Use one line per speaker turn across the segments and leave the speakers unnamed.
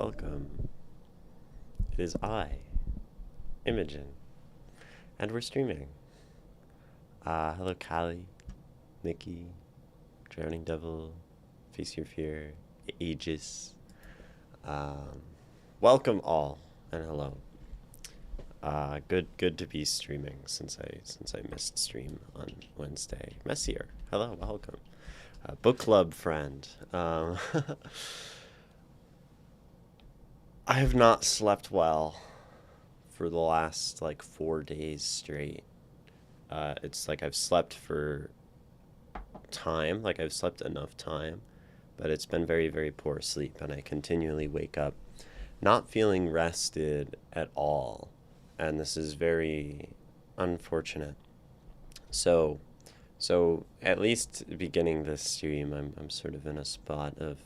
welcome. It is I, Imogen, and we're streaming. Hello, Callie, Nikki, Drowning Devil, Face Your Fear, Aegis. Um, welcome all, and hello. Good to be streaming since I missed stream on Wednesday. Messier, hello, welcome. Book club friend. I have not slept well for the last like 4 days straight. It's like I've slept for time, like I've slept enough time, but it's been very, very poor sleep, and I continually wake up not feeling rested at all, and this is very unfortunate. So, so at least beginning this stream, I'm sort of in a spot of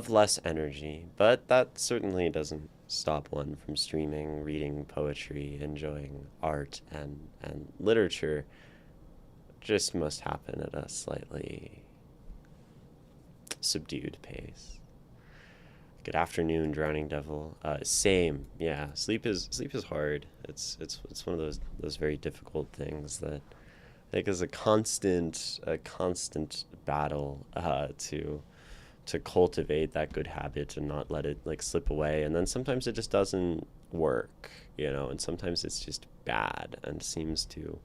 less energy, but that certainly doesn't stop one from streaming, reading poetry, enjoying art and literature. Just must happen at a slightly subdued pace. Good afternoon, Drowning Devil. Same, yeah. Sleep is hard. It's one of those very difficult things that I think is a constant battle to cultivate that good habit and not let it like slip away. And then sometimes it just doesn't work, and sometimes it's just bad and seems to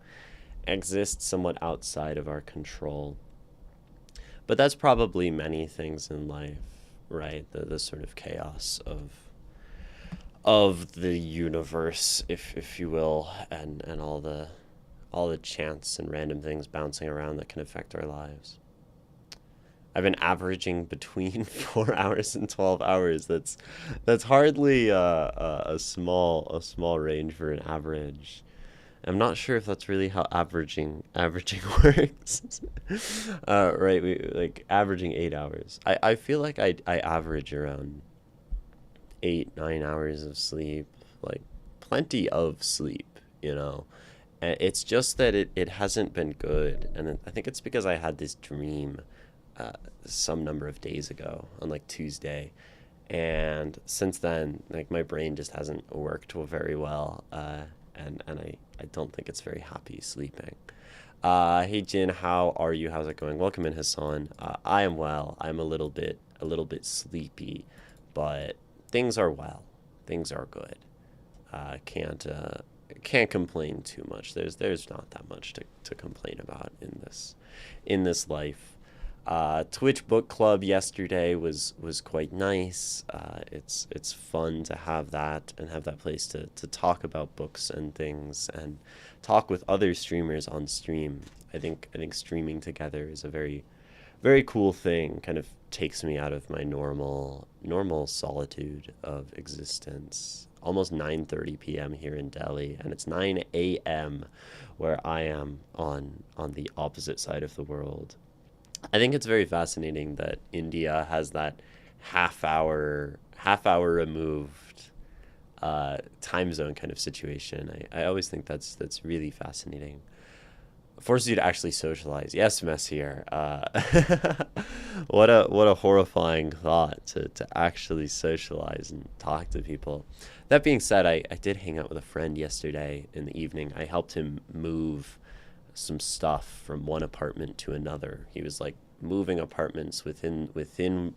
exist somewhat outside of our control. But that's probably many things in life, right? The sort of chaos of the universe, if you will, and all the chance and random things bouncing around that can affect our lives. I've been averaging between 4 hours and 12 hours. That's hardly a small range for an average. I'm not sure if that's really how averaging works. Right, we like averaging 8 hours. I feel like I average around 8 9 hours of sleep, like plenty of sleep, And it's just that it hasn't been good, and I think it's because I had this dream some number of days ago on like Tuesday, and since then like my brain just hasn't worked very well, and I don't think it's very happy sleeping. Hey Jin, how are you? How's it going? Welcome in, Hassan. I am well. I'm a little bit sleepy, but things are well. Things are good. Can't complain too much. There's not that much to complain about in this life. Twitch book club yesterday was quite nice. It's fun to have that and have that place to talk about books and things and talk with other streamers on stream. I think streaming together is a very very cool thing. Kind of takes me out of my normal solitude of existence. Almost 9:30 p.m. here in Delhi, and it's 9 a.m. where I am on the opposite side of the world. I think it's very fascinating that India has that half hour removed time zone kind of situation. I always think that's really fascinating. Forces you to actually socialize. Yes, Messier. What a horrifying thought to actually socialize and talk to people. That being said, I did hang out with a friend yesterday in the evening. I helped him move some stuff from one apartment to another. He was like moving apartments within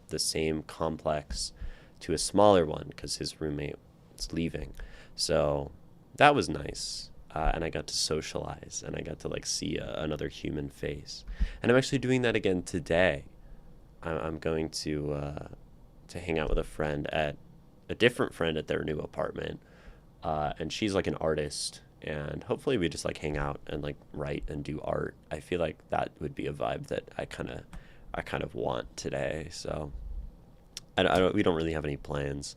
the same complex to a smaller one because his roommate was leaving. So that was nice. And I got to socialize and I got to like see another human face. And I'm actually doing that again today. I'm going to hang out with a different friend at their new apartment, and she's like an artist, and hopefully we just like hang out and like write and do art. I feel like that would be a vibe that I kind of want today. So we don't really have any plans.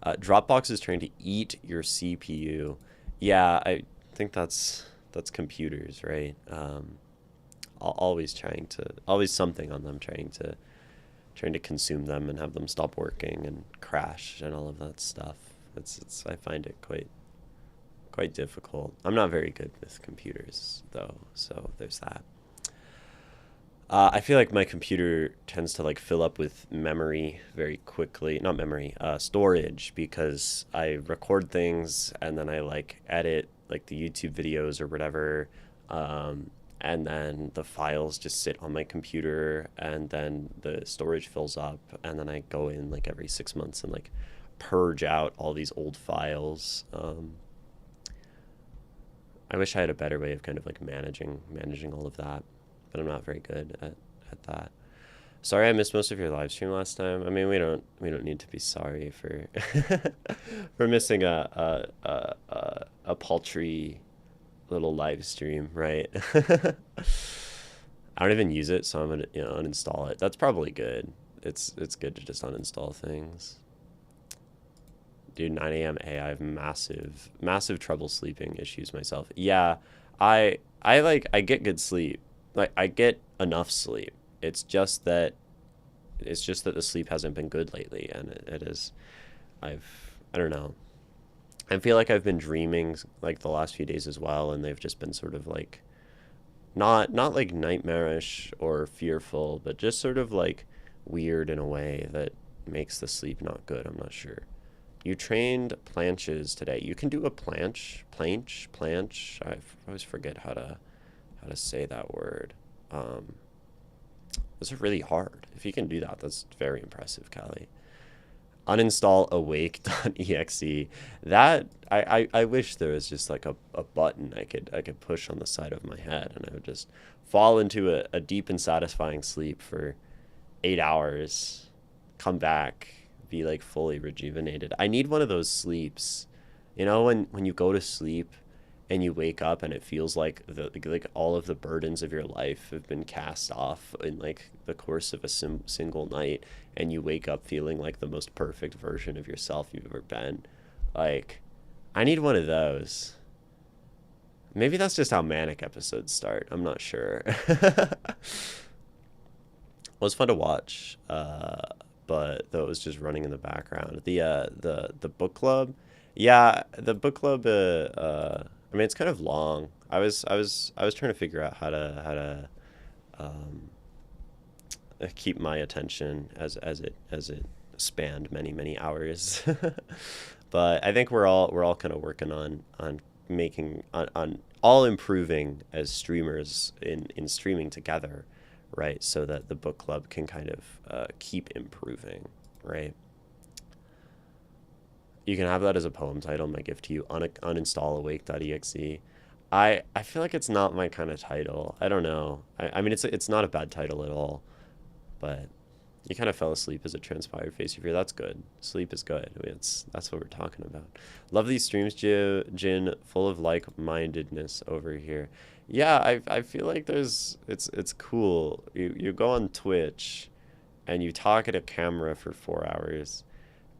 Dropbox is trying to eat your CPU. Yeah, I think that's computers, right? Always something on them trying to consume them and have them stop working and crash and all of that stuff. It's I find it quite difficult. I'm not very good with computers though, so there's that. I feel like my computer tends to like fill up with memory very quickly. Not memory, storage, because I record things and then I like edit like the YouTube videos or whatever. And then the files just sit on my computer and then the storage fills up and then I go in like every 6 months and like purge out all these old files. I wish I had a better way of kind of like managing all of that, but I'm not very good at that. Sorry, I missed most of your live stream last time. I mean, we don't need to be sorry for for missing a paltry little live stream, right? I don't even use it, so I'm gonna uninstall it. That's probably good. It's good to just uninstall things. Dude, 9 a.m. I have massive trouble sleeping issues myself. Yeah, I get good sleep. Like I get enough sleep. It's just that the sleep hasn't been good lately, and it is. I don't know. I feel like I've been dreaming like the last few days as well, and they've just been sort of like not like nightmarish or fearful, but just sort of like weird in a way that makes the sleep not good. I'm not sure. You trained planches today. You can do a planche. I always forget how to say that word. Um, those are really hard. If you can do that, that's very impressive, Callie. Uninstall awake.exe. That I wish there was just like a button I could push on the side of my head and I would just fall into a deep and satisfying sleep for 8 hours, come back, be like fully rejuvenated. I need one of those sleeps. When you go to sleep and you wake up and it feels like like all of the burdens of your life have been cast off in like the course of a single night, and you wake up feeling like the most perfect version of yourself you've ever been. Like, I need one of those. Maybe that's just how manic episodes start. I'm not sure. It was fun to watch, but though it was just running in the background. The book club, yeah, the book club. I mean, it's kind of long. I was trying to figure out how to um, keep my attention as it spanned many hours. But I think we're all kind of working on making on all improving as streamers in streaming together, right? So that the book club can kind of keep improving, right? You can have that as a poem title. My gift to you: uninstall awake.exe. I feel like it's not my kind of title. I don't know. I mean, it's not a bad title at all, but you kind of fell asleep as it transpired, face review. That's good. Sleep is good. I mean, that's what we're talking about. Love these streams, Jin, full of like-mindedness over here. Yeah, I feel like it's cool. You go on Twitch and you talk at a camera for 4 hours,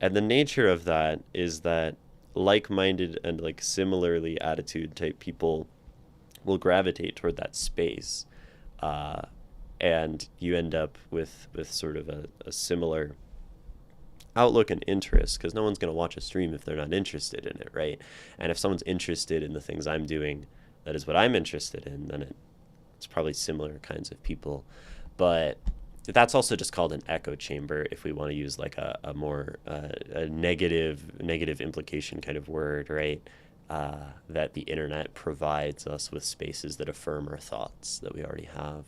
and the nature of that is that like-minded and like similarly attitude type people will gravitate toward that space. Uh, and you end up with sort of a similar outlook and interest, because no one's going to watch a stream if they're not interested in it, right? And if someone's interested in the things I'm doing, that is what I'm interested in, then it's probably similar kinds of people. But that's also just called an echo chamber if we want to use like a more a negative implication kind of word, right? That the internet provides us with spaces that affirm our thoughts that we already have.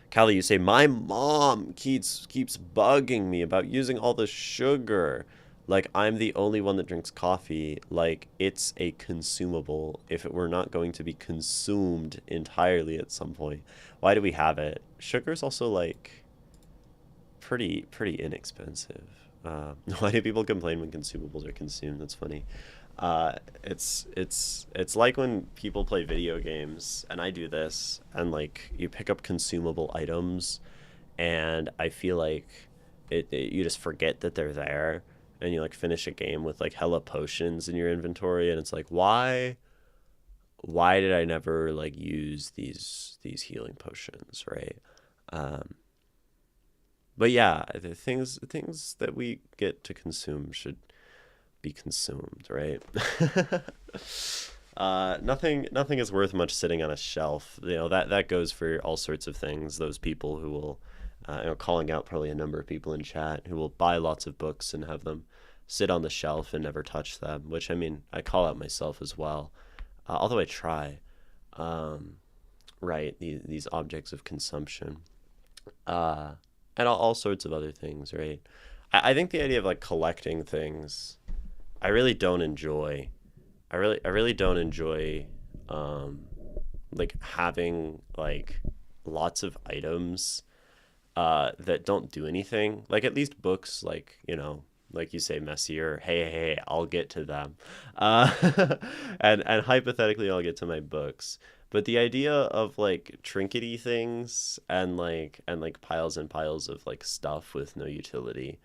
Callie, you say, my mom keeps bugging me about using all the sugar. Like I'm the only one that drinks coffee. Like it's a consumable if it were not going to be consumed entirely at some point. Why do we have it? Sugar's also like pretty inexpensive. Why do people complain when consumables are consumed? That's funny. It's like when people play video games, and I do this, and like you pick up consumable items, and I feel like you just forget that they're there, and you like finish a game with like hella potions in your inventory, and it's like why did I never like use these healing potions, right? Um, but yeah, the things that we get to consume should be consumed, right? Nothing is worth much sitting on a shelf. That goes for all sorts of things. Those people who will, calling out probably a number of people in chat who will buy lots of books and have them sit on the shelf and never touch them. Which, I mean, I call out myself as well, although I try. Right, these objects of consumption, uh, and all sorts of other things. Right, I think the idea of like collecting things, I really don't enjoy. I really don't enjoy um like having like lots of items that don't do anything. Like at least books, like, like you say, messier. Hey, I'll get to them. Uh and hypothetically I'll get to my books. But the idea of like trinkety things and like piles and piles of like stuff with no utility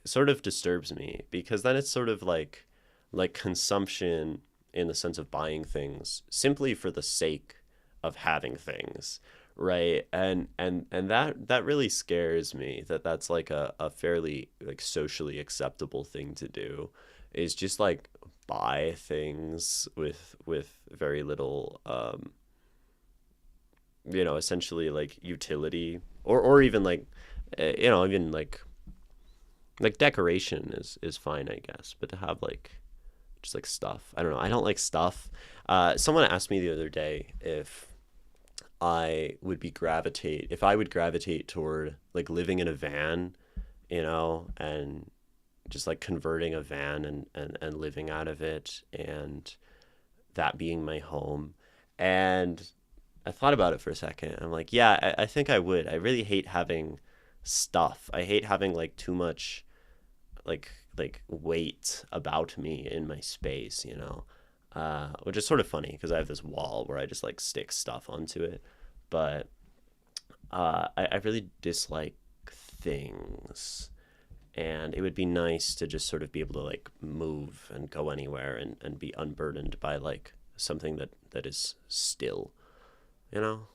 sort of disturbs me, because then it's sort of like consumption in the sense of buying things simply for the sake of having things, right? And that really scares me, that that's like a fairly like socially acceptable thing to do, is just like buy things with very little essentially like utility, or even like even like decoration is fine, I guess, but to have like just like stuff. I don't know. I don't like stuff. Someone asked me the other day if I would gravitate toward like living in a van, and just like converting a van and living out of it, and that being my home. And I thought about it for a second. I'm like, yeah, I think I would. I really hate having stuff. I hate having like too much like weight about me in my space, which is sort of funny because I have this wall where I just like stick stuff onto it. But I really dislike things, and it would be nice to just sort of be able to like move and go anywhere and be unburdened by like something that is still, you know?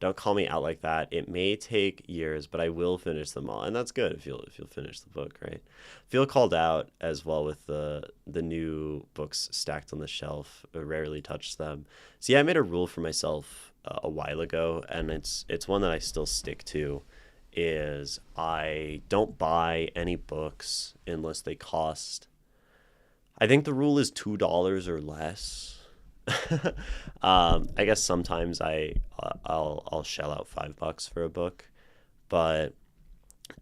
Don't call me out like that. It may take years, but I will finish them all, and that's good if you'll finish the book, right? Feel called out as well with the new books stacked on the shelf. I rarely touch them. See, I made a rule for myself a while ago, and it's one that I still stick to. Is I don't buy any books unless they cost. I think the rule is $2 or less. I guess sometimes I'll shell out $5 for a book, but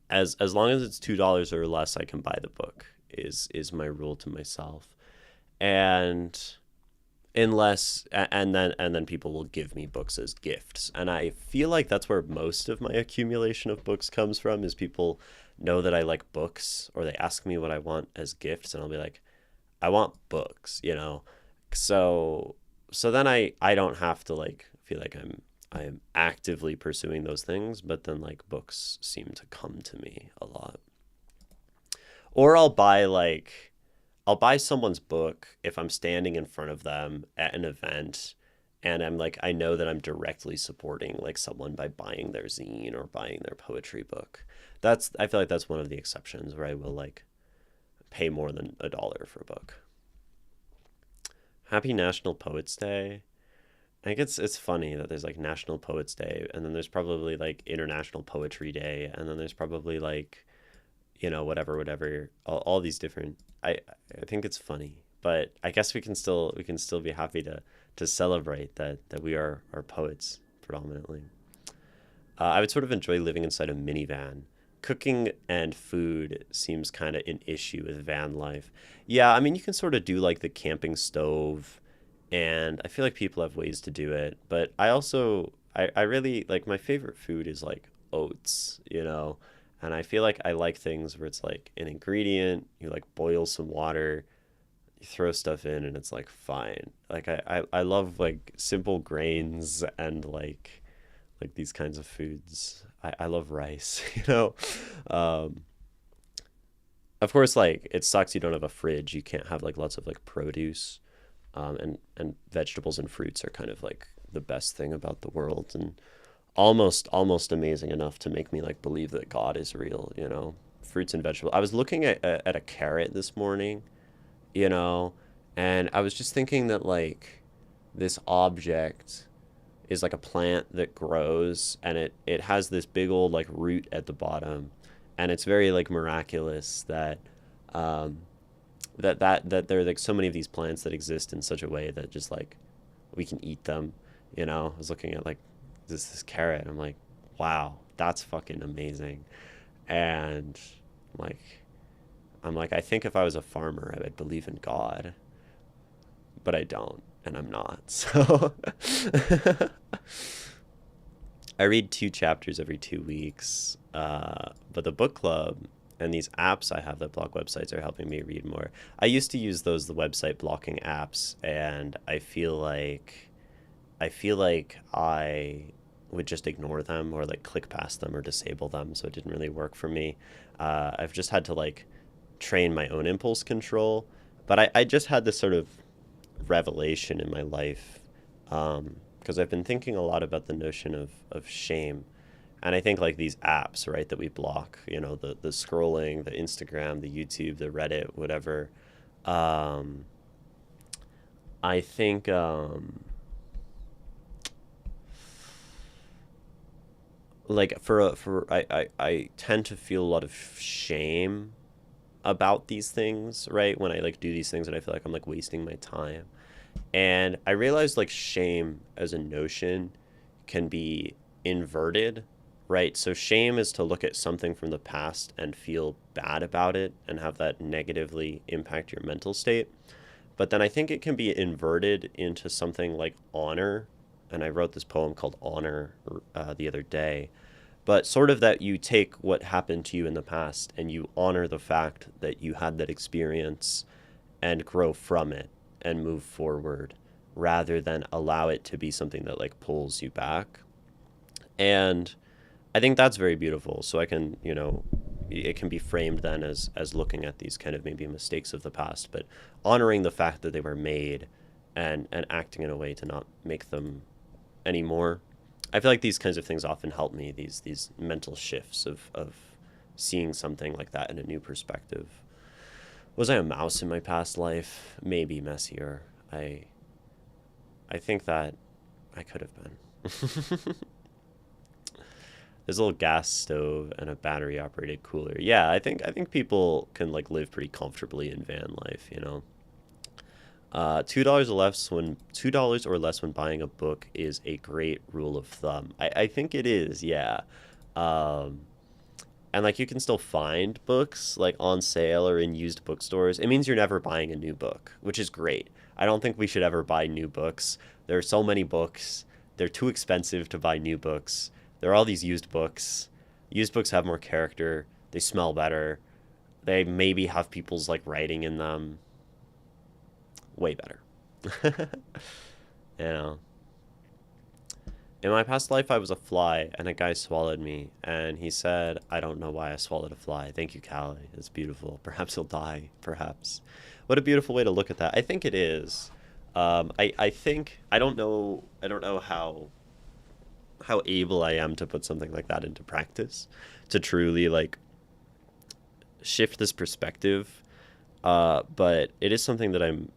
as long as it's $2 or less, I can buy the book. Is my rule to myself, and and then people will give me books as gifts, and I feel like that's where most of my accumulation of books comes from. Is people know that I like books, or they ask me what I want as gifts, and I'll be like, I want books, so then I don't have to like feel like I'm actively pursuing those things, but then like books seem to come to me a lot. Or I'll buy someone's book if I'm standing in front of them at an event, and I'm like, I know that I'm directly supporting like someone by buying their zine or buying their poetry book. I feel like that's one of the exceptions where I will like pay more than $1 for a book. Happy National Poets Day. I think it's funny that there's like National Poets Day, and then there's probably like International Poetry Day, and then there's probably like, whatever, all these different. I think it's funny, but I guess we can still be happy to celebrate that we are poets predominantly. I would sort of enjoy living inside a minivan. Cooking and food seems kind of an issue with van life. Yeah, I mean, you can sort of do like the camping stove, and I feel like people have ways to do it. But I really like, my favorite food is like oats. And I feel like I like things where it's like an ingredient, you like boil some water, you throw stuff in, and it's like fine. Like I love like simple grains and like these kinds of foods. I love rice, Um, of course, like it sucks you don't have a fridge. You can't have like lots of like produce, and vegetables and fruits are kind of like the best thing about the world, and almost amazing enough to make me like believe that God is real. Fruits and vegetables. I was looking at a carrot this morning, you know, And I was just thinking that like this object is like a plant that grows, and it has this big old like root at the bottom, and it's very like miraculous that um that there are like so many of these plants that exist in such a way that just like we can eat them. I was looking at like this carrot. I'm like, wow, that's fucking amazing. And like I'm like, I think if I was a farmer, I would believe in God, but I don't, and I'm not. So I read 2 chapters every 2 weeks, but the book club and these apps I have that block websites are helping me read more. I used to use the website blocking apps, and I feel like I would just ignore them or like click past them or disable them, so it didn't really work for me. I've just had to like train my own impulse control, but I just had this sort of revelation in my life, because I've been thinking a lot about the notion of shame. And I think like these apps, right, that we block, the scrolling, the Instagram, the YouTube, the Reddit, whatever. Um, I think like I tend to feel a lot of shame about these things, right? When I like do these things and I feel like I'm like wasting my time. And I realized like shame as a notion can be inverted, right? So shame is to look at something from the past and feel bad about it and have that negatively impact your mental state. But then I think it can be inverted into something like honor. And I wrote this poem called Honor the other day. But sort of that you take what happened to you in the past and you honor the fact that you had that experience and grow from it and move forward rather than allow it to be something that like pulls you back. And I think that's very beautiful. So I can, it can be framed then as looking at these kind of maybe mistakes of the past, but honoring the fact that they were made and acting in a way to not make them anymore. I feel like these kinds of things often help me, these mental shifts of seeing something like that in a new perspective. Was I a mouse in my past life? Maybe messier. I think that I could have been. There's a little gas stove and a battery operated cooler. Yeah, I think people can like live pretty comfortably in van life. $2 or less when buying a book is a great rule of thumb. I think it is, yeah. Um, and like you can still find books like on sale or in used bookstores. It means you're never buying a new book, which is great. I don't think we should ever buy new books. There are so many books. They're too expensive to buy new books. There are all these used books. Used books have more character. They smell better. They maybe have people's like writing in them. Way better. you know. In my past life, I was a fly, and a guy swallowed me, and he said, I don't know why I swallowed a fly. Thank you, Callie. It's beautiful. Perhaps he'll die. Perhaps. What a beautiful way to look at that. I think it is. I think, I don't know how able I am to put something like that into practice, to truly, like, shift this perspective. But it is something that I'm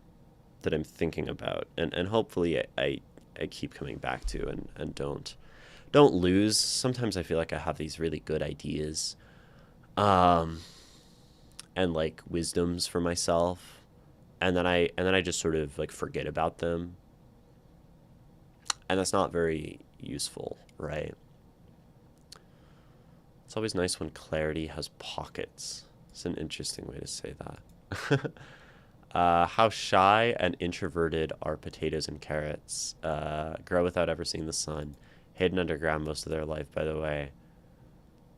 thinking about, and hopefully I keep coming back to, and don't lose. Sometimes I feel like I have these really good ideas, um, and like wisdoms for myself, and then I just sort of like forget about them, and that's not very useful, right? It's always nice when clarity has pockets. It's an interesting way to say that. How shy and introverted are potatoes and carrots? Grow without ever seeing the sun. Hidden underground most of their life, by the way.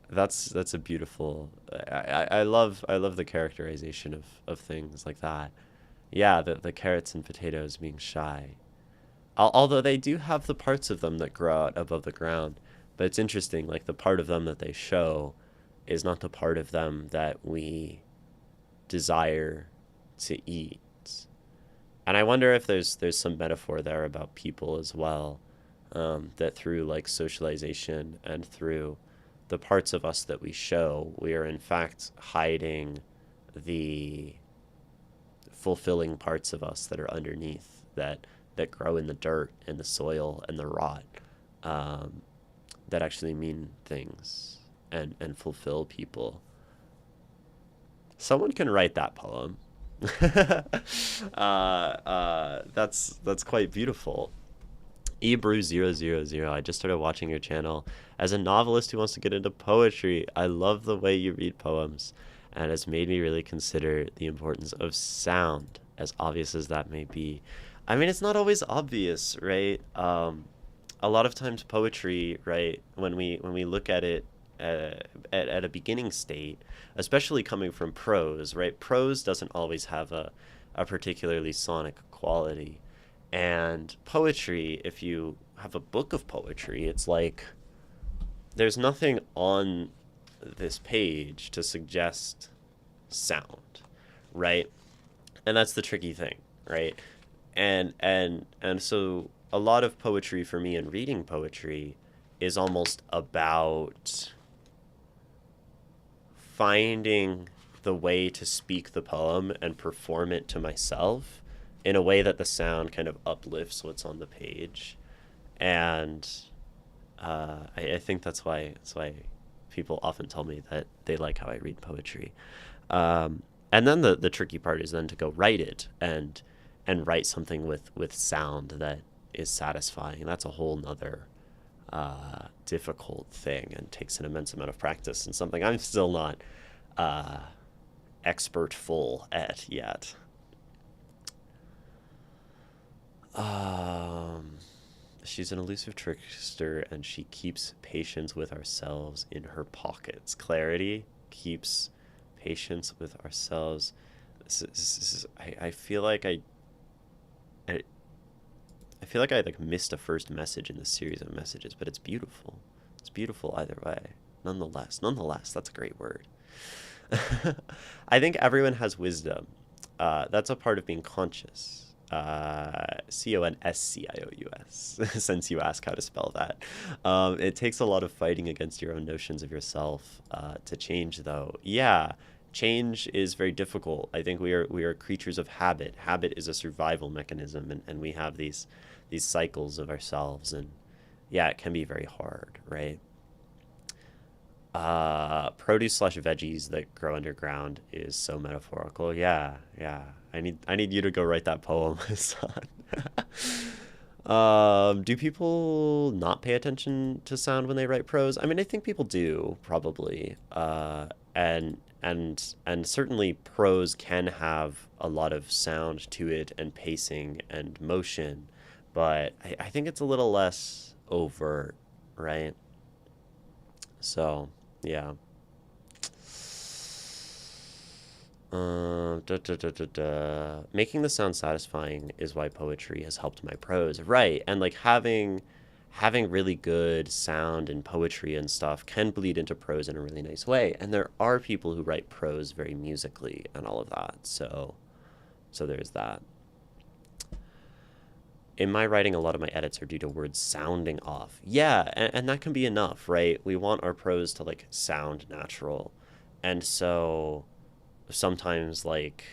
That's a beautiful. I love the characterization of things like that. Yeah, the carrots and potatoes being shy. Although they do have the parts of them that grow out above the ground, but it's interesting. Like the part of them that they show is not the part of them that we desire to eat. And I wonder if there's some metaphor there about people as well, that through like socialization and through the parts of us that we show, we are in fact hiding the fulfilling parts of us that are underneath, that grow in the dirt and the soil and the rot, um, that actually mean things and fulfill people. Someone can write that poem. That's quite beautiful. Ebrew000, I just started watching your channel. As a novelist who wants to get into poetry, I love the way you read poems, and it's made me really consider the importance of sound, as obvious as that may be. I mean, it's not always obvious, right? A lot of times poetry, right, when we look at it at a beginning state, especially coming from prose, right? Prose doesn't always have a particularly sonic quality. And poetry, if you have a book of poetry, it's like there's nothing on this page to suggest sound, right? And that's the tricky thing, right? And so a lot of poetry for me and reading poetry is almost about finding the way to speak the poem and perform it to myself in a way that the sound kind of uplifts what's on the page. And I think that's why people often tell me that they like how I read poetry. And then the tricky part is then to go write it and write something with sound that is satisfying. That's a whole nother difficult thing and takes an immense amount of practice and something I'm still not expert full at yet. Um, she's an elusive trickster and she keeps patience with ourselves in her pockets. Clarity keeps patience with ourselves. I feel like I, I feel like I like missed a first message in this series of messages, but it's beautiful. It's beautiful either way. Nonetheless, that's a great word. I think everyone has wisdom. That's a part of being conscious. Conscious, since you ask how to spell that. It takes a lot of fighting against your own notions of yourself to change, though. Yeah, change is very difficult. I think we are creatures of habit. Habit is a survival mechanism, and we have these cycles of ourselves, and yeah, it can be very hard, right? Produce slash veggies that grow underground is so metaphorical. Yeah, yeah. I need you to go write that poem, son. Do people not pay attention to sound when they write prose? I mean, I think people do probably. And certainly prose can have a lot of sound to it and pacing and motion, but I think it's a little less overt, right? So, yeah. Making the sound satisfying is why poetry has helped my prose, right? And like having really good sound and poetry and stuff can bleed into prose in a really nice way. And there are people who write prose very musically and all of that. So there's that. In my writing, a lot of my edits are due to words sounding off. Yeah, and that can be enough, right? We want our prose to like sound natural. And so sometimes like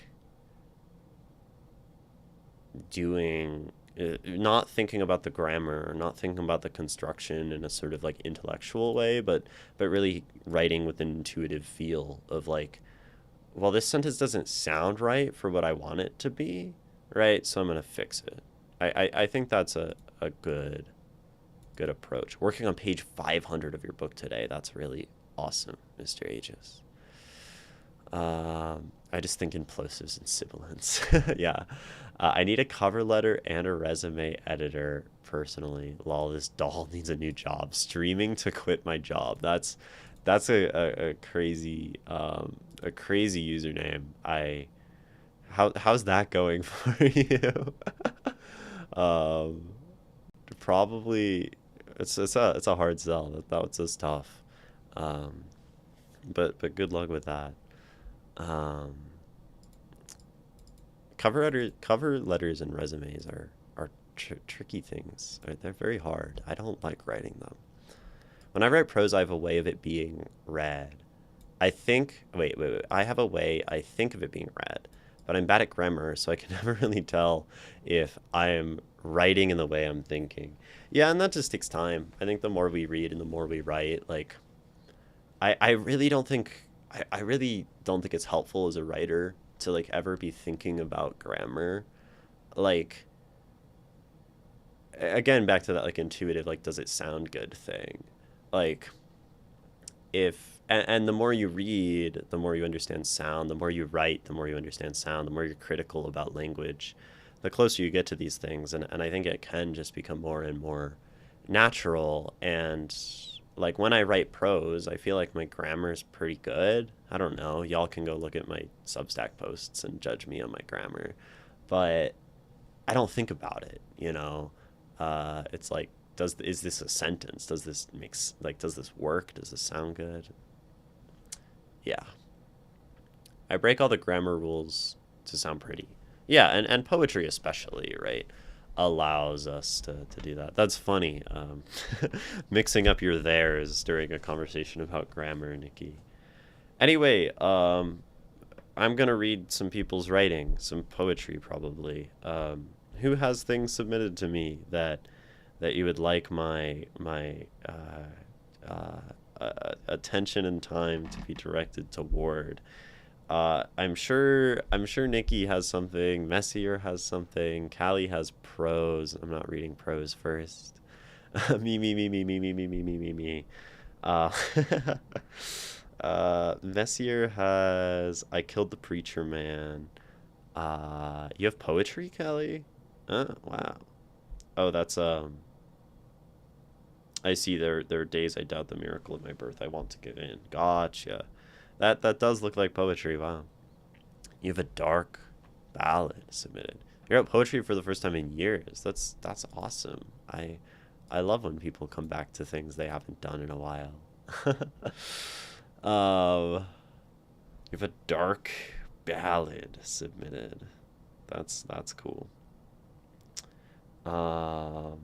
doing not thinking about the grammar, not thinking about the construction in a sort of like intellectual way, but really writing with an intuitive feel of like, well, this sentence doesn't sound right for what I want it to be, right? So I'm gonna fix it. I think that's a good approach. Working on page 500 of your book today, that's really awesome, Mr. Aegis. I just think in plosives and sibilants. Yeah. I need a cover letter and a resume editor personally. Lol, this doll needs a new job. Streaming to quit my job. That's a crazy username. How's that going for you? Um, Probably it's a hard sell. That's just tough. Um, but good luck with that. Um, cover letters and resumes are tricky things. They're very hard. I don't like writing them. When I write prose, I have a way of it being read. I think. Wait. I have a way I think of it being read, but I'm bad at grammar, so I can never really tell if I am writing in the way I'm thinking. Yeah, and that just takes time. I think the more we read and the more we write, like I really don't think I really don't think it's helpful as a writer to like ever be thinking about grammar. Like again, back to that like intuitive, like does it sound good thing. Like if and the more you read, the more you understand sound, the more you write, the more you understand sound, the more you're critical about language, the closer you get to these things. And I think it can just become more and more natural. And like when I write prose, I feel like my grammar is pretty good. I don't know. Y'all can go look at my Substack posts and judge me on my grammar. But I don't think about it, you know? It's like, is this a sentence? Does this does this work? Does this sound good? Yeah. I break all the grammar rules to sound pretty. Yeah, and poetry especially, right? Allows us to do that. That's funny. Mixing up your theirs during a conversation about grammar, Nikki. Anyway, I'm gonna read some people's writing, some poetry probably. Who has things submitted to me that you would like my attention and time to be directed toward? I'm sure Nikki has something. Messier has something. Callie has prose. I'm not reading prose first. Me. Uh, Messier has I killed the preacher man. You have poetry, Kelly? Wow. Oh, that's I see there are days I doubt the miracle of my birth. I want to give in. Gotcha. That does look like poetry. Wow. You have a dark ballad submitted. You're at poetry for the first time in years. That's awesome. I love when people come back to things they haven't done in a while. You have a dark ballad submitted. That's cool. Um,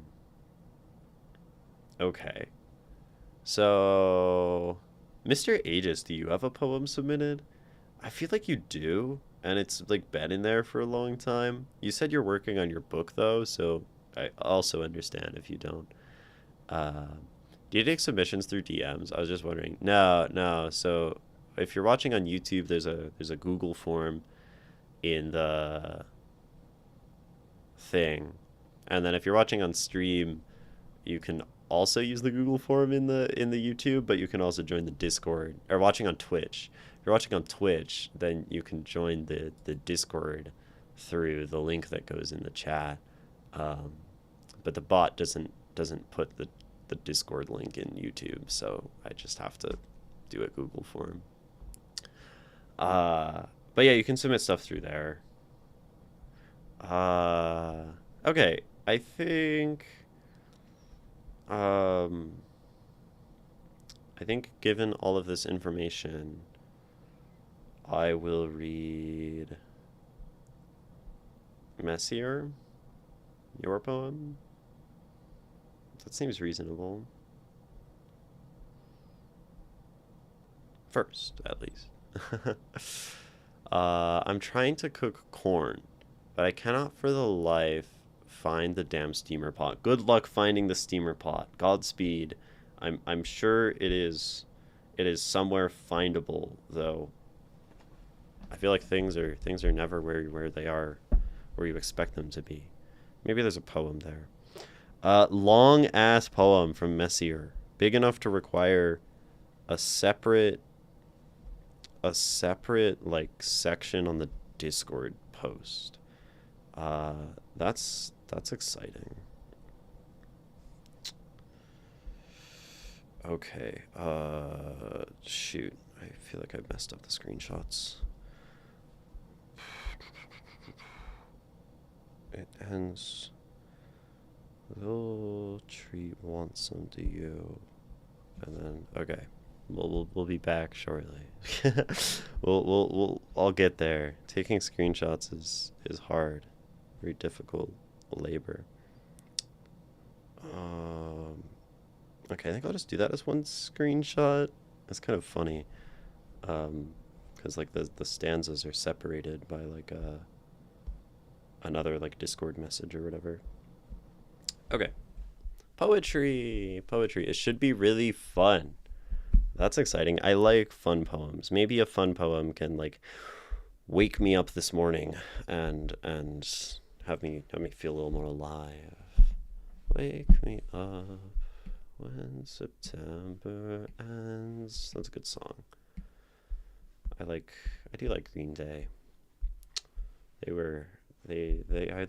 okay. So, Mr. Aegis, do you have a poem submitted? I feel like you do, and it's like been in there for a long time. You said you're working on your book though, so I also understand if you don't. Do you take submissions through DMs? I was just wondering. No, no. So if you're watching on YouTube, there's a Google form in the thing, and then if you're watching on stream, you can also use the Google form in the YouTube, but you can also join the Discord or watching on Twitch. If you're watching on Twitch, then you can join the Discord through the link that goes in the chat. Um, but the bot doesn't put the Discord link in YouTube, so I just have to do a Google form. Uh, but yeah, you can submit stuff through there. Uh, okay, I think um, I think given all of this information, I will read Messier, your poem. That seems reasonable. First, at least. I'm trying to cook corn, but I cannot for the life find the damn steamer pot. Good luck finding the steamer pot. Godspeed. I'm sure it is somewhere findable though. I feel like things are never where they are where you expect them to be. Maybe there's a poem there. Long ass poem from Messier. Big enough to require a separate like section on the Discord post. Uh, that's exciting. Okay. Shoot. I feel like I messed up the screenshots. It ends. Little treat wants some to you, and then okay. We'll be back shortly. I'll get there. Taking screenshots is hard, very difficult labor. Um, okay, I think I'll just do that as one screenshot. It's kind of funny. Um, because like the stanzas are separated by like another like Discord message or whatever. Okay. Poetry. It should be really fun. That's exciting. I like fun poems. Maybe a fun poem can like wake me up this morning and have me feel a little more alive. Wake me up when September ends. That's a good song. I do like Green Day. I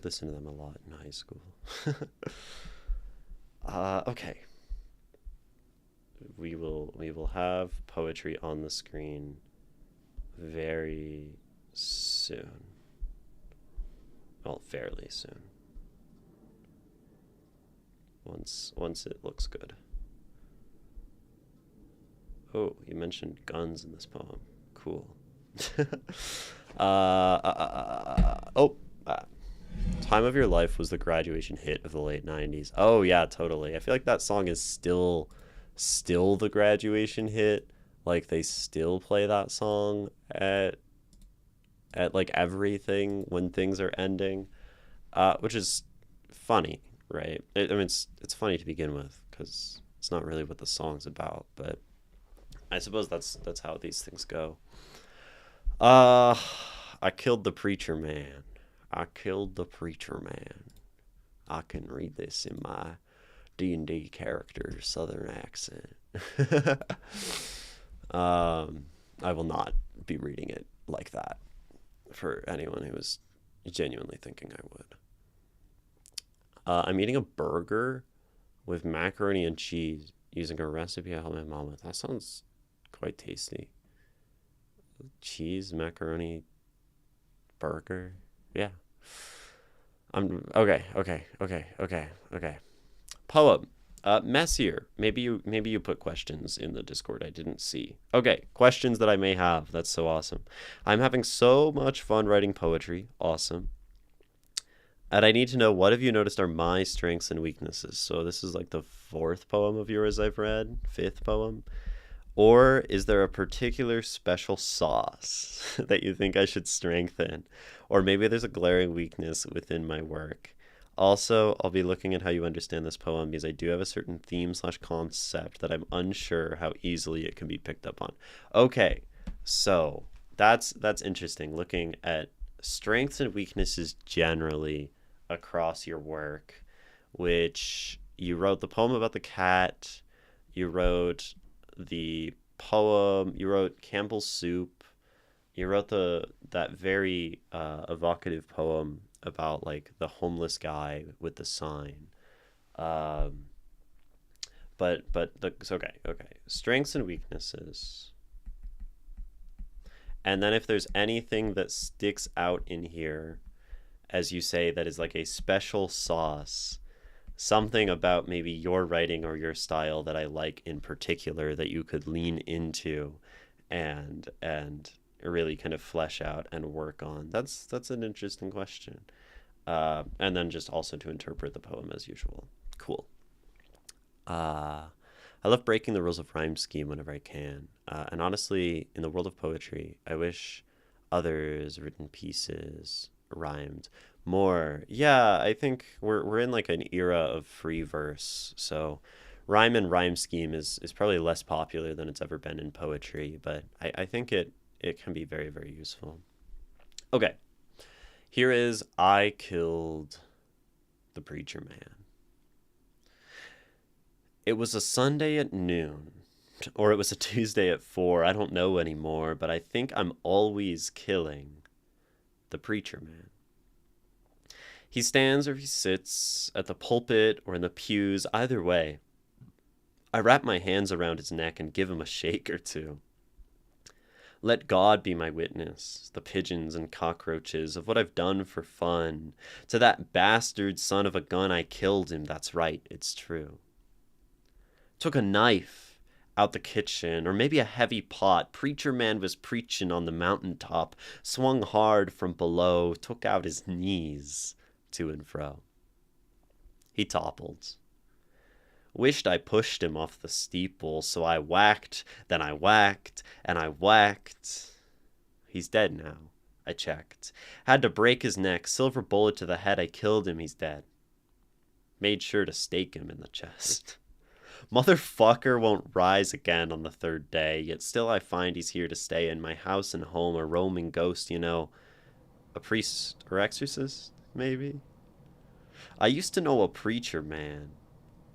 listened to them a lot in high school. Okay. We will have poetry on the screen very soon. Well, fairly soon. Once it looks good. Oh, you mentioned guns in this poem. Cool. Oh, Time of Your Life was the graduation hit of the late 90s. Oh yeah, totally. I feel like that song is still the graduation hit. Like they still play that song at like everything when things are ending. Which is funny, right? I mean it's funny to begin with cuz it's not really what the song's about, but I suppose that's how these things go. Uh I killed the preacher man. I killed the preacher man. I can read this in my D&D character southern accent. I will not be reading it like that for anyone who is genuinely thinking I would. I'm eating a burger with macaroni and cheese using a recipe I helped my mom with. That sounds quite tasty. Cheese, macaroni, burger. Yeah. Okay. Poem. Messier. Maybe you put questions in the Discord I didn't see. Okay, questions that I may have. That's so awesome. I'm having so much fun writing poetry. Awesome. And I need to know, what have you noticed are my strengths and weaknesses? So this is like the fourth poem of yours I've read, fifth poem. Or is there a particular special sauce that you think I should strengthen? Or maybe there's a glaring weakness within my work. Also, I'll be looking at how you understand this poem because I do have a certain theme/concept that I'm unsure how easily it can be picked up on. Okay, so that's interesting. Looking at strengths and weaknesses generally across your work, which you wrote the poem about the cat, you wrote the poem, you wrote Campbell's Soup, you wrote that very evocative poem about like the homeless guy with the sign. Um, so okay. Strengths and weaknesses. And then if there's anything that sticks out in here, as you say, that is like a special sauce, something about maybe your writing or your style that I like in particular that you could lean into and really kind of flesh out and work on. That's an interesting question. And then just also to interpret the poem as usual. Cool. Uh, I love breaking the rules of rhyme scheme whenever I can. And honestly, in the world of poetry, I wish others written pieces rhymed more. Yeah, I think we're in like an era of free verse, so rhyme and rhyme scheme is probably less popular than it's ever been in poetry, but I think it can be very, very useful. Okay, here is I Killed the Preacher Man. It was a Sunday at noon, or it was a Tuesday at 4. I don't know anymore, but I think I'm always killing the preacher man. He stands or he sits at the pulpit or in the pews, either way. I wrap my hands around his neck and give him a shake or two. Let God be my witness, the pigeons and cockroaches, of what I've done for fun. To that bastard son of a gun, I killed him, that's right, it's true. Took a knife out the kitchen, or maybe a heavy pot. Preacher man was preaching on the mountaintop, swung hard from below, took out his knees to and fro. He toppled. Wished I pushed him off the steeple, so I whacked, then I whacked, and I whacked. He's dead now. I checked. Had to break his neck. Silver bullet to the head. I killed him. He's dead. Made sure to stake him in the chest. Motherfucker won't rise again on the third day, yet still I find he's here to stay in my house and home, a roaming ghost, you know. A priest or exorcist, maybe? I used to know a preacher man.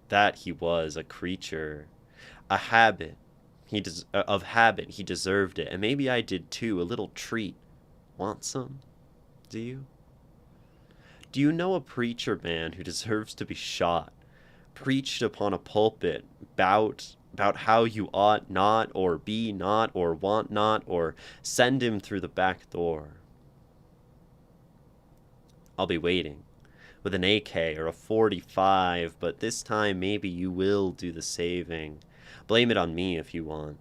That he was a creature. A habit. Of habit, he deserved it. And maybe I did too, a little treat. Want some? Do you? Do you know a preacher man who deserves to be shot? Preached upon a pulpit about how you ought not, or be not, or want not, or send him through the back door. I'll be waiting with an AK or a 45, but this time maybe you will do the saving. Blame it on me if you want.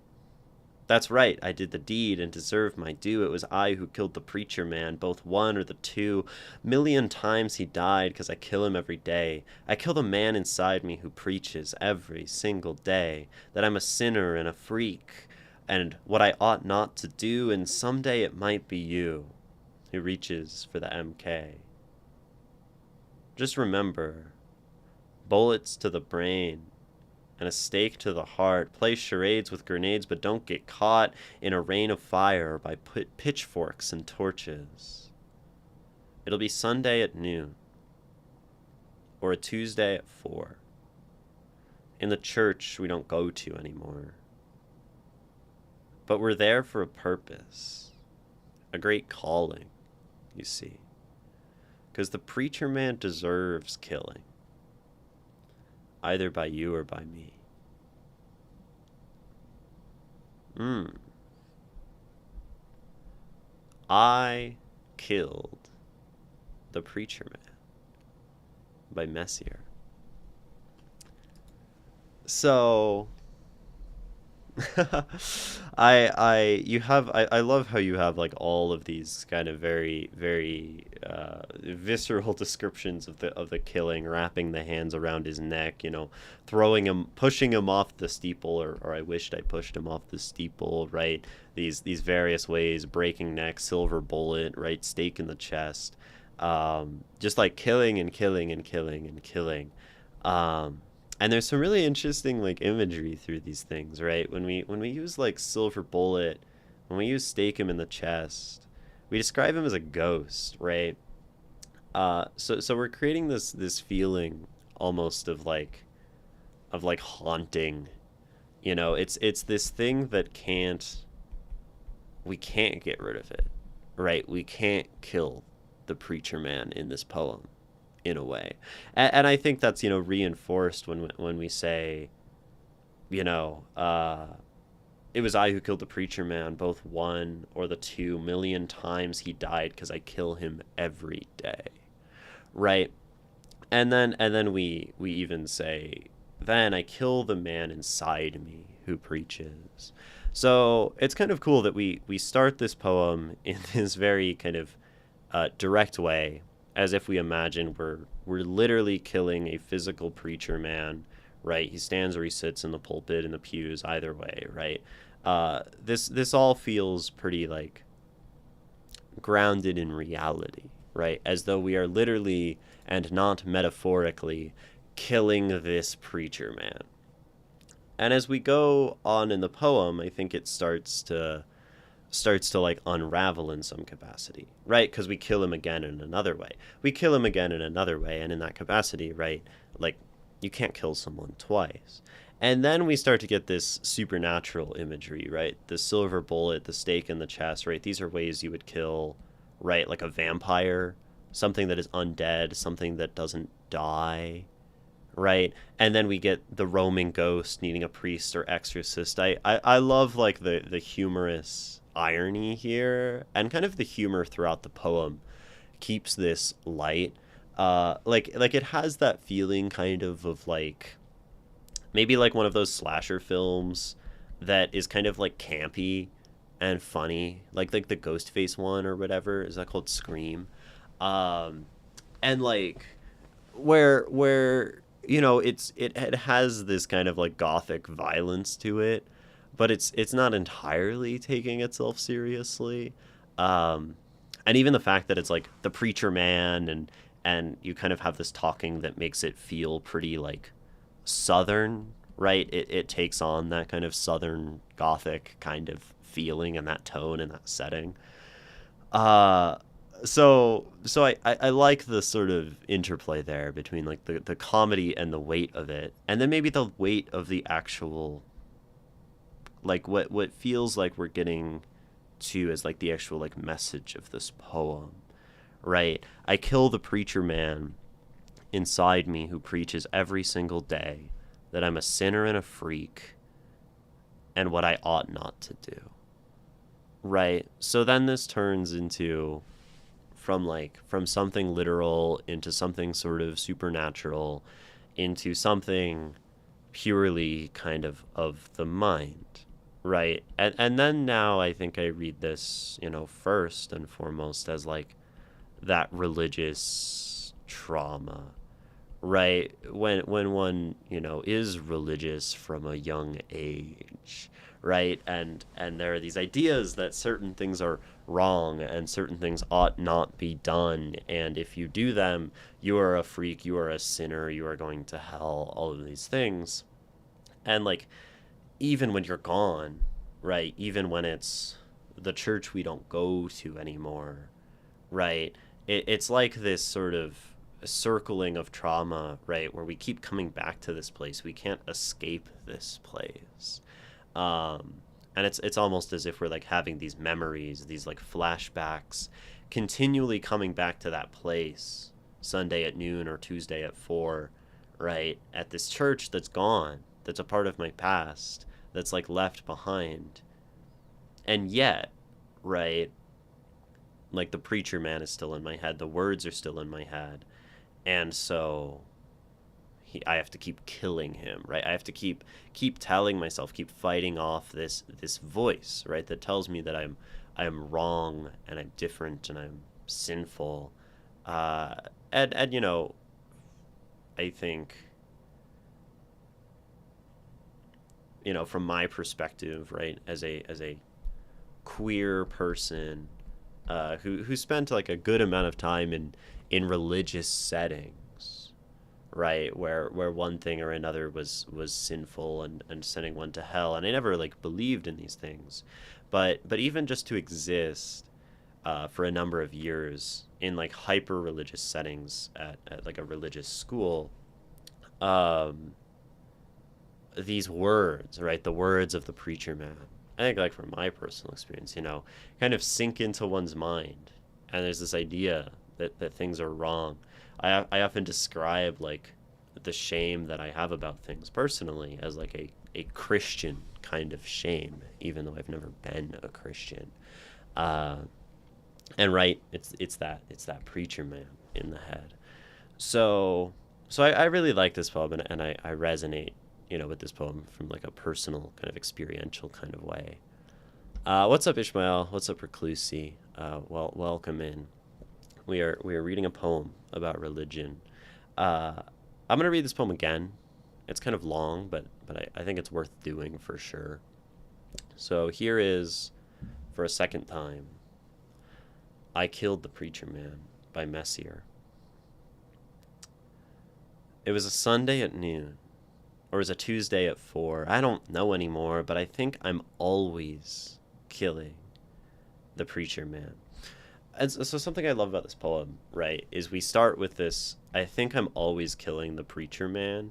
That's right, I did the deed and deserved my due. It was I who killed the preacher man, both one or the 2 million times he died, 'cause I kill him every day. I kill the man inside me who preaches every single day that I'm a sinner and a freak, and what I ought not to do, and someday it might be you who reaches for the MK. Just remember, bullets to the brain and a stake to the heart. Play charades with grenades, but don't get caught in a rain of fire by pitchforks and torches. It'll be Sunday at noon, or a Tuesday at 4, in the church we don't go to anymore. But we're there for a purpose, a great calling, you see. Because the preacher man deserves killing, either by you or by me. I killed the preacher man by Messier. So I love how you have like all of these kind of very visceral descriptions of the killing, wrapping the hands around his neck, you know, pushing him off the steeple, or I wished I pushed him off the steeple, right? These various ways, breaking neck, silver bullet, right, stake in the chest, just like killing and killing and killing and killing. And there's some really interesting like imagery through these things, right? When we use like silver bullet, when we use stake him in the chest, we describe him as a ghost, right? So we're creating this feeling almost of like haunting, you know. It's this thing that we can't get rid of it, right? We can't kill the preacher man in this poem, in a way. And I think that's, you know, reinforced when we say, you know, it was I who killed the preacher man, both 1 or the 2 million times he died, because I kill him every day, right? And then we even say, then I kill the man inside me who preaches. So it's kind of cool that we start this poem in this very kind of direct way, as if we imagine we're literally killing a physical preacher man, right? He stands or he sits in the pulpit, in the pews, either way, right? This all feels pretty like grounded in reality, right? As though we are literally and not metaphorically killing this preacher man. And as we go on in the poem, I think it starts to like unravel in some capacity, right? Because we kill him again in another way. We kill him again in another way, and in that capacity, right? Like, you can't kill someone twice. And then we start to get this supernatural imagery, right? The silver bullet, the stake in the chest, right? These are ways you would kill, right? Like a vampire, something that is undead, something that doesn't die, right? And then we get the roaming ghost needing a priest or exorcist. I love like the humorous irony here, and kind of the humor throughout the poem keeps this light. Like it has that feeling kind of like maybe like one of those slasher films that is kind of like campy and funny, like the Ghostface one or whatever. Is that called Scream? And like where you know, it has this kind of like gothic violence to it, but it's not entirely taking itself seriously. Um, and even the fact that it's like the preacher man, and you kind of have this talking that makes it feel pretty like southern, right? It takes on that kind of southern gothic kind of feeling and that tone and that setting. Uh, so I like the sort of interplay there between like the comedy and the weight of it, and then maybe the weight of the actual, like what feels like we're getting to as like the actual like message of this poem, right? I kill the preacher man inside me who preaches every single day that I'm a sinner and a freak and what I ought not to do. Right. So then this turns into from something literal into something sort of supernatural into something purely kind of the mind. Right. And then now I think I read this, first and foremost as like that religious trauma, right? When one is religious from a young age, right? And there are these ideas that certain things are wrong and certain things ought not be done, and if you do them, you are a freak, you are a sinner, you are going to hell, all of these things. And like, even when you're gone, right? Even when it's the church we don't go to anymore, right? It's like this sort of circling of trauma, right? Where we keep coming back to this place. We can't escape this place. Um, and it's almost as if we're like having these memories, these like flashbacks, continually coming back to that place Sunday at noon or Tuesday at 4, right? At this church that's gone, that's a part of my past, that's like left behind. And yet, right, like the preacher man is still in my head, the words are still in my head, and so I have to keep killing him, right? I have to keep telling myself, keep fighting off this voice, right, that tells me that I'm wrong and I'm different and I'm sinful. Uh, and I think from my perspective, right, as a queer person who spent like a good amount of time in religious settings, right, where one thing or another was sinful and sending one to hell, and I never like believed in these things, but even just to exist for a number of years in like hyper religious settings at like a religious school, um, these words, right, the words of the preacher man, I think like from my personal experience, kind of sink into one's mind, and there's this idea that things are wrong. I often describe like the shame that I have about things personally as like a Christian kind of shame, even though I've never been a Christian. Uh, and right, it's that preacher man in the head. So I really like this poem, and I resonate, with this poem from like a personal kind of experiential kind of way. What's up, Ishmael? What's up, Reclusi? Well, welcome in. We are reading a poem about religion. I'm gonna read this poem again. It's kind of long, but I think it's worth doing for sure. So here is, for a second time, I Killed the Preacher Man by Messier. It was a Sunday at noon, or was a Tuesday at 4. I don't know anymore, but I think I'm always killing the preacher man. And so something I love about this poem, right, is we start with this, I think I'm always killing the preacher man.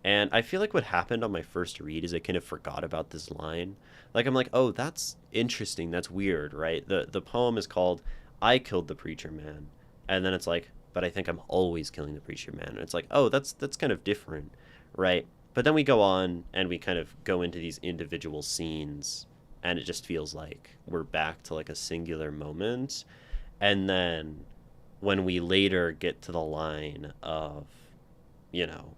And I feel like what happened on my first read is I kind of forgot about this line. Like, I'm like, oh, that's interesting. That's weird, right? The poem is called I Killed the Preacher Man. And then it's like, but I think I'm always killing the preacher man. And it's like, oh, that's kind of different, right? But then we go on and we kind of go into these individual scenes, and it just feels like we're back to like a singular moment. And then when we later get to the line of, you know,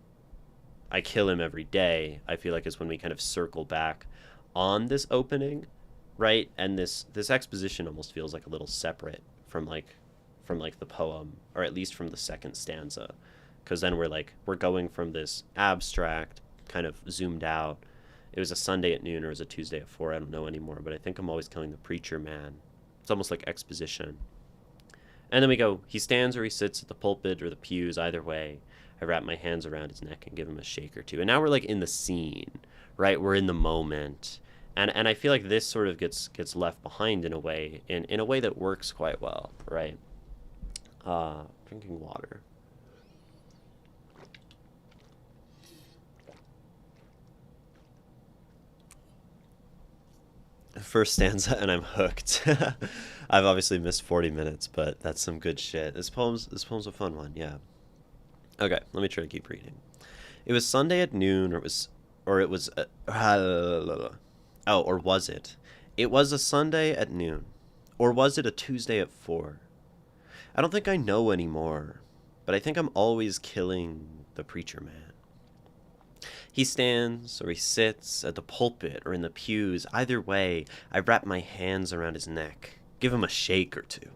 I kill him every day, I feel like is when we kind of circle back on this opening, right? And this exposition almost feels like a little separate from like the poem, or at least from the second stanza, because then we're going from this abstract kind of zoomed out. It was a Sunday at noon or it was a Tuesday at 4. I don't know anymore, but I think I'm always killing the preacher man. It's It's almost like exposition. And then we go, he stands or he sits at the pulpit or the pews, either way. I wrap my hands around his neck and give him a shake or two. And now we're like in the scene, right? We're in the moment. And I feel like this sort of gets left behind in a way, in a way that works quite well, right? Drinking water. First stanza, and I'm hooked. I've obviously missed 40 minutes, but that's some good shit. This poem's a fun one, yeah. Okay, let me try to keep reading. It was Sunday at noon, or was it? It was a Sunday at noon, or was it a Tuesday at 4? I don't think I know anymore, but I think I'm always killing the preacher man. He stands or he sits at the pulpit or in the pews. Either way, I wrap my hands around his neck, give him a shake or two.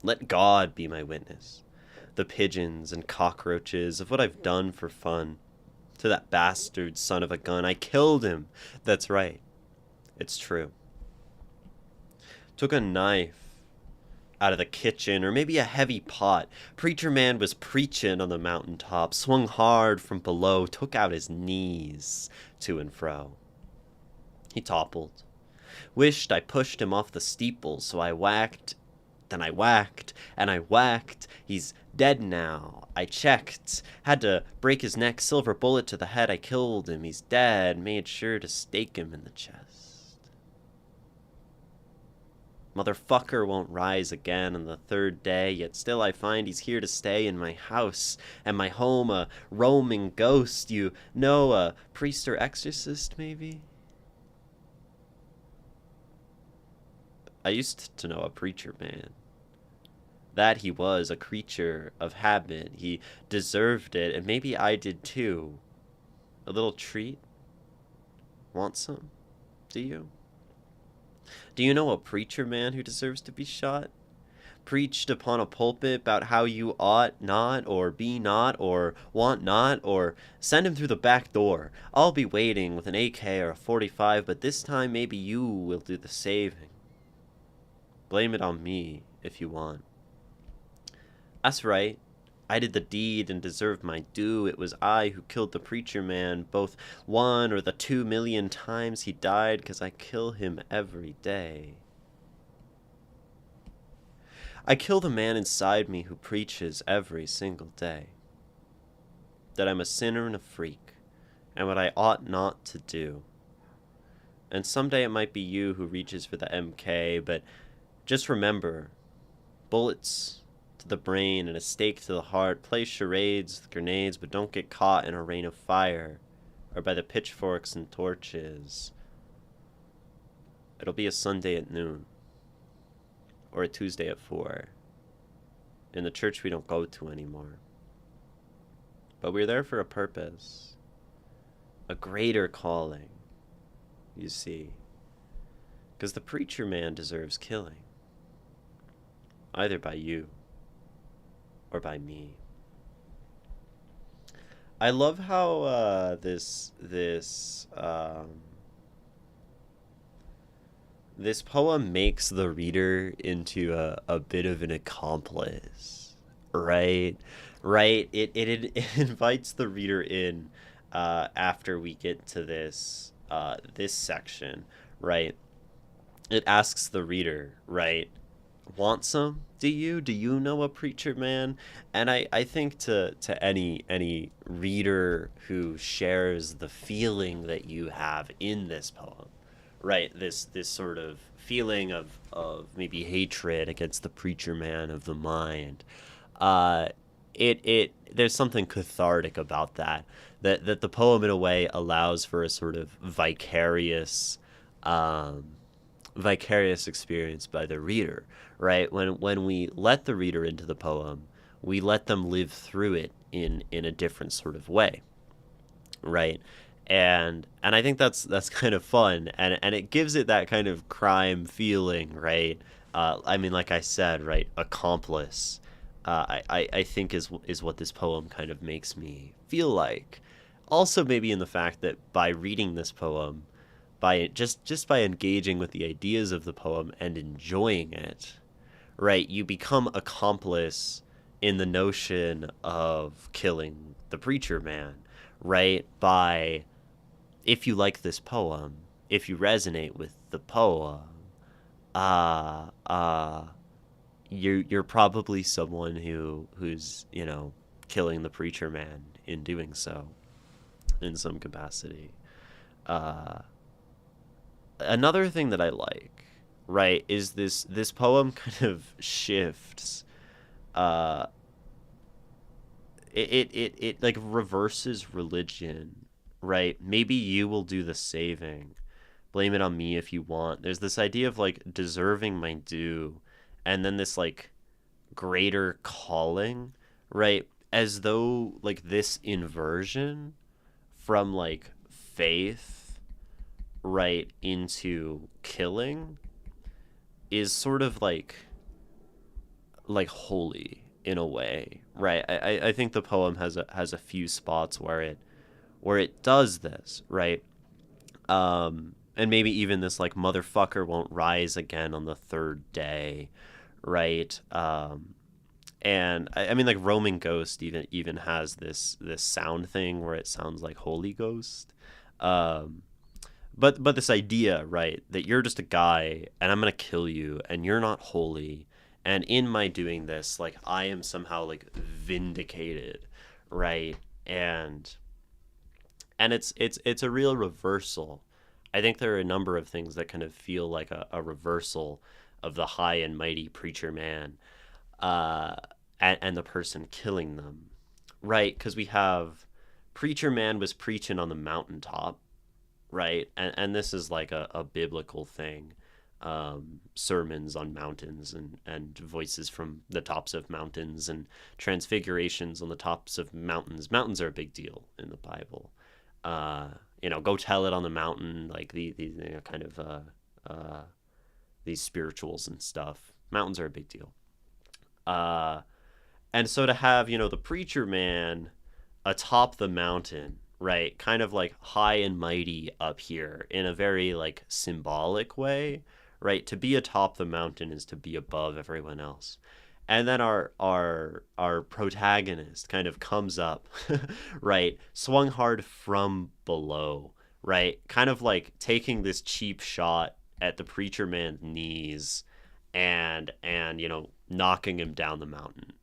Let God be my witness. The pigeons and cockroaches of what I've done for fun. To that bastard son of a gun, I killed him. That's right. It's true. Took a knife out of the kitchen, or maybe a heavy pot. Preacher man was preachin' on the mountaintop, swung hard from below, took out his knees to and fro. He toppled. Wished I pushed him off the steeple, so I whacked, then I whacked, and I whacked. He's dead now. I checked. Had to break his neck, silver bullet to the head. I killed him. He's dead. Made sure to stake him in the chest. Motherfucker won't rise again on the third day, yet still I find he's here to stay in my house and my home, a roaming ghost. You know, a priest or exorcist, maybe? I used to know a preacher man. That he was a creature of habit. He deserved it, and maybe I did too. A little treat? Want some? Do you? Do you know a preacher man who deserves to be shot? Preached upon a pulpit about how you ought not, or be not, or want not, or send him through the back door. I'll be waiting with an AK or a 45, but this time maybe you will do the saving. Blame it on me if you want. That's right. I did the deed and deserved my due. It was I who killed the preacher man, both 1 or the 2 million times he died, 'cause I kill him every day. I kill the man inside me who preaches every single day. That I'm a sinner and a freak, and what I ought not to do. And someday it might be you who reaches for the MK, but just remember, bullets to the brain and a stake to the heart. Play charades with grenades, but don't get caught in a rain of fire or by the pitchforks and torches. It'll be a Sunday at noon or a Tuesday at 4 in the church we don't go to anymore. But we're there for a purpose, a greater calling, you see, because the preacher man deserves killing, either by you or by me. I love how this poem makes the reader into a bit of an accomplice, right? Right? It invites the reader in after we get to this section, right? It asks the reader, right? Want some? Do you know a preacher man? And I think to any reader who shares the feeling that you have in this poem, right? This sort of feeling of maybe hatred against the preacher man of the mind. There's something cathartic about that the poem in a way allows for a sort of vicarious experience by the reader, right? When we let the reader into the poem, we let them live through it in a different sort of way, right? And I think that's kind of fun, and it gives it that kind of crime feeling, right? I mean, like I said, right, accomplice, I think is what this poem kind of makes me feel like. Also maybe in the fact that by reading this poem, by just by engaging with the ideas of the poem and enjoying it, right, you become accomplice in the notion of killing the preacher man, right? By, if you like this poem, if you resonate with the poem, uh, uh, you're probably someone who's killing the preacher man in doing so, in some capacity. Uh, Another thing that I like, right, is this poem kind of shifts. Uh, it like reverses religion, right? Maybe you will do the saving. Blame it on me if you want. There's this idea of like deserving my due, and then this like greater calling, right? As though like this inversion from like faith, right, into killing is sort of like holy in a way, right? I think the poem has a few spots where it does this, right? And maybe even this like motherfucker won't rise again on the third day, right? And I mean like Roman Ghost even has this sound thing where it sounds like Holy Ghost. Um, but this idea, right, that you're just a guy and I'm gonna kill you and you're not holy, and in my doing this, like I am somehow like vindicated, right? And it's a real reversal. I think there are a number of things that kind of feel like a reversal of the high and mighty preacher man, uh, and the person killing them, right? Because we have preacher man was preaching on the mountaintop, right? And this is like a biblical thing. Sermons on mountains and voices from the tops of mountains and transfigurations on the tops of mountains. Mountains are a big deal in the Bible. Uh, Go tell it on the mountain, like kind of these spirituals and stuff. Mountains are a big deal. Uh, and so to have, the preacher man atop the mountain, right? Kind of like high and mighty up here in a very like symbolic way, right? To be atop the mountain is to be above everyone else. And then our protagonist kind of comes up, right? Swung hard from below, right? Kind of like taking this cheap shot at the preacher man's knees and knocking him down the mountain,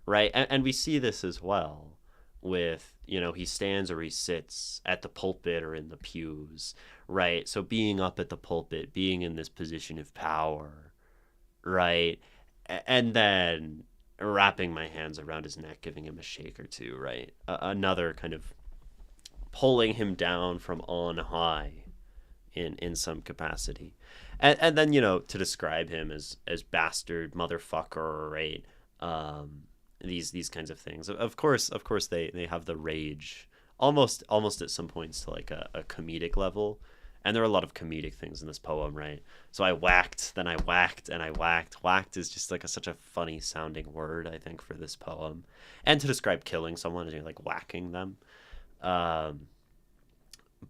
right? And we see this as well with he stands or he sits at the pulpit or in the pews, right? So being up at the pulpit, being in this position of power, right? And then wrapping my hands around his neck, giving him a shake or two, right? Another kind of pulling him down from on high in some capacity. And then to describe him as bastard motherfucker, right? These kinds of things. Of course they have the rage almost at some points to like a comedic level. And there are a lot of comedic things in this poem, right? So I whacked, then I whacked, and I whacked. Whacked is just like such a funny sounding word, I think, for this poem. And to describe killing someone, you're like whacking them. Um,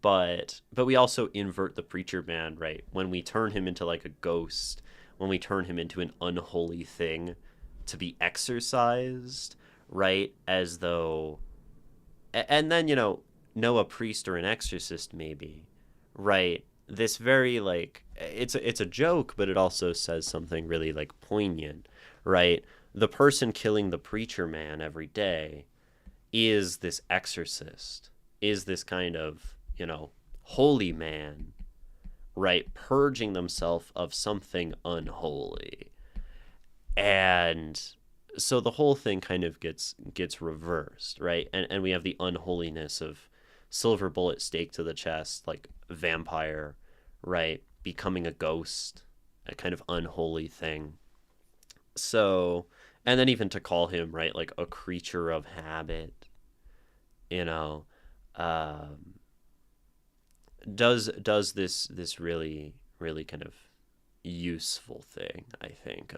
but we also invert the preacher man, right? When we turn him into like a ghost, when we turn him into an unholy thing to be exorcised, right? As though, and then know a priest or an exorcist maybe, right? This very like it's a joke, but it also says something really like poignant, right? The person killing the preacher man every day is this exorcist, is this kind of holy man, right? Purging themselves of something unholy. And so the whole thing kind of gets reversed, right? And we have the unholiness of silver bullet stake to the chest, like vampire, right? Becoming a ghost, a kind of unholy thing. So, and then even to call him, right, like a creature of habit, you know, um, does this really kind of useful thing, I think,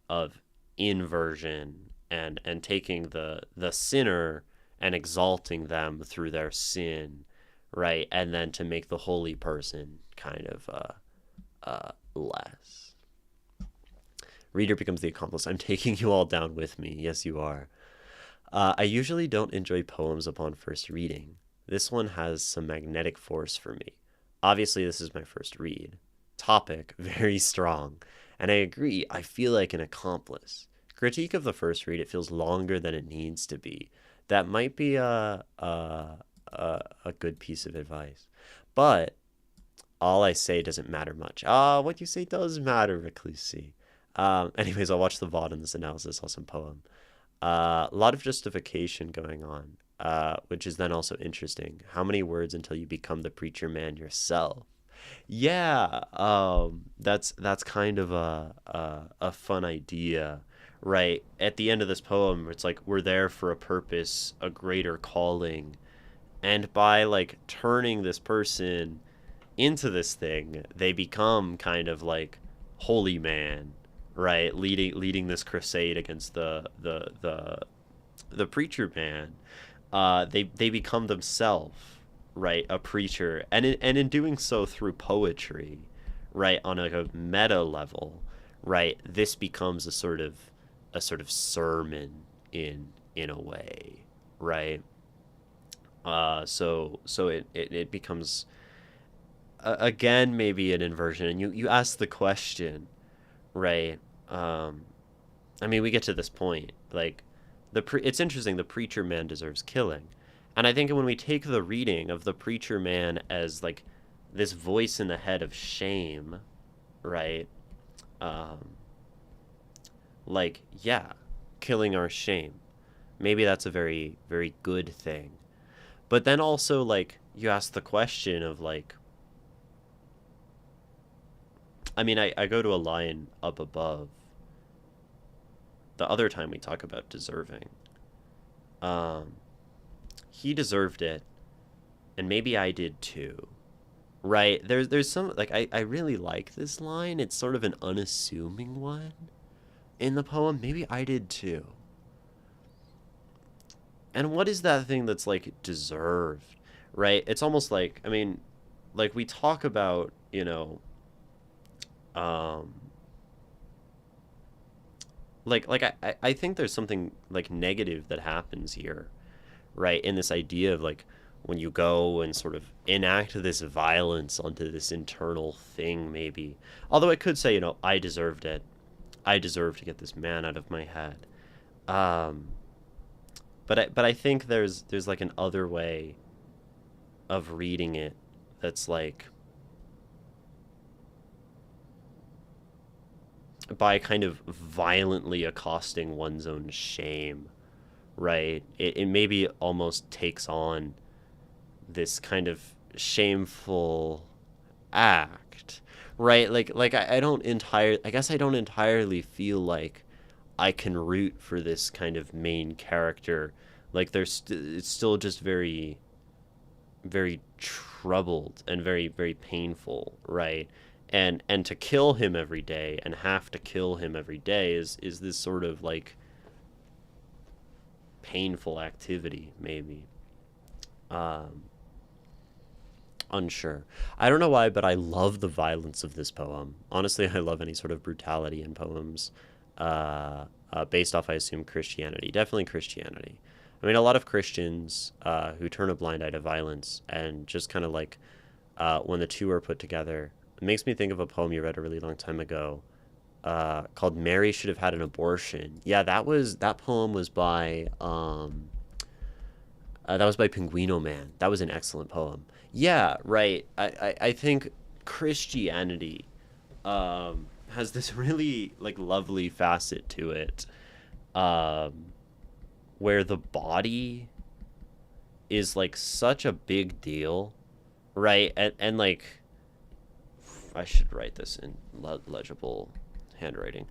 of inversion and taking the sinner and exalting them through their sin, right? And then to make the holy person kind of less. Reader becomes the accomplice. I'm taking you all down with me. Yes, you are. I usually don't enjoy poems upon first reading. This one has some magnetic force for me. Obviously, this is my first read. Topic, very strong. And I agree, I feel like an accomplice. Critique of the first read, it feels longer than it needs to be. That might be a good piece of advice. But all I say doesn't matter much. What you say does matter, Reclusi. Anyways, I'll watch the VOD in this analysis, awesome poem. A lot of justification going on, which is then also interesting. How many words until you become the preacher man yourself? Yeah, that's kind of a fun idea, right? At the end of this poem, it's like we're there for a purpose, a greater calling, and by like turning this person into this thing, they become kind of like holy man, right? Leading this crusade against the preacher man. They become themselves, right, a preacher, and in doing so through poetry, right, on like a meta level, right, this becomes a sort of sermon in a way, right? So it becomes again maybe an inversion, and you ask the question, right? I mean, we get to this point, like it's interesting. The preacher man deserves killing, and I think when we take the reading of the preacher man as like this voice in the head of shame, right? Um, like yeah, killing our shame. Maybe that's a very very good thing. But then also like you ask the question of like, I mean, I go to a line up above the other time we talk about deserving. Um, he deserved it, and maybe I did too. Right? There's some like I really like this line. It's sort of an unassuming one in the poem. Maybe I did too. And what is that thing that's like deserved? Right? It's almost like, I mean, like we talk about, um like I think there's something like negative that happens here, right? In this idea of like when you go and sort of enact this violence onto this internal thing, maybe. Although it could say, I deserved it. I deserve to get this man out of my head. Um, but I think there's like an other way of reading it that's like by kind of violently accosting one's own shame, right? It maybe almost takes on this kind of shameful act, right? Like I guess I don't entirely feel like I can root for this kind of main character. Like it's still just very very troubled and very very painful, right? And to kill him every day and have to kill him every day is this sort of like painful activity, maybe. um Unsure. I don't know why, but I love the violence of this poem. Honestly, I love any sort of brutality in poems, based off, I assume, Christianity. Definitely Christianity. I mean, a lot of Christians who turn a blind eye to violence and just kind of like when the two are put together, it makes me think of a poem you read a really long time ago called "Mary Should Have Had an Abortion." Yeah, that poem was by that was by Pinguino Man. That was an excellent poem. Yeah, right. I think Christianity has this really like lovely facet to it, um, where the body is like such a big deal, right? And like I should write this in legible handwriting.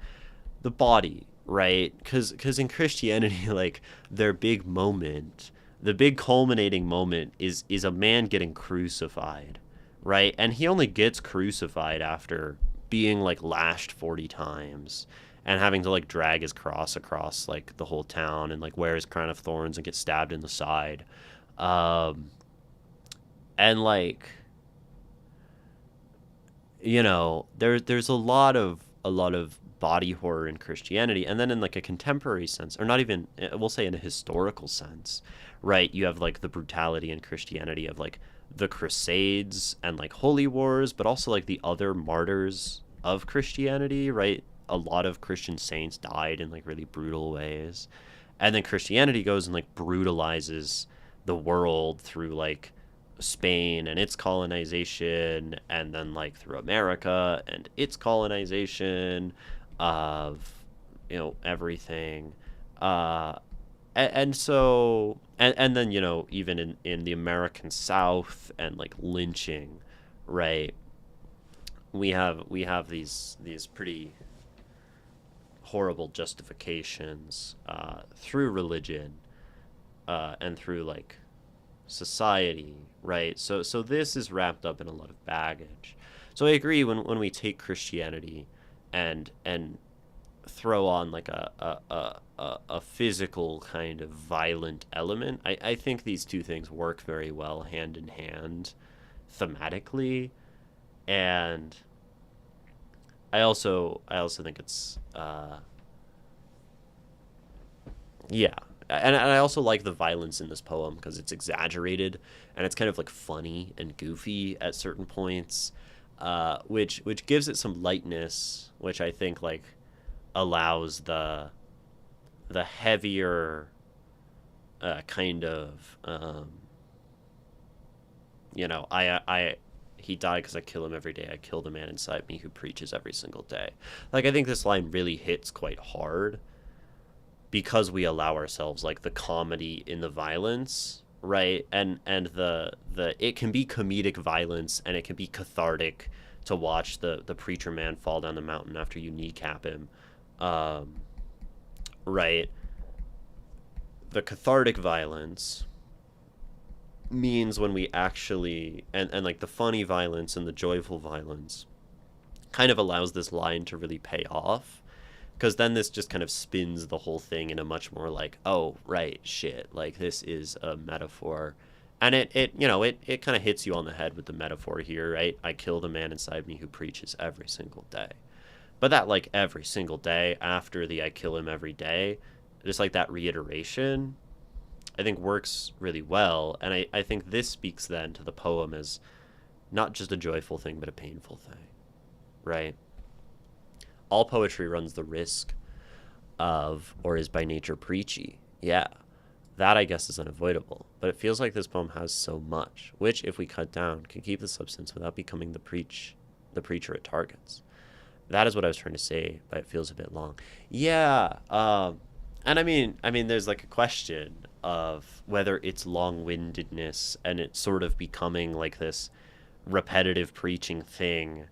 The body, right? Because in Christianity, like their big moment, the big culminating moment is a man getting crucified, right? And he only gets crucified after being like lashed 40 times and having to like drag his cross across like the whole town and like wear his crown of thorns and get stabbed in the side. Um And like, there's a lot of body horror in Christianity, and then in like a contemporary sense, or not even, we'll say in a historical sense, right? You have like the brutality in Christianity of like the Crusades and like holy wars, but also like the other martyrs of Christianity, right? A lot of Christian saints died in like really brutal ways. And then Christianity goes and like brutalizes the world through like Spain and its colonization, and then like through America and its colonization of everything. Uh, and so and then even in the American South and like lynching, right? We have these pretty horrible justifications through religion and through like society, right? So this is wrapped up in a lot of baggage. So I agree when we take Christianity and throw on like a physical kind of violent element. I think these two things work very well hand in hand thematically, and I also think it's yeah. And I also like the violence in this poem because it's exaggerated and it's kind of like funny and goofy at certain points, which gives it some lightness, which I think like allows the heavier kind of I he died because I kill him every day. I kill the man inside me who preaches every single day. Like I think this line really hits quite hard because we allow ourselves like the comedy in the violence, right? And the it can be comedic violence and it can be cathartic to watch the preacher man fall down the mountain after you kneecap him, um, right? The cathartic violence means when we actually and like the funny violence and the joyful violence kind of allows this line to really pay off, because then this just kind of spins the whole thing in a much more like, oh right, shit, like this is a metaphor. And it kind of hits you on the head with the metaphor here, right? I kill the man inside me who preaches every single day. But that like every single day after the I kill him every day, just like that reiteration, I think works really well. And I think this speaks then to the poem as not just a joyful thing, but a painful thing, right? All poetry runs the risk of or is by nature preachy. Yeah, that I guess is unavoidable. But it feels like this poem has so much, which if we cut down can keep the substance without becoming the preacher it targets. That is what I was trying to say, but it feels a bit long. Yeah, and I mean, there's like a question of whether it's long-windedness and it's sort of becoming like this repetitive preaching thing,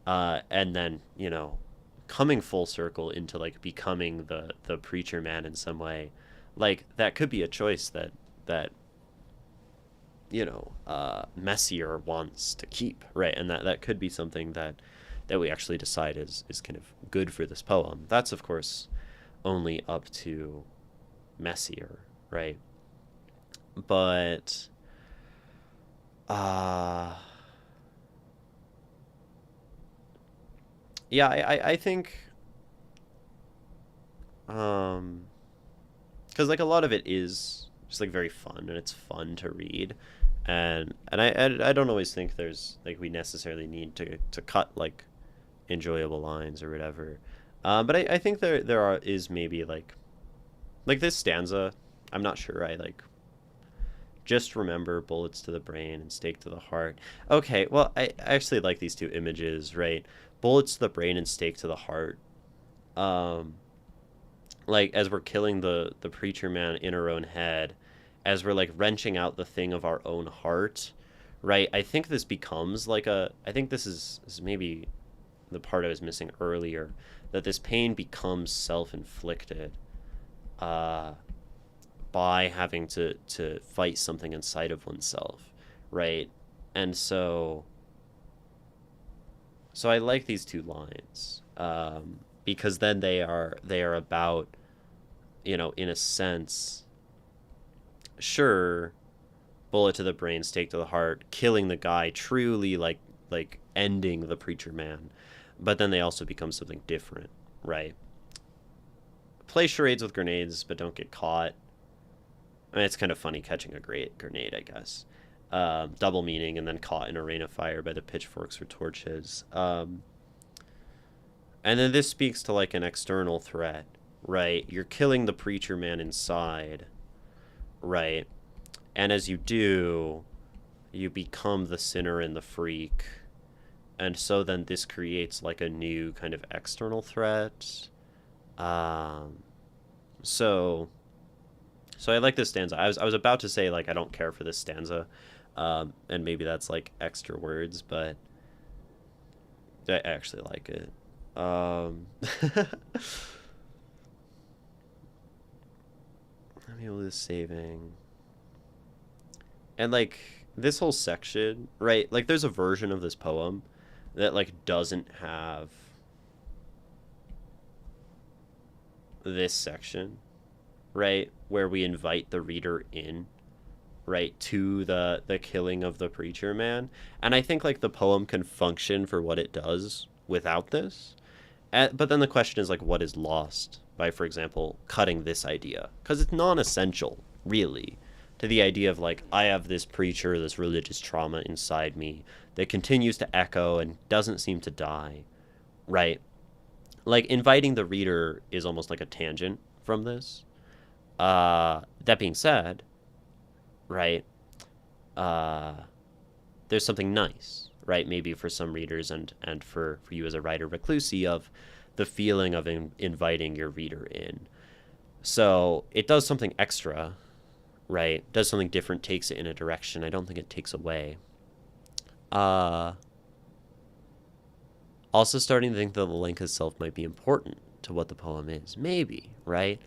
and then coming full circle into like becoming the preacher man in some way. Like that could be a choice that Messier wants to keep, right? And that could be something that we actually decide is kind of good for this poem. That's of course only up to Messier, right? But uh yeah, I think um because like a lot of it is just like very fun and it's fun to read, and I don't always think there's like we necessarily need to cut like enjoyable lines or whatever. But I think there is maybe like this stanza. I'm not sure. I like just remember bullets to the brain and stake to the heart. Okay, well I actually like these two images, right? Bullets to the brain and stake to the heart. Um, like as we're killing the preacher man in our own head, as we're like wrenching out the thing of our own heart, right? I think this becomes like I think this is maybe the part I was missing earlier, that this pain becomes self-inflicted uh, by having to fight something inside of oneself, right? And so I like these two lines, because then they are about, in a sense, sure, bullet to the brain, stake to the heart, killing the guy, truly like ending the preacher man. But then they also become something different, right? Play charades with grenades, but don't get caught. I mean, it's kind of funny catching a great grenade, I guess. Double meaning, and then caught in a rain of fire by the pitchforks or torches. And then this speaks to like an external threat, right? You're killing the preacher man inside, right? And as you do, you become the sinner and the freak. And so then this creates like a new kind of external threat. So I like this stanza. I was about to say like I don't care for this stanza, and maybe that's like extra words, but I actually like it. Let me do this saving. And like this whole section, right? Like there's a version of this poem that like doesn't have this section, right? Where we invite the reader in, right, to the killing of the preacher man. And I think like the poem can function for what it does without this. But then the question is like, what is lost by, for example, cutting this idea? Because it's non-essential, really, to the idea of like, I have this preacher, this religious trauma inside me that continues to echo and doesn't seem to die, right? Like inviting the reader is almost like a tangent from this. That being said, right, there's something nice, right? Maybe for some readers and for you as a writer reclusi of the feeling of inviting your reader in. So it does something extra, right? Does something different, takes it in a direction. I don't think it takes away. Also starting to think that the length itself might be important to what the poem is. Maybe, right?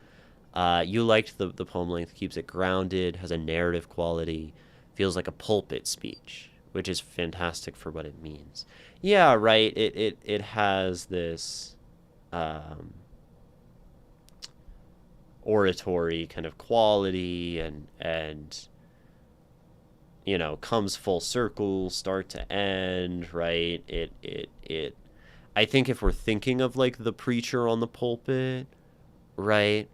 You liked the poem length, keeps it grounded, has a narrative quality, feels like a pulpit speech, which is fantastic for what it means. Yeah, right. It has this oratory kind of quality and you know, comes full circle, start to end, right? It I think if we're thinking of like the preacher on the pulpit, right?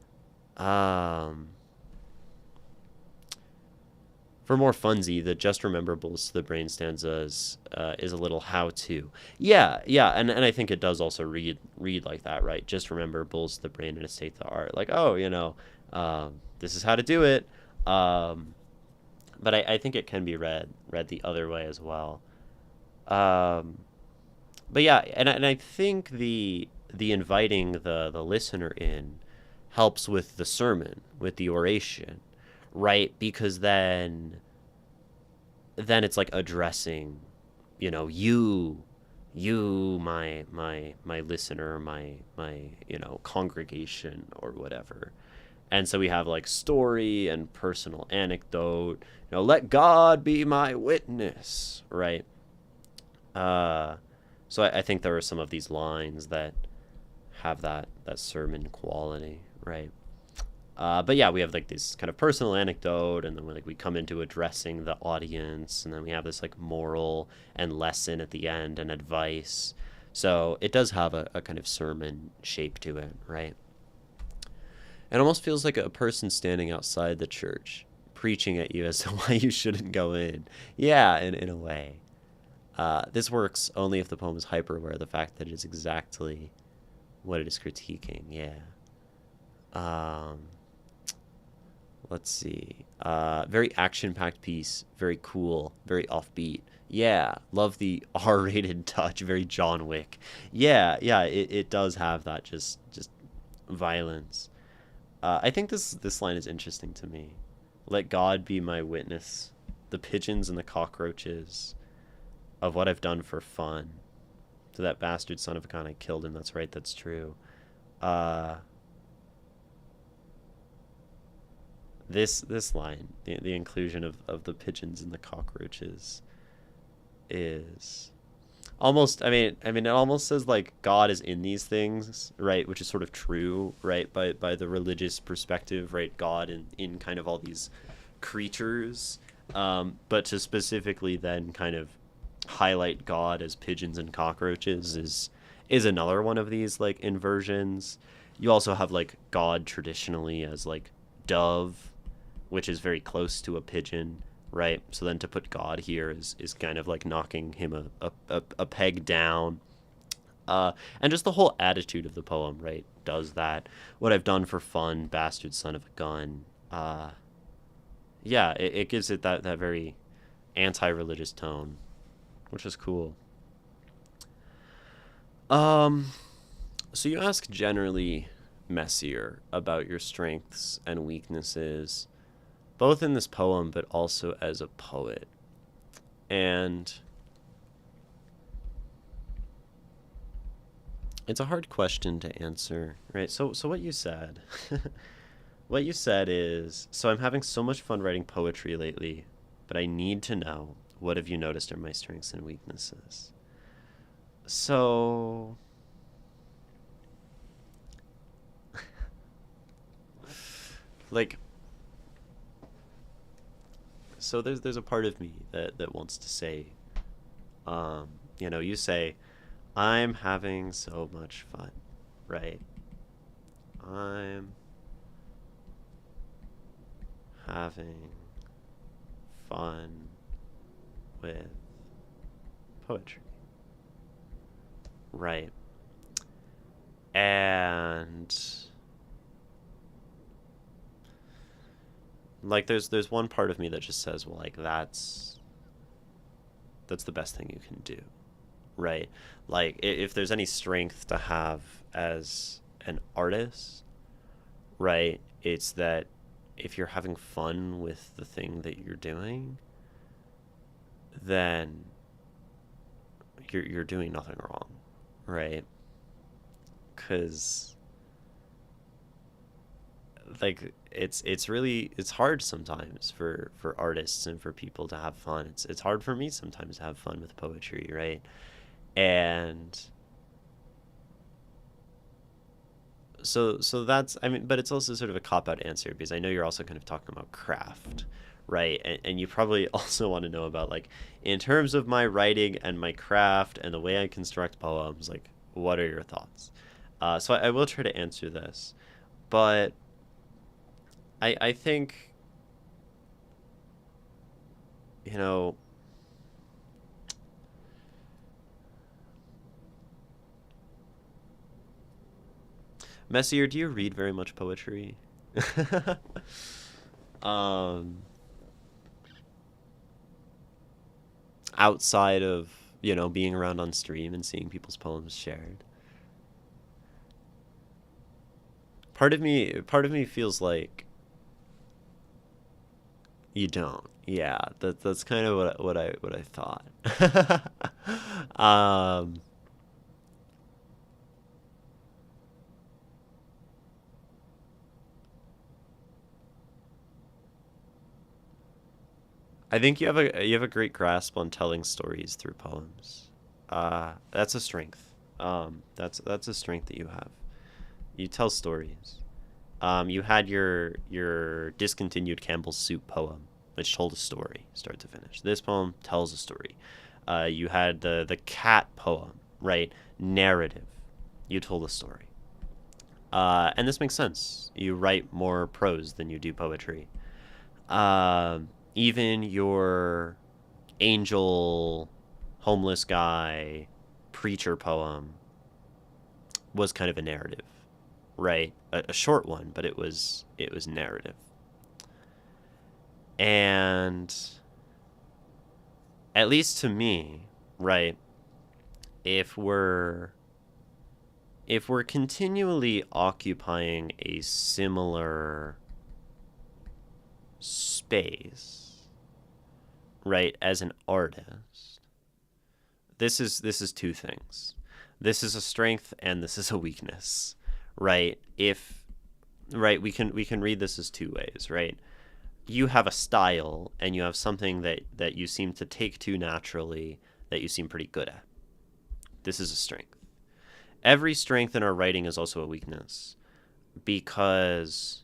For more funsy, the just remember bullets to the brain stanza is a little how-to. Yeah, and I think it does also read like that, right? Just remember bullets to the brain in a state to art. Like, oh, you know, this is how to do it. But I think it can be read the other way as well. But yeah, and I think the inviting the listener in helps with the sermon, with the oration, right? Because then it's like addressing, you know, you my listener, my you know, congregation or whatever. And so we have like story and personal anecdote, you know, let God be my witness, right? So I think there are some of these lines that have that sermon quality, right? But yeah, we have like this kind of personal anecdote, and then we come into addressing the audience, and then we have this like moral and lesson at the end and advice. So it does have a kind of sermon shape to it, right? It almost feels like a person standing outside the church preaching at you as to why you shouldn't go in. Yeah, in a way. This works only if the poem is hyper-aware of the fact that it is exactly what it is critiquing. Yeah. Let's see. Very action-packed piece. Very cool. Very offbeat. Yeah. Love the R-rated touch. Very John Wick. Yeah. It does have that just violence. I think this line is interesting to me. Let God be my witness. The pigeons and the cockroaches of what I've done for fun. To that bastard son of a gun, I killed him. That's right. That's true. This line, the inclusion of the pigeons and the cockroaches, is almost. I mean, it almost says like God is in these things, right? Which is sort of true, right? By the religious perspective, right? God in kind of all these creatures. But to specifically then kind of highlight God as pigeons and cockroaches is another one of these like inversions. You also have like God traditionally as like dove, which is very close to a pigeon, right? So then to put God here is kind of like knocking him a peg down. And just the whole attitude of the poem, right, does that. What I've done for fun, bastard son of a gun. Yeah, it gives it that very anti-religious tone, which is cool. Um, so you ask generally, Messier, about your strengths and weaknesses, both in this poem but also as a poet. And it's a hard question to answer, right? So what you said, what you said is, so I'm having so much fun writing poetry lately, but I need to know, what have you noticed are my strengths and weaknesses? So like so there's a part of me that wants to say, um, you say, I'm having so much fun, right? I'm having fun with poetry, right? And like there's one part of me that just says, well, like that's the best thing you can do, right? Like if there's any strength to have as an artist, right? It's that if you're having fun with the thing that you're doing, then you're doing nothing wrong, right? Cuz like it's really it's hard sometimes for artists and for people to have fun. It's hard for me sometimes to have fun with poetry, right? And so that's, I mean, but it's also sort of a cop out answer because I know you're also kind of talking about craft, right? And you probably also want to know about, like, in terms of my writing and my craft and the way I construct poems, like, what are your thoughts? So I will try to answer this, but I think, you know, Messier, do you read very much poetry? um, Outside of, being around on stream and seeing people's poems shared. Part of me feels like you don't. Yeah, that's kind of what I thought. um, I think you have a great grasp on telling stories through poems. That's a strength. That's a strength that you have. You tell stories. You had your discontinued Campbell's Soup poem, which told a story, start to finish. This poem tells a story. You had the cat poem, right? Narrative. You told a story. And this makes sense. You write more prose than you do poetry. Even your angel, homeless guy, preacher poem was kind of a narrative, right? A short one, but it was narrative. And at least to me, right? If we're if we're continually occupying a similar space, right, as an artist, this is two things. This is a strength and this is a weakness, right? If right, we can read this as two ways, right? You have a style and you have something that you seem to take to naturally, that you seem pretty good at. This is a strength. Every strength in our writing is also a weakness because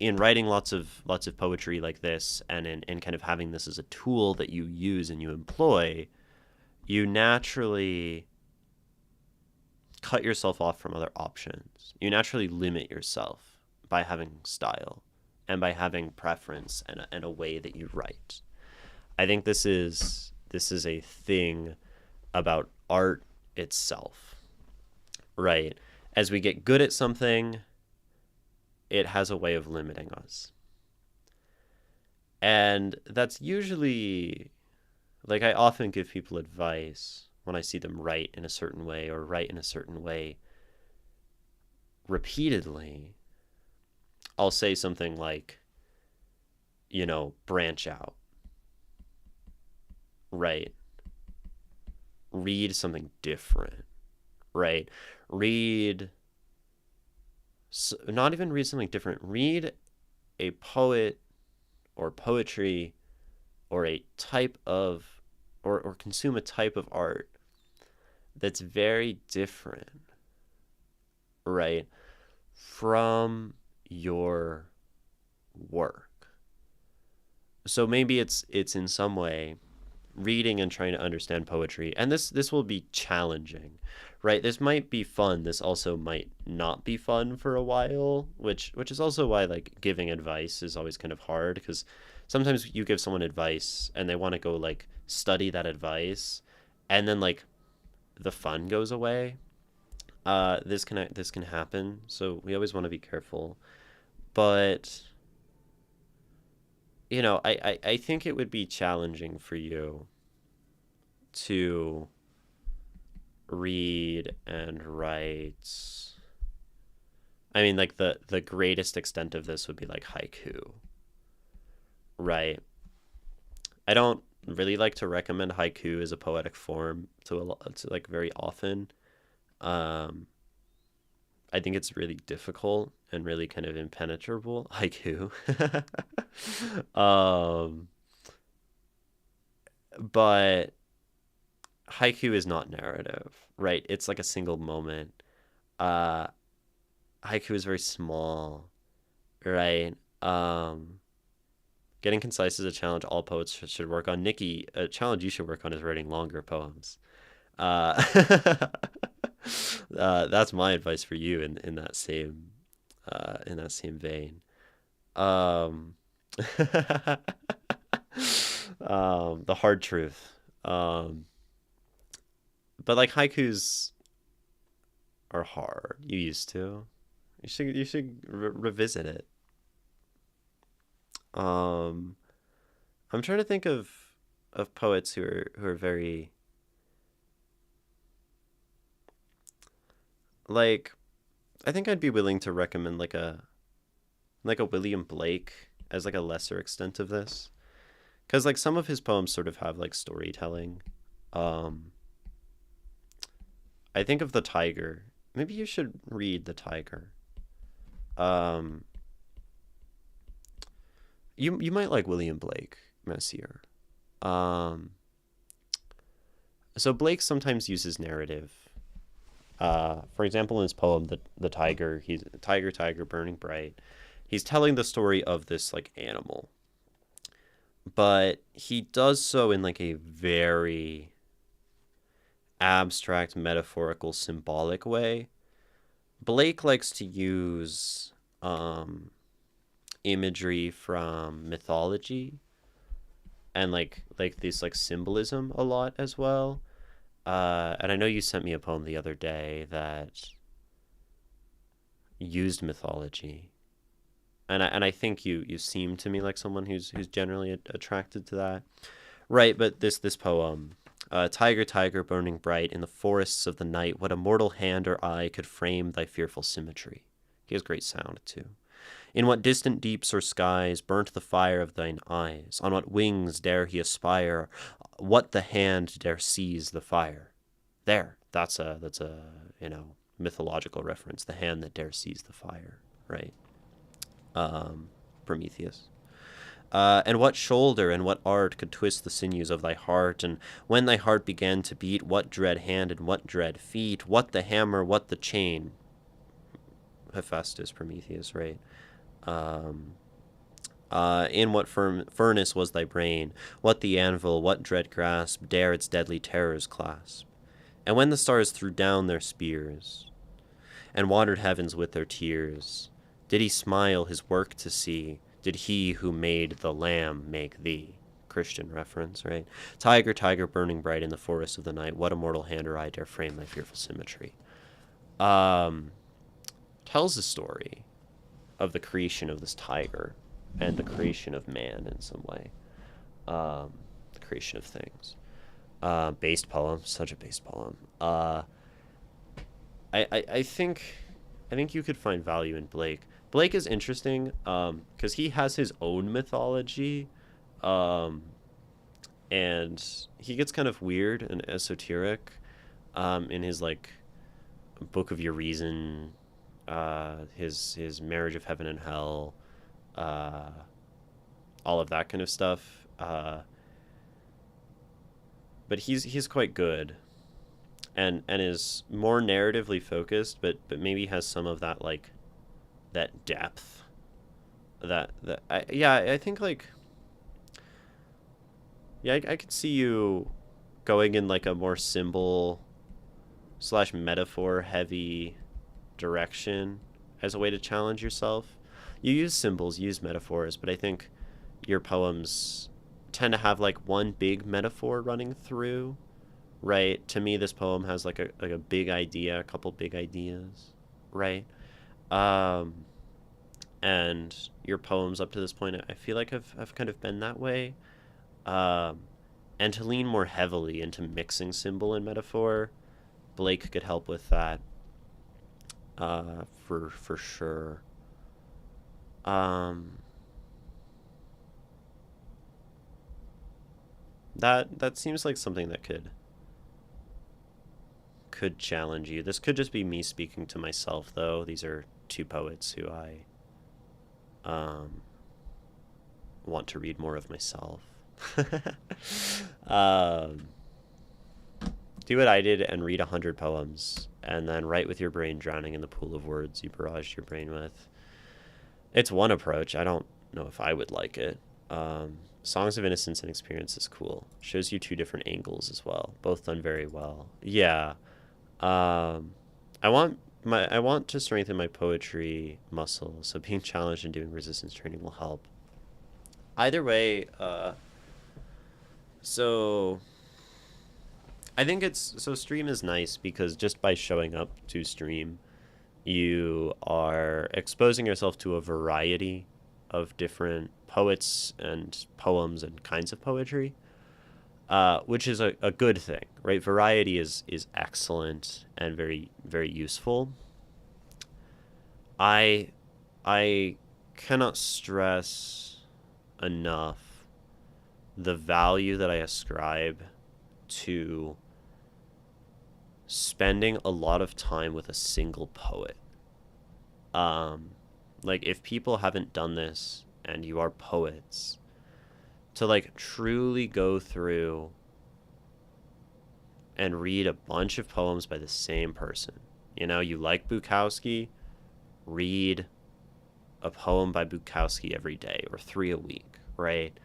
in writing lots of poetry like this, and in kind of having this as a tool that you use and you employ, you naturally cut yourself off from other options. You naturally limit yourself by having style and by having preference and a way that you write. I think this is a thing about art itself, right? As we get good at something, it has a way of limiting us. And that's usually, like, I often give people advice when I see them write in a certain way or write in a certain way repeatedly. I'll say something like, branch out, right? Read something different, right? Read, not even read something different, read a poet or poetry or a type of, or consume a type of art that's very different, right, from your work. So maybe it's in some way reading and trying to understand poetry, and this will be challenging, right? This might be fun, this also might not be fun for a while, which is also why, like, giving advice is always kind of hard, because sometimes you give someone advice and they want to go, like, study that advice, and then, like, the fun goes away. This can happen, so we always want to be careful. But I think it would be challenging for you to read and write. I mean, like, the greatest extent of this would be like haiku, right? I don't really like to recommend haiku as a poetic form to like very often. Um, I think it's really difficult and really kind of impenetrable, haiku. um, but haiku is not narrative, right? It's like a single moment. Uh, Haiku is very small, right? Getting concise is a challenge all poets should work on. Nikki, a challenge you should work on is writing longer poems. Uh, that's my advice for you in that same vein. Um, the hard truth. Um, but like haikus are hard. You used to. You should revisit it. Um, I'm trying to think of poets who are very, like, I think I'd be willing to recommend like a William Blake as like a lesser extent of this, because like some of his poems sort of have like storytelling. Um, I think of The Tiger. Maybe you should read The Tiger. Um, you might like William Blake, Messier. Um, so Blake sometimes uses narrative. For example, in his poem, the tiger, he's tiger, tiger, burning bright. He's telling the story of this like animal, but he does so in like a very abstract, metaphorical, symbolic way. Blake likes to use imagery from mythology and like this like symbolism a lot as well. And I know you sent me a poem the other day that used mythology, and I think you seem to me like someone who's generally attracted to that, right? But this poem, tiger, tiger, burning bright in the forests of the night, what a mortal hand or eye could frame thy fearful symmetry? He has great sound too. In what distant deeps or skies burnt the fire of thine eyes? On what wings dare he aspire? What the hand dare seize the fire? There, that's a mythological reference. The hand that dare seize the fire, right? Prometheus. And what shoulder and what art could twist the sinews of thy heart? And when thy heart began to beat, what dread hand and what dread feet? What the hammer, what the chain? Hephaestus, Prometheus, right? Um, in what furnace was thy brain? What the anvil, what dread grasp dare its deadly terrors clasp? And when the stars threw down their spears, and watered heavens with their tears, did he smile his work to see? Did he who made the lamb make thee? Christian reference, right? Tiger, tiger, burning bright in the forest of the night, what a mortal hand or eye dare frame thy fearful symmetry? Tells the story of the creation of this tiger and the creation of man in some way. The creation of things. Based poem, such a based poem. I think you could find value in Blake. Blake is interesting because he has his own mythology, um, and he gets kind of weird and esoteric in his like Book of Your Reason, his Marriage of Heaven and Hell, uh, all of that kind of stuff. But he's quite good, and is more narratively focused, but maybe has some of that like that depth. I think like yeah, I could see you going in like a more symbol slash metaphor heavy direction as a way to challenge yourself. You use symbols, you use metaphors, but I think your poems tend to have like one big metaphor running through, right? To me, this poem has like a big idea, a couple big ideas, right? Um, and your poems up to this point, I feel like have kind of been that way. Um, and to lean more heavily into mixing symbol and metaphor, Blake could help with that, for sure. Um, that seems like something that could challenge you. This could just be me speaking to myself, though. These are two poets who I um, want to read more of myself. um, do what I did and read 100 poems, and then write with your brain drowning in the pool of words you barraged your brain with. It's one approach. I don't know if I would like it. Songs of Innocence and Experience is cool. Shows you two different angles as well, both done very well. Yeah. Um, I want to strengthen my poetry muscle, so being challenged and doing resistance training will help. Either way, so I think it's so stream is nice because just by showing up to stream, you are exposing yourself to a variety of different poets and poems and kinds of poetry, which is a good thing, right? Variety is excellent and very very useful. I I cannot stress enough the value that I ascribe to spending a lot of time with a single poet. Um, like if people haven't done this and you are poets, to like truly go through and read a bunch of poems by the same person. You know, you like Bukowski, read a poem by Bukowski every day or three a week, right?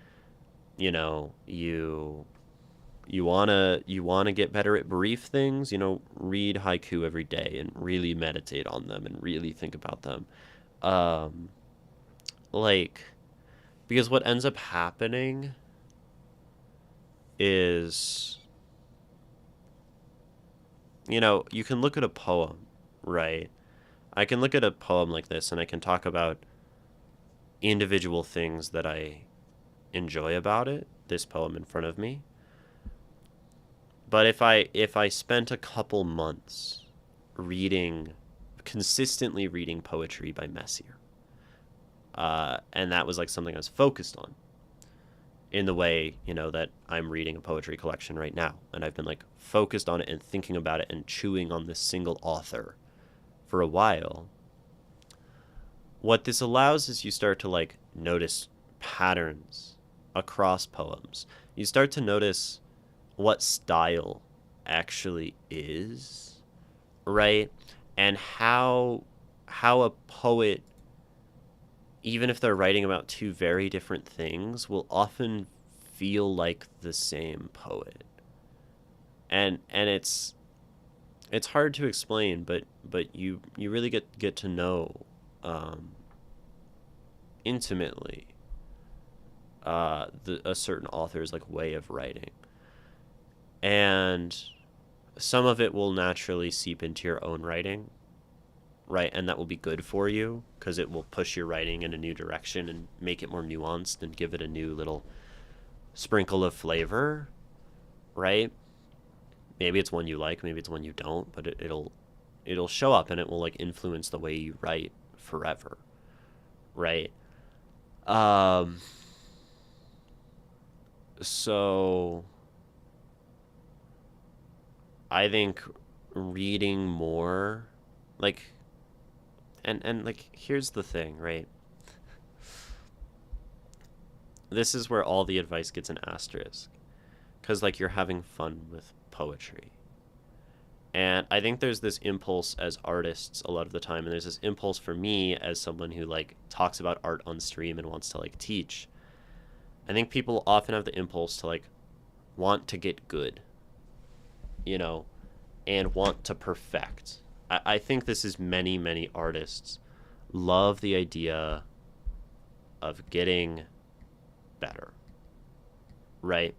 You know, you wanna get better at brief things, you know, read haiku every day and really meditate on them and really think about them. Um, like because what ends up happening is, you know, you can look at a poem, right? I can look at a poem like this and I can talk about individual things that I enjoy about it, this poem in front of me. But if I spent a couple months reading consistently reading poetry by Messier, and that was like something I was focused on in the way, you know, that I'm reading a poetry collection right now, and I've been like focused on it and thinking about it and chewing on this single author for a while. What this allows is you start to like notice patterns across poems. You start to notice what style actually is, right? And how a poet even if they're writing about two very different things, will often feel like the same poet. And it's hard to explain, but you really get to know um, intimately a certain author's like way of writing, and some of it will naturally seep into your own writing, right? And that will be good for you because it will push your writing in a new direction and make it more nuanced and give it a new little sprinkle of flavor, right? Maybe it's one you like, maybe it's one you don't, but it'll show up and it will like influence the way you write forever, right? Um, so I think reading more, like, and like here's the thing, right? This is where all the advice gets an asterisk, because like you're having fun with poetry. And I think there's this impulse as artists a lot of the time, and there's this impulse for me as someone who like talks about art on stream and wants to like teach. I think people often have the impulse to like want to get good, you know, and want to perfect. I think this is many artists love the idea of getting better, right?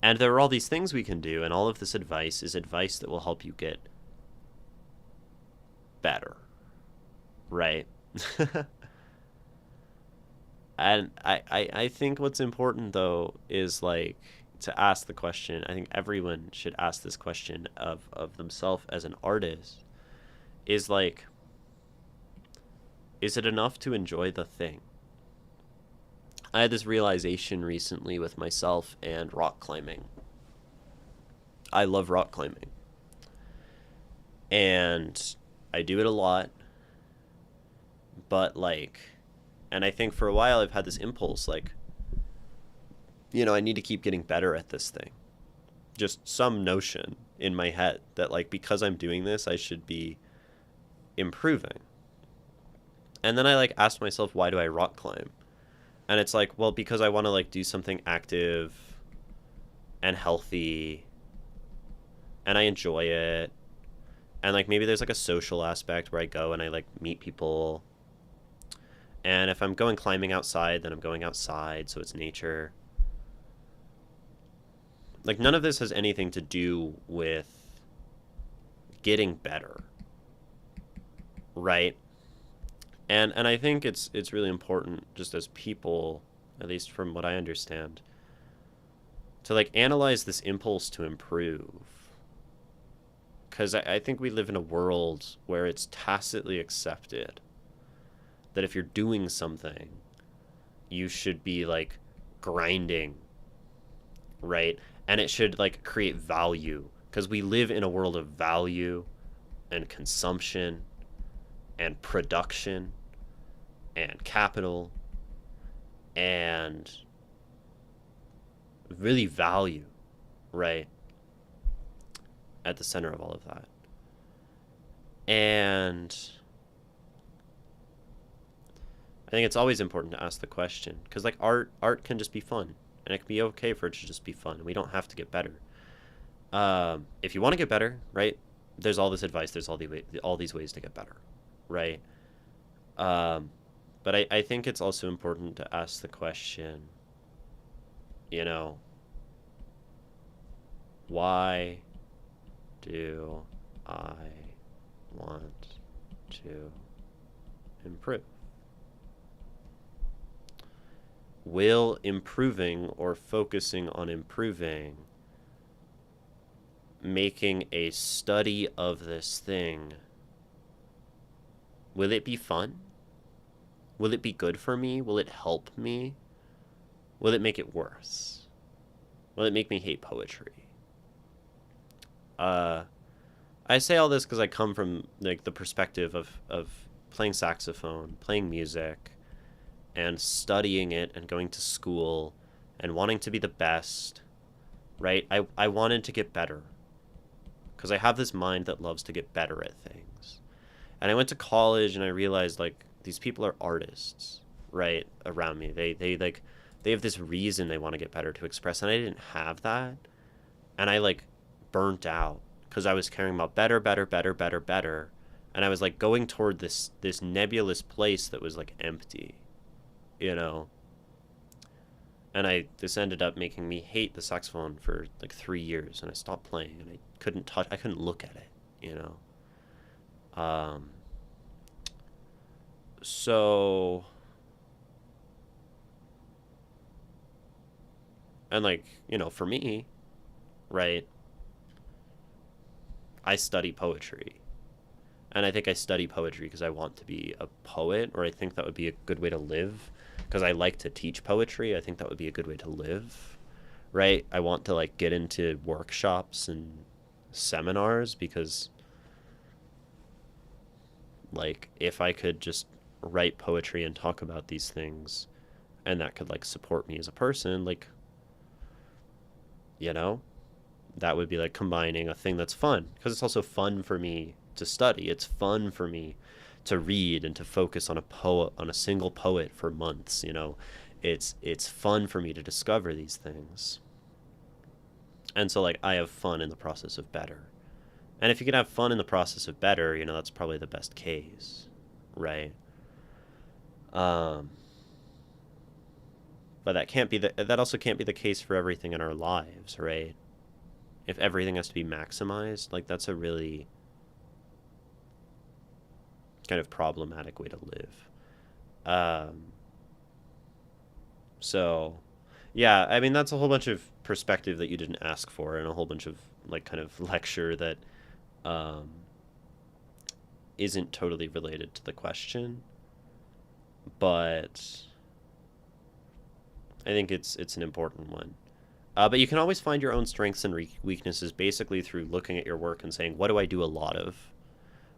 And there are all these things we can do, and all of this advice is advice that will help you get better, right? And I think what's important though is like to ask the question. I think everyone should ask this question of themselves as an artist is like, is it enough to enjoy the thing? I had this realization recently with myself and rock climbing. I love rock climbing. And I do it a lot, but like, and I think for a while I've had this impulse like, I need to keep getting better at this thing. Just some notion in my head that like because I'm doing this, I should be improving. And then I like asked myself, why do I rock climb? And it's like, well, because I want to like do something active and healthy and I enjoy it. And like maybe there's like a social aspect where I go and I like meet people. And if I'm going climbing outside, then I'm going outside, so it's nature. Like none of this has anything to do with getting better, right? And I think it's really important just as people, at least from what I understand, to like analyze this impulse to improve. Because I think we live in a world where it's tacitly accepted that if you're doing something, you should be like grinding, right? And it should like create value because we live in a world of value and consumption and production and capital and really value, right? At the center of all of that. And I think it's always important to ask the question because like art can just be fun and it can be okay for it to just be fun. We don't have to get better. If you want to get better, right? There's all this advice. There's all these ways to get better, right? But I think it's also important to ask the question, why do I want to improve? Will improving or focusing on improving, making a study of this thing, will it be fun? Will it be good for me? Will it help me? Will it make it worse? Will it make me hate poetry? I say all this because I come from like the perspective of playing saxophone, playing music, and studying it and going to school and wanting to be the best, right? I wanted to get better because I have this mind that loves to get better at things. And I went to college and I realized like these people are artists, right, around me. They like they have this reason they want to get better to express, and I didn't have that. And I like burnt out because I was caring about better, better, better, better, better. And I was like going toward this nebulous place that was like empty, you know. And this ended up making me hate the saxophone for like 3 years, and I stopped playing, and I couldn't look at it, you know. Um, so, and like, you know, for me, right, I study poetry. And I think I study poetry because I want to be a poet, or I think that would be a good way to live. Because I like to teach poetry, I think that would be a good way to live, right? I want to like get into workshops and seminars because like if I could just write poetry and talk about these things and that could like support me as a person, like, you know, that would be like combining a thing that's fun because it's also fun for me to study. It's fun for me to read and to focus on a single poet for months, you know. It's fun for me to discover these things. And so like I have fun in the process of better. And if you can have fun in the process of better, you know, that's probably the best case, right? Um but that also can't be the case for everything in our lives, right? If everything has to be maximized, like that's a really kind of problematic way to live. Um, so, yeah, I mean, that's a whole bunch of perspective that you didn't ask for, and a whole bunch of like kind of lecture that um, isn't totally related to the question, but I think it's an important one. But you can always find your own strengths and weaknesses basically through looking at your work and saying, what do I do a lot of?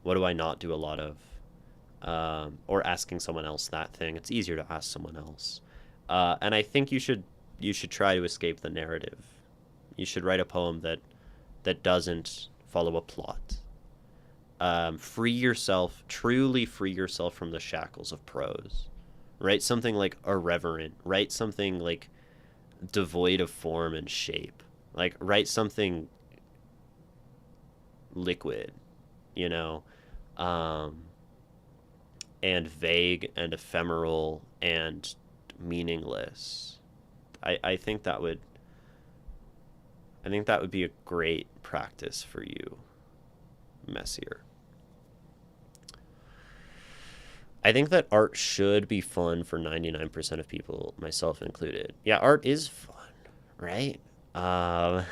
What do I not do a lot of? Or asking someone else that thing. It's easier to ask someone else. And I think you should try to escape the narrative. You should write a poem that doesn't follow a plot. Free yourself, truly free yourself from the shackles of prose. Write something like irreverent. Write something like devoid of form and shape. Like write something liquid, you know. Um, and vague and ephemeral and meaningless. I think that would be a great practice for you, Messier. I think that art should be fun for 99% of people, myself included. Yeah, art is fun, right? Um,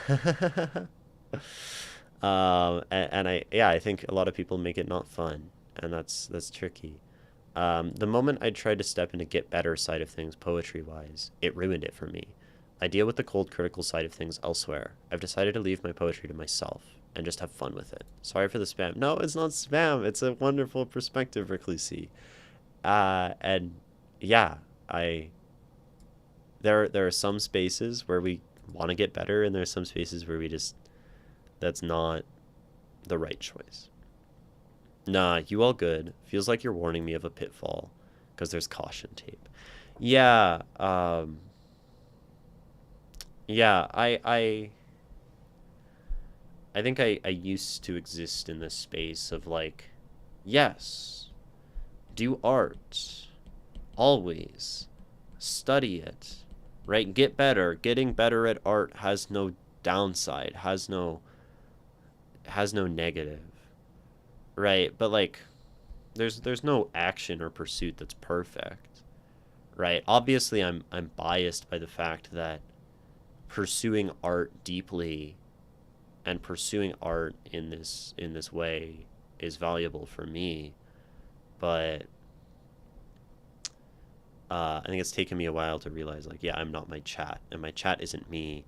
and I think a lot of people make it not fun, and that's tricky. The moment I tried to step into get better side of things poetry wise, it ruined it for me. I deal with the cold critical side of things elsewhere. I've decided to leave my poetry to myself and just have fun with it. Sorry for the spam. No, it's not spam. It's a wonderful perspective, Reclusi. And yeah, I there are some spaces where we want to get better, and there's some spaces where we just that's not the right choice. Nah, you all good. Feels like you're warning me of a pitfall because there's caution tape. Yeah, yeah, I think I used to exist in this space of like, yes, do art. Always. Study it. Right? Get better. Getting better at art has no downside, has no negative. Right? But like there's no action or pursuit that's perfect. Right? Obviously I'm biased by the fact that pursuing art deeply and pursuing art in this way is valuable for me, but I think it's taken me a while to realize like, yeah, I'm not my chat, and my chat isn't me,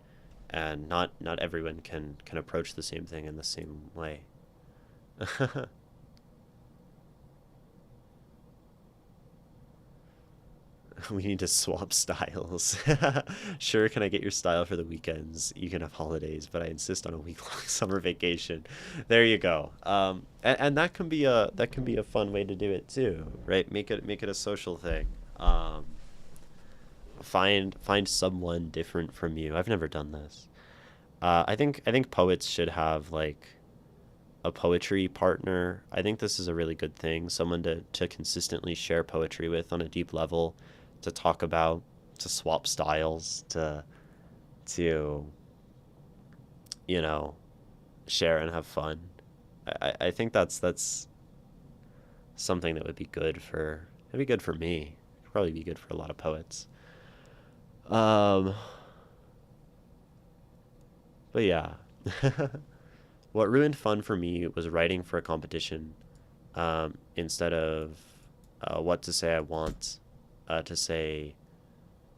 and not everyone can approach the same thing in the same way. We need to swap styles. Sure, can I get your style for the weekends? You can have holidays, but I insist on a week-long summer vacation. There you go. And that can be a fun way to do it too, right? Make it a social thing. Um, find someone different from you. I've never done this. I think poets should have like a poetry partner. I think this is a really good thing. Someone to consistently share poetry with on a deep level, to talk about, to swap styles, to you know, share and have fun. I think that's something that would be good for it'd be good for me. It'd probably be good for a lot of poets. Um, but yeah. What ruined fun for me was writing for a competition, instead of what to say I want to say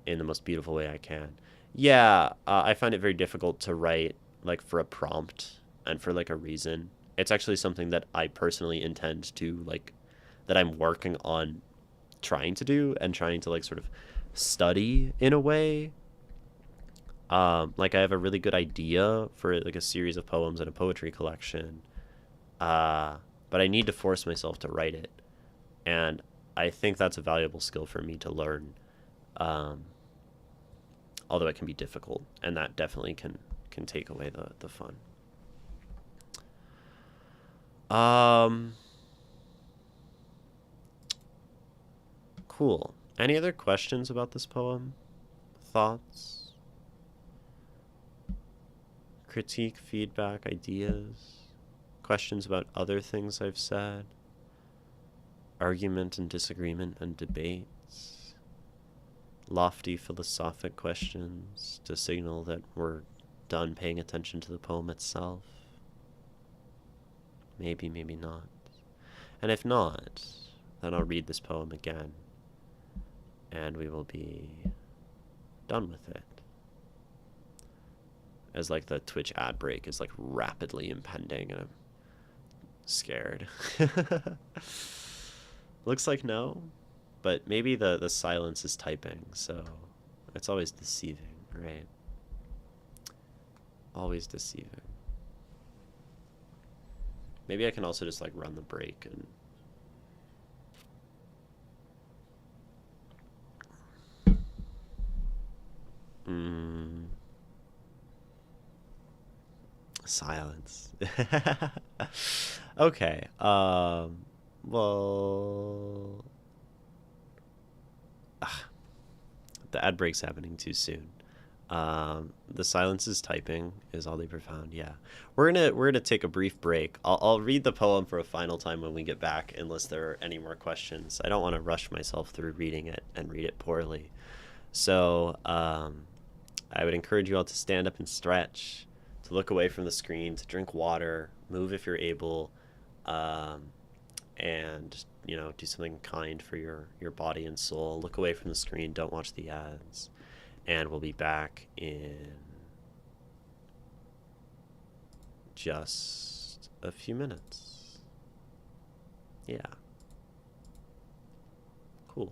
in the most beautiful way I can. Yeah, I find it very difficult to write like for a prompt and for like a reason. It's actually something that I personally intend to like, that I'm working on trying to do and trying to like sort of study in a way. Like I have a really good idea for like a series of poems and a poetry collection, but I need to force myself to write it, and I think that's a valuable skill for me to learn. Um, Although it can be difficult, and that definitely can take away the fun. Um, cool. Any other questions about this poem? Thoughts? Critique, feedback, ideas? Questions about other things I've said? Argument and disagreement and debates? Lofty philosophic questions to signal that we're done paying attention to the poem itself? Maybe, maybe not. And if not, then I'll read this poem again, and we will be done with it. As like the Twitch ad break is like rapidly impending, and I'm scared. Looks like no, but maybe the silence is typing, so it's always deceiving, right? Always deceiving. Maybe I can also just like run the break and silence. Okay. Well, the ad break's happening too soon. The silence is typing is all they profound. Yeah, we're gonna take a brief break. I'll read the poem for a final time when we get back, unless there are any more questions. I don't want to rush myself through reading it and read it poorly. So I would encourage you all to stand up and stretch, to look away from the screen, to drink water, move if you're able, and do something kind for your body and soul. Look away from the screen. Don't watch the ads. And we'll be back in just a few minutes. Yeah. Cool.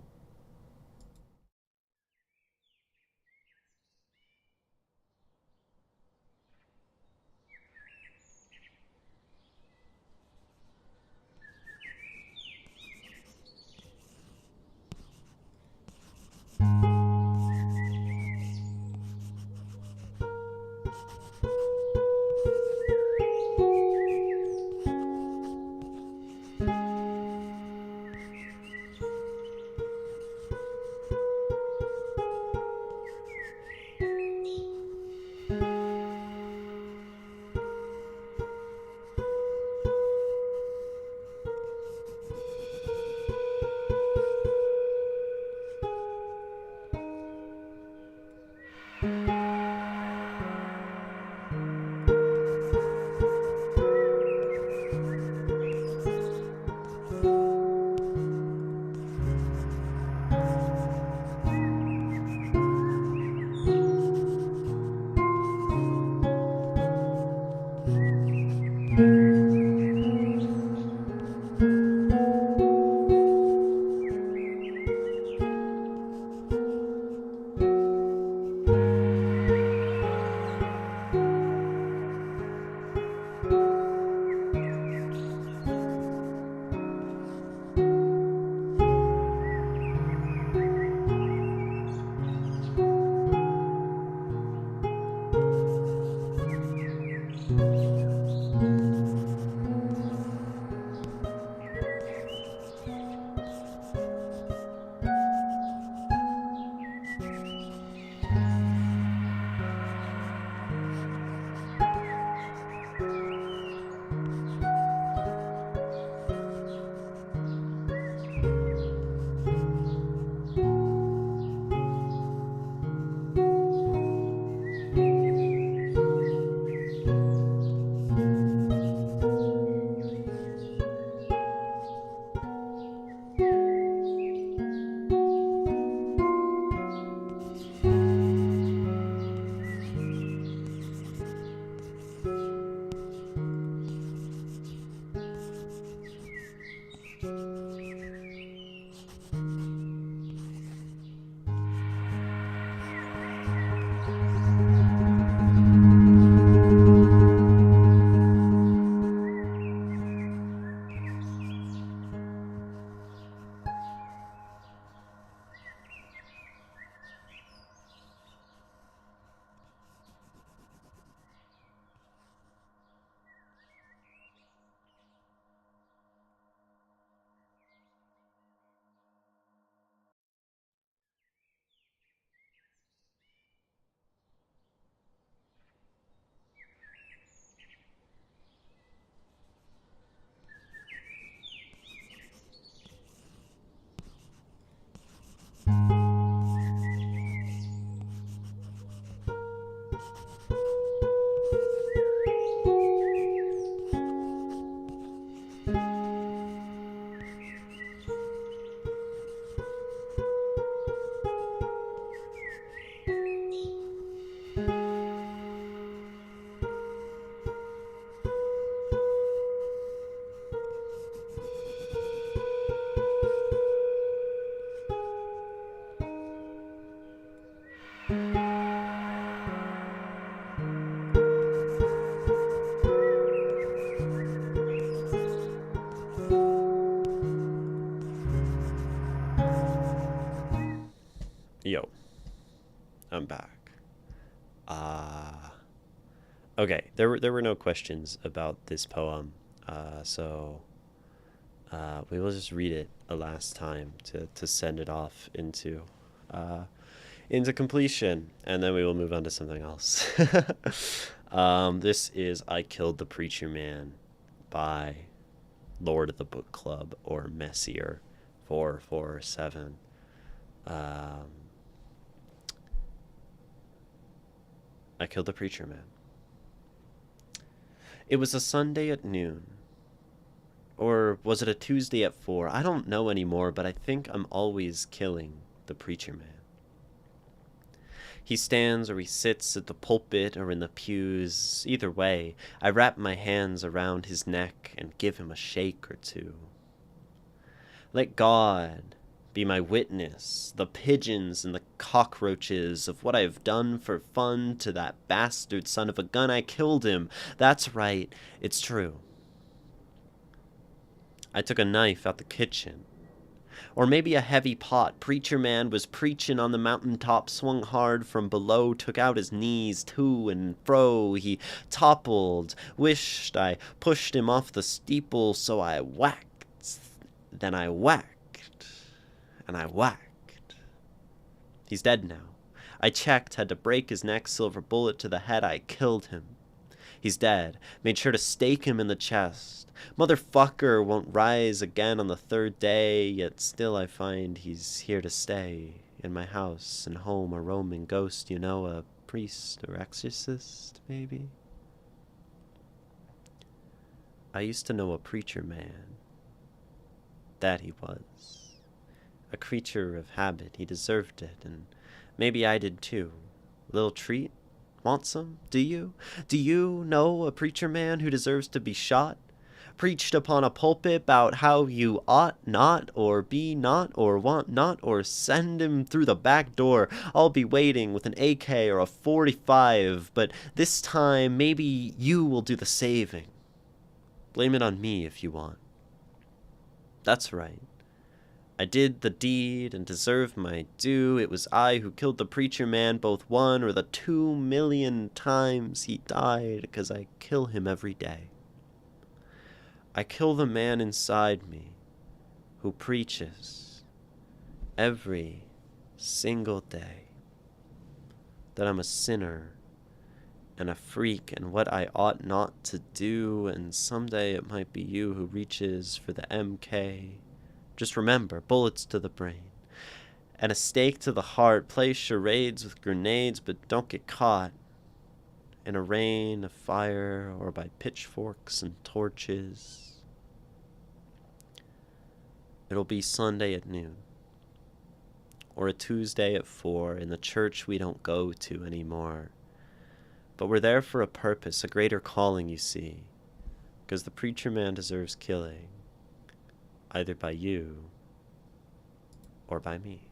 Yo, I'm back. Uh okay, there were no questions about this poem. So we will just read it a last time to send it off uh into completion, and then we will move on to something else. This is I Killed the Preacher Man by Lord of the Book Club, or Messier 447. Um, I Killed the Preacher Man. It was a Sunday at noon. Or was it a Tuesday at 4? I don't know anymore, but I think I'm always killing the preacher man. He stands or he sits at the pulpit or in the pews. Either way, I wrap my hands around his neck and give him a shake or two. Let God be my witness, the pigeons and the cockroaches of what I have done for fun to that bastard son of a gun. I killed him. That's right, it's true. I took a knife out the kitchen. Or maybe a heavy pot. Preacher man was preachin' on the mountaintop, swung hard from below, took out his knees to and fro. He toppled, wished I pushed him off the steeple, so I whacked. Then I whacked. And I whacked. He's dead now. I checked, had to break his neck, silver bullet to the head. I killed him. He's dead. Made sure to stake him in the chest. Motherfucker won't rise again on the third day, yet still I find he's here to stay. In my house and home, a roaming ghost, you know, a priest or exorcist, maybe? I used to know a preacher man. That he was. A creature of habit, he deserved it, and maybe I did too. Little treat? Want some? Do you? Do you know a preacher man who deserves to be shot? Preached upon a pulpit about how you ought not, or be not, or want not, or send him through the back door. I'll be waiting with an AK or a 45, but this time maybe you will do the saving. Blame it on me if you want. That's right. I did the deed and deserved my due. It was I who killed the preacher man both 1 or the 2,000,000 times he died, 'cause I kill him every day. I kill the man inside me who preaches every single day that I'm a sinner and a freak and what I ought not to do, and someday it might be you who reaches for the MK. Just remember, bullets to the brain and a stake to the heart. Play charades with grenades, but don't get caught in a rain of fire or by pitchforks and torches. It'll be Sunday at noon or a Tuesday at 4 in the church we don't go to anymore. But we're there for a purpose, a greater calling, you see, because the preacher man deserves killing. Either by you or by me.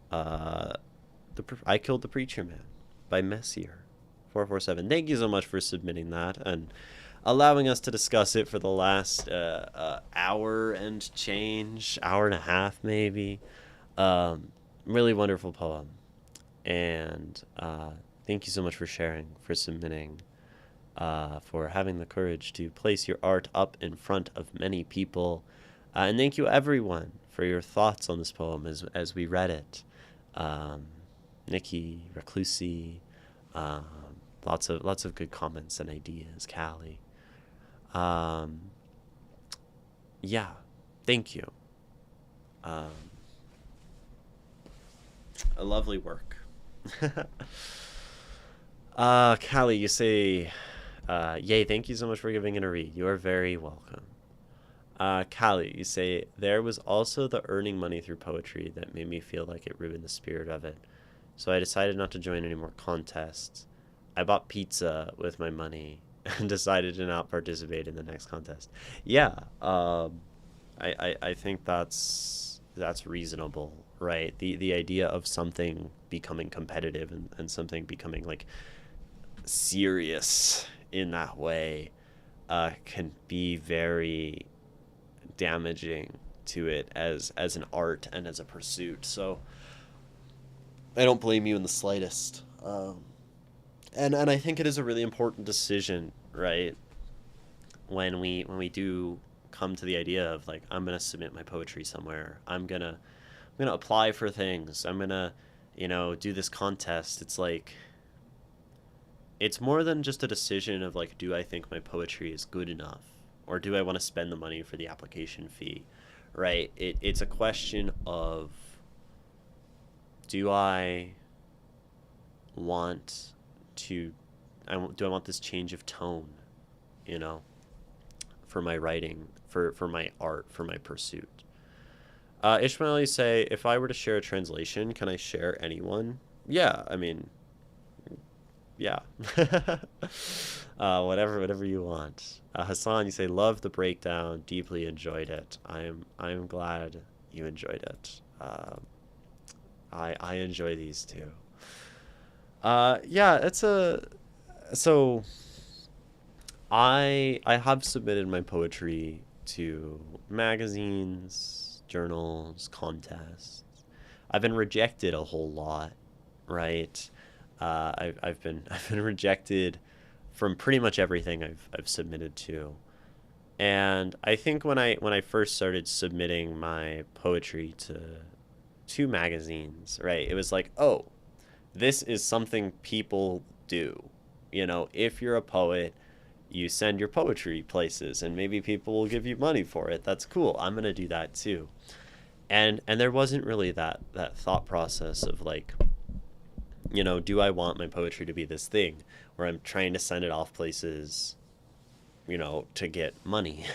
I Killed the Preacher Man by Messier 447. Thank you so much for submitting that and allowing us to discuss it for the last hour and change, hour and a half maybe. Really wonderful poem. And thank you so much for sharing, for submitting, for having the courage to place your art up in front of many people. And thank you, everyone, for your thoughts on this poem as we read it. Nikki, Reclusi, lots of good comments and ideas. Callie. Yeah, thank you. A lovely work. Callie, you say... yay, thank you so much for giving it a read. You are very welcome. Callie, you say, there was also the earning money through poetry that made me feel like it ruined the spirit of it. So I decided not to join any more contests. I bought pizza with my money and decided to not participate in the next contest. Yeah, I think that's reasonable, right? The idea of something becoming competitive and something becoming like serious in that way can be very damaging to it as an art and as a pursuit. So I don't blame you in the slightest. And I think it is a really important decision, right? When we do come to the idea of like, I'm gonna submit my poetry somewhere, I'm gonna apply for things, I'm gonna, do this contest. It's like, it's more than just a decision of like, do I think my poetry is good enough, or do I want to spend the money for the application fee, right? It's a question of, do I want to, do I want this change of tone, you know, for my writing, for my art, for my pursuit. Ishmael, you say, if I were to share a translation, can I share anyone? Yeah, I mean, yeah. Whatever you want. Hassan, you say, love the breakdown, deeply enjoyed it. I'm glad you enjoyed it. I enjoy these too. Yeah, so I have submitted my poetry to magazines, journals, contests. I've been rejected a whole lot, right? I've been I've been rejected from pretty much everything I've submitted to. And I think when I first started submitting my poetry to magazines, right? It was like, "Oh, this is something people do. If you're a poet, you send your poetry places and maybe people will give you money for it. That's cool. I'm going to do that too." And there wasn't really that thought process of like, do I want my poetry to be this thing where I'm trying to send it off places, to get money.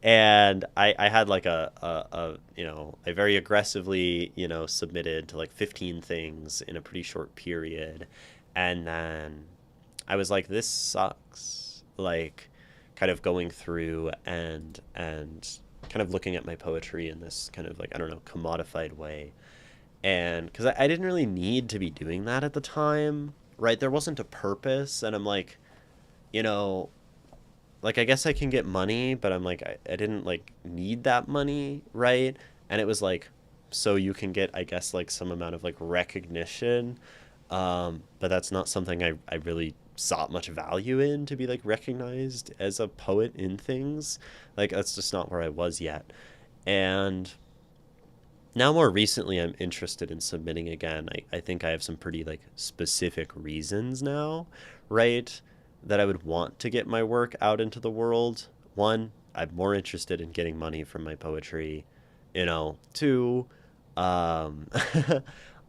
And I had like I very aggressively, submitted to like 15 things in a pretty short period. And then I was like, this sucks. Like, kind of going through and kind of looking at my poetry in this kind of like, I don't know, commodified way. And because I didn't really need to be doing that at the time, right? There wasn't a purpose. And I'm like, you know, like I guess I can get money, but I'm like, I didn't like need that money, right? And it was like, so you can get, I guess, like some amount of like recognition. But that's not something I really sought much value in, to be like recognized as a poet in things. Like that's just not where I was yet. And now more recently I'm interested in submitting again. I think I have some pretty like specific reasons now, right? That I would want to get my work out into the world. One, I'm more interested in getting money from my poetry. Two, um,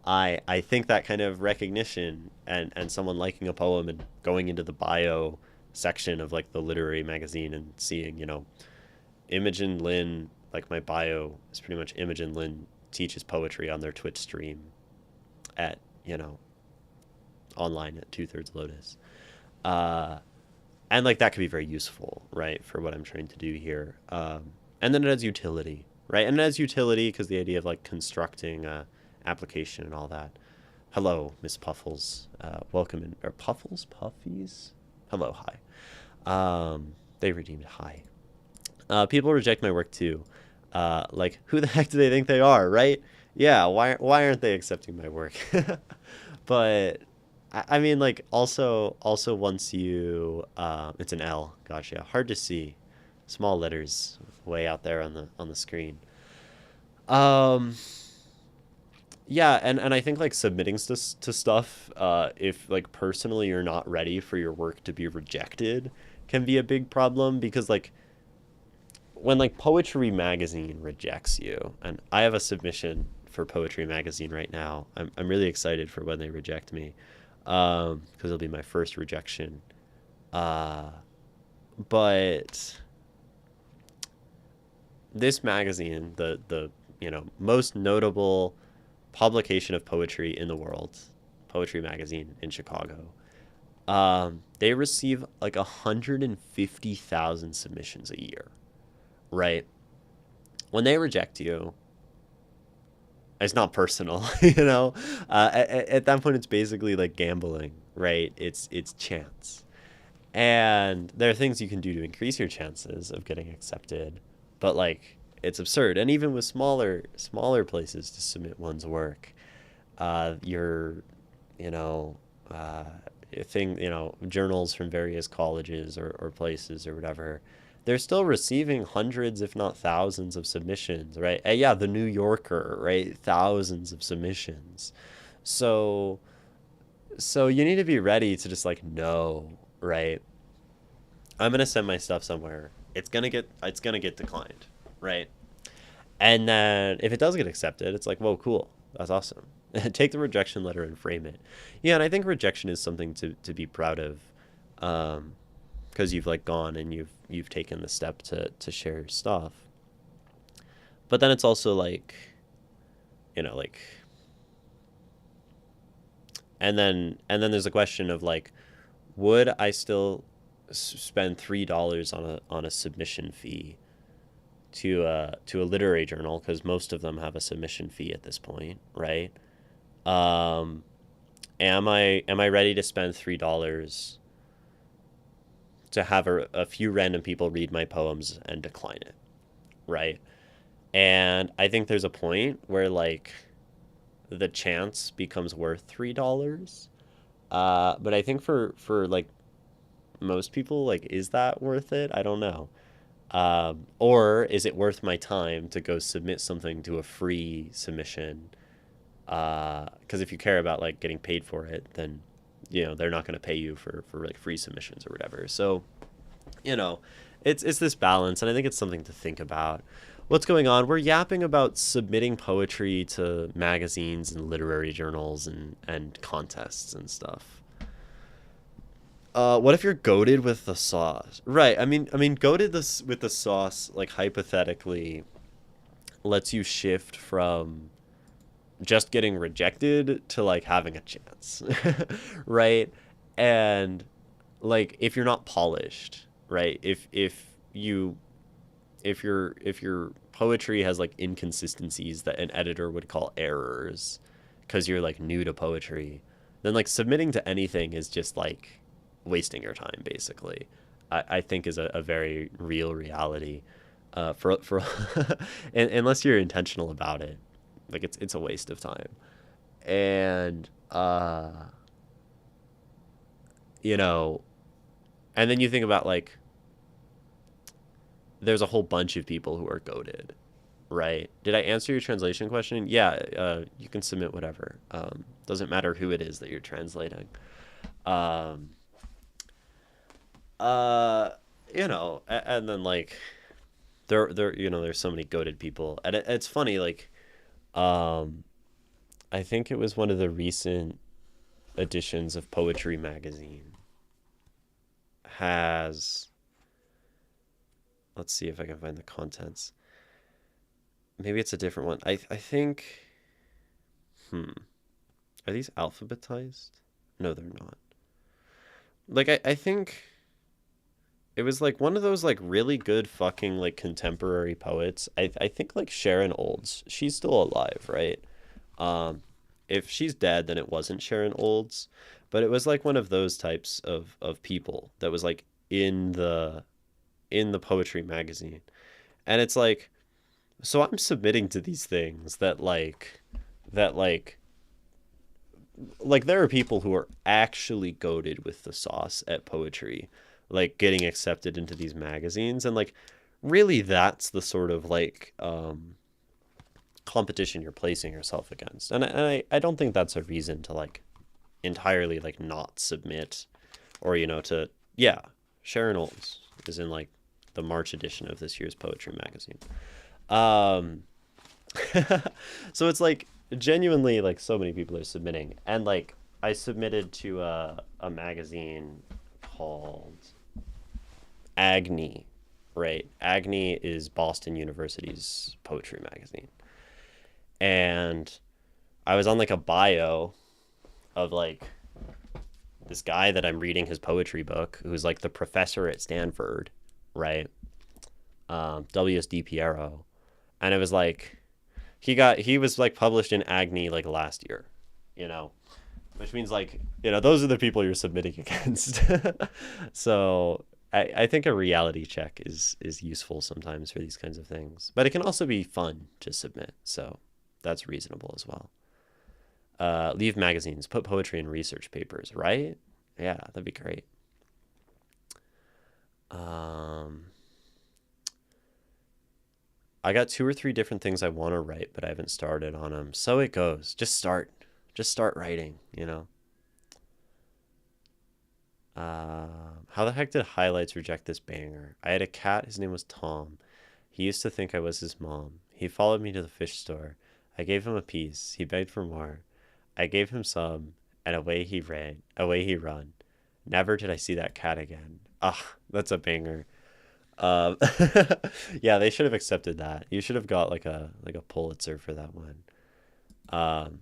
I think that kind of recognition and someone liking a poem and going into the bio section of like the literary magazine and seeing, Imogen Lynn, like my bio is pretty much Imogen Lynn teaches poetry on their Twitch stream at, online at 2/3 Lotus. Uh, and like that could be very useful, right, for what I'm trying to do here. And then it has utility, right? And it has utility because the idea of like constructing a application and all that. Hello, Miss Puffles. Welcome in. Or Puffles? Puffies? Hello, hi. They redeemed hi. People reject my work too. Like, who the heck do they think they are, right? Yeah, why aren't they accepting my work? But I mean, like, also once you, it's an L. Gotcha. Hard to see, small letters way out there on the screen. Um, yeah, and I think like submitting to stuff, if like personally you're not ready for your work to be rejected, can be a big problem because like when like Poetry Magazine rejects you, and I have a submission for Poetry Magazine right now. I'm really excited for when they reject me, because it'll be my first rejection. Uh, but this magazine, the most notable publication of poetry in the world, Poetry Magazine in Chicago, they receive like 150,000 submissions a year, right? When they reject you, it's not personal, at that point it's basically like gambling, right? It's chance. And there are things you can do to increase your chances of getting accepted, but like it's absurd. And even with smaller places to submit one's work, your, you know, uh, journals from various colleges or places or whatever, they're still receiving hundreds, if not thousands, of submissions, right? And yeah, the New Yorker, right? Thousands of submissions. So, so you need to be ready to just like know, right? I'm gonna send my stuff somewhere. It's gonna get declined, right? And then if it does get accepted, it's like, whoa, cool. That's awesome. Take the rejection letter and frame it. Yeah, and I think rejection is something to be proud of, because you've like gone and you've taken the step to share your stuff. But then it's also like, like, and then there's a question of like, would I still spend $3 on a submission fee to a literary journal, because most of them have a submission fee at this point, right? Um, am I ready to spend $3 to have a few random people read my poems and decline it, right? And I think there's a point where like the chance becomes worth $3. But I think for like most people, like, is that worth it? I don't know. Or is it worth my time to go submit something to a free submission? Because if you care about like getting paid for it, then they're not going to pay you for like free submissions or whatever. So you know, it's this balance, and I think it's something to think about. What's going on? We're yapping about submitting poetry to magazines and literary journals and contests and stuff. What if you're goaded with the sauce? Right. I mean, goaded this with the sauce, like hypothetically, lets you shift from just getting rejected to like having a chance, right? And like if you're not polished, right? If your poetry has like inconsistencies that an editor would call errors because you're like new to poetry, then like submitting to anything is just like wasting your time basically. I think is a very real reality. For unless you're intentional about it, like it's a waste of time. And you know, and then you think about like there's a whole bunch of people who are goaded, right? Did I answer your translation question? Yeah, you can submit whatever. Doesn't matter who it is that you're translating. Um, uh, and then like there's so many goaded people, and it's funny. Like, um, I think it was one of the recent editions of Poetry Magazine has. Let's see if I can find the contents. Maybe it's a different one. I think. Are these alphabetized? No, they're not. Like I think it was like one of those like really good fucking like contemporary poets. I think like Sharon Olds. She's still alive, right? Um, if she's dead, then it wasn't Sharon Olds, but it was like one of those types of people that was like in the poetry magazine. And it's so I'm submitting to these things that like there are people who are actually goaded with the sauce at poetry, like getting accepted into these magazines, and like really that's the sort of like competition you're placing yourself against. And I don't think that's a reason to like entirely like not submit, or to, yeah, Sharon Olds is in like the March edition of this year's poetry magazine. um so it's like genuinely like so many people are submitting, and like I submitted to a magazine called Agni, right? Agni is Boston University's poetry magazine, and I was on like a bio of like this guy that I'm reading his poetry book, who's like the professor at Stanford, right? WSD Piero. And it was like he was like published in Agni like last year, you know, which means like those are the people you're submitting against. So I think a reality check is useful sometimes for these kinds of things, but it can also be fun to submit, so that's reasonable as well. Leave magazines, put poetry in research papers, right? Yeah, that'd be great. Um, I got 2 or 3 different things I want to write, but I haven't started on them. So it goes. Just start writing, you know? How the heck did Highlights reject this banger? I had a cat, his name was Tom. He used to think I was his mom. He followed me to the fish store. I gave him a piece. He begged for more. I gave him some, and away he run. Never did I see that cat again. Ah, that's a banger. Um, yeah, they should have accepted that. You should have got like a Pulitzer for that one. Um,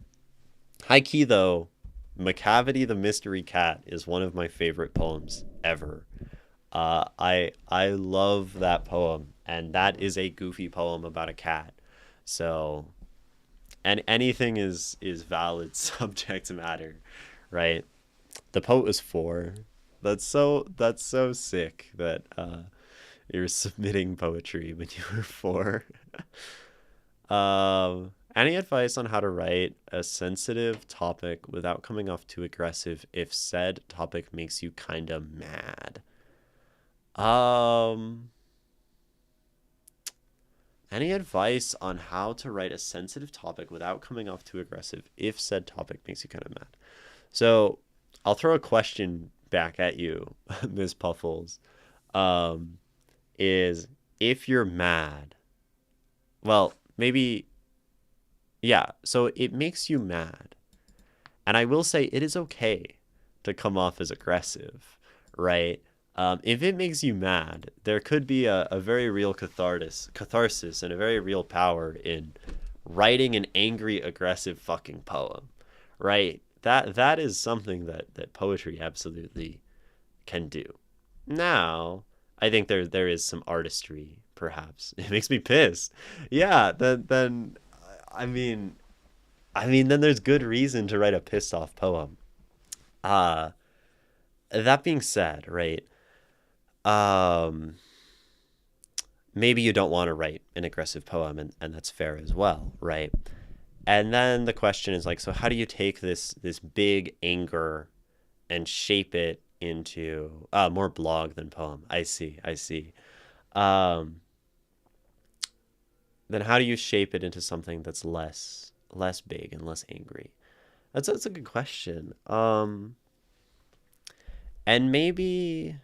High key though, McCavity the Mystery Cat is one of my favorite poems ever. I love that poem, and that is a goofy poem about a cat. So, and anything is valid subject matter, right? The poet was 4. That's so sick that you're submitting poetry when you were 4. Any advice on how to write a sensitive topic without coming off too aggressive if said topic makes you kind of mad? Um, any advice on how to write a sensitive topic without coming off too aggressive if said topic makes you kind of mad? So, I'll throw a question back at you, Ms. Puffles. Um, is if you're mad, well, maybe, yeah, so it makes you mad. And I will say it is okay to come off as aggressive, right? If it makes you mad, there could be a very real catharsis and a very real power in writing an angry, aggressive fucking poem, right? That is something that poetry absolutely can do. Now, I think there is some artistry, perhaps. It makes me pissed. Yeah, then I mean, then there's good reason to write a pissed off poem. Uh, that being said, right? Um, maybe you don't want to write an aggressive poem, and that's fair as well, right? And then the question is like, so how do you take this big anger and shape it into more blog than poem? I see. Um, then how do you shape it into something that's less big and less angry? That's a good question. And maybe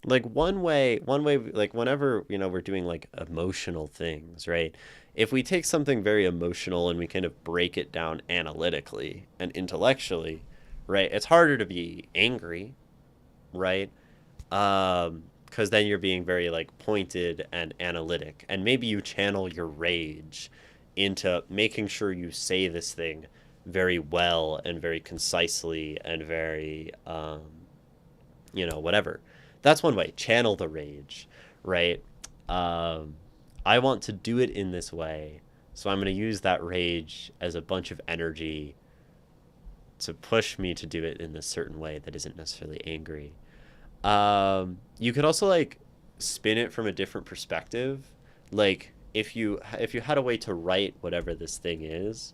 like one way like whenever we're doing like emotional things, right? If we take something very emotional and we kind of break it down analytically and intellectually, right? It's harder to be angry, right? Because then you're being very like pointed and analytic, and maybe you channel your rage into making sure you say this thing very well and very concisely and very whatever. That's one way. Channel the rage, right? Um, I want to do it in this way, so I'm going to use that rage as a bunch of energy to push me to do it in this certain way that isn't necessarily angry. You could also like spin it from a different perspective. Like if you had a way to write whatever this thing is,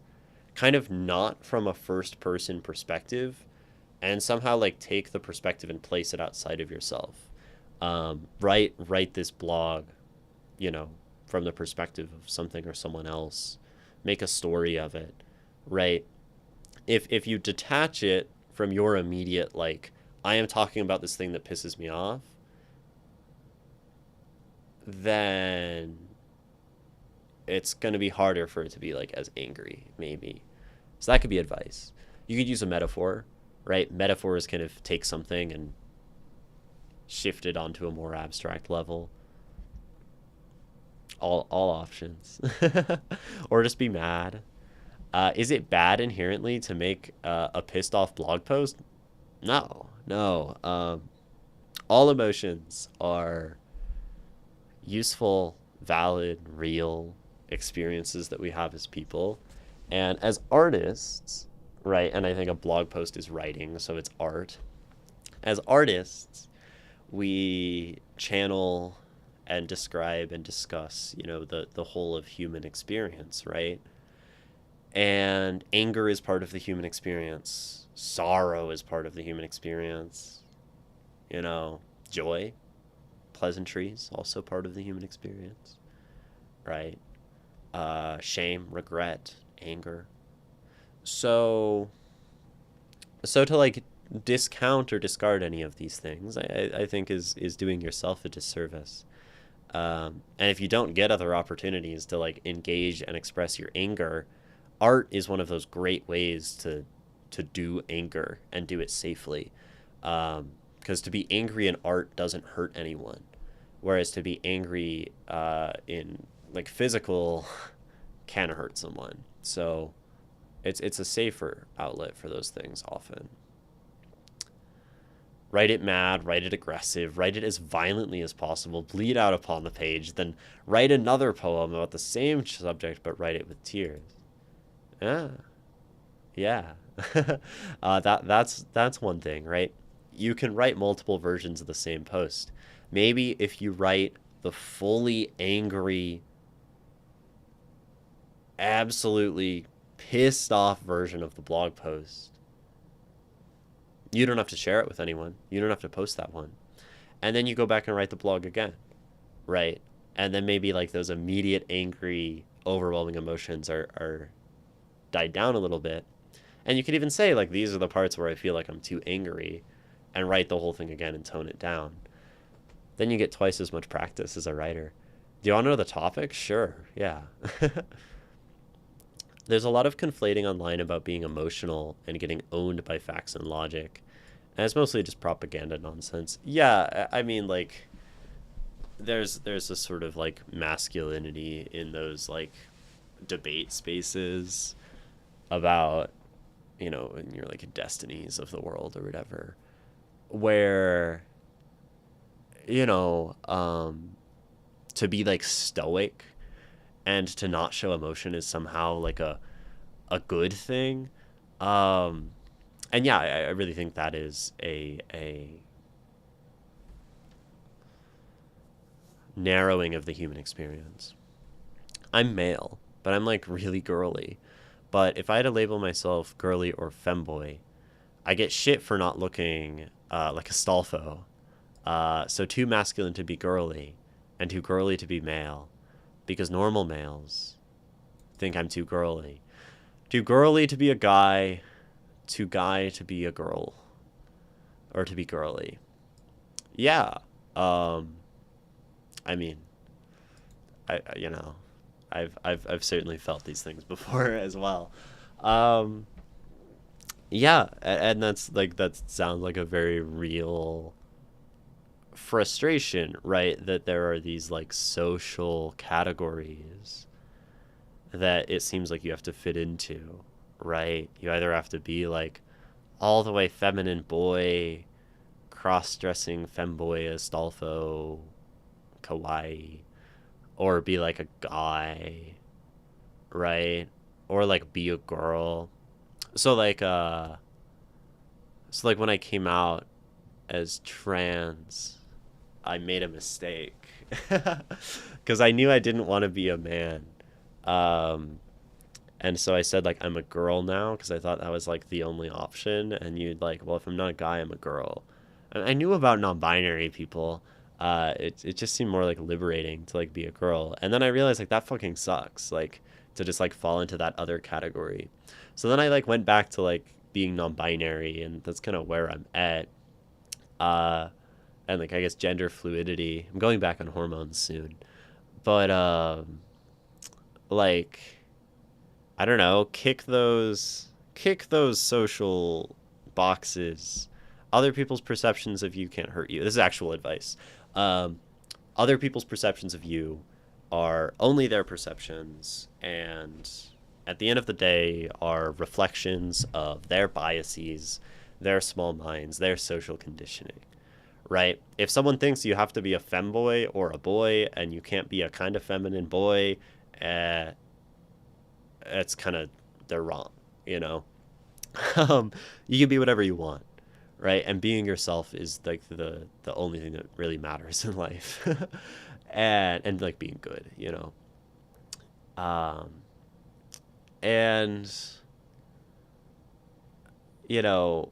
kind of not from a first person perspective, and somehow like take the perspective and place it outside of yourself. Write this blog, you know, from the perspective of something or someone else. Make a story of it, right? If you detach it from your immediate like I am talking about this thing that pisses me off, then it's going to be harder for it to be like as angry, maybe. So that could be advice. You could use a metaphor, right? Metaphors kind of take something and shift it onto a more abstract level. All options. Or just be mad. Is it bad inherently to make a pissed off blog post? No, no. All emotions are useful, valid, real experiences that we have as people. And as artists, right? And I think a blog post is writing, so it's art. As artists, we channel and describe and discuss, the whole of human experience, right? And anger is part of the human experience. Sorrow is part of the human experience. Joy, pleasantries, also part of the human experience, right? Shame, regret, anger. So, to like discount or discard any of these things, I think is doing yourself a disservice. And if you don't get other opportunities to like engage and express your anger, art is one of those great ways to do anger and do it safely. Because to be angry in art doesn't hurt anyone, whereas to be angry in like physical can hurt someone. So it's a safer outlet for those things often. Write it mad, write it aggressive, write it as violently as possible, bleed out upon the page, then write another poem about the same subject, but write it with tears. Ah, yeah. That's one thing, right? You can write multiple versions of the same post. Maybe if you write the fully angry, absolutely pissed off version of the blog post, you don't have to share it with anyone. You don't have to post that one. And then you go back and write the blog again, right? And then maybe like those immediate angry, overwhelming emotions are died down a little bit. And you could even say like these are the parts where I feel like I'm too angry, and write the whole thing again and tone it down. Then you get twice as much practice as a writer. Do you want to know the topic? Sure, yeah. There's a lot of conflating online about being emotional and getting owned by facts and logic. And it's mostly just propaganda nonsense. Yeah, I mean, like, there's a sort of, like, masculinity in those, like, debate spaces about, in your, like, destinies of the world or whatever, where, to be, like, stoic and to not show emotion is somehow like a good thing. And yeah, I really think that is a narrowing of the human experience. I'm male, but I'm like really girly. But if I had to label myself girly or femboy, I get shit for not looking like a Stolfo. So too masculine to be girly and too girly to be male, because normal males think I'm too girly. Too girly to be a guy, too guy to be a girl, or to be girly. Yeah. I mean, I've certainly felt these things before as well. Yeah, and that sounds like a very real frustration, right? That there are these like social categories that it seems like you have to fit into, right? You either have to be like all the way feminine boy, cross-dressing femboy, Astolfo, kawaii, or be like a guy, right? Or like be a girl. So like when I came out as trans, I made a mistake because I knew I didn't want to be a man. And so I said like I'm a girl now because I thought that was like the only option. And you'd like, well, if I'm not a guy, I'm a girl. And I knew about non-binary people. It just seemed more like liberating to like be a girl. And then I realized like that fucking sucks. Like to just like fall into that other category. So then I like went back to like being non-binary, and that's kind of where I'm at. And like I guess gender fluidity. I'm going back on hormones soon, but like I don't know, kick those social boxes. Other people's perceptions of you can't hurt you. This is actual advice. Um, Other people's perceptions of you are only their perceptions, and at the end of the day are reflections of their biases, their small minds, their social conditioning, right? If someone thinks you have to be a femboy or a boy and you can't be a kind of feminine boy, uh, it's kind of, they're wrong, you know? You can be whatever you want, right? And being yourself is like the only thing that really matters in life. And like being good, you know. Um and you know,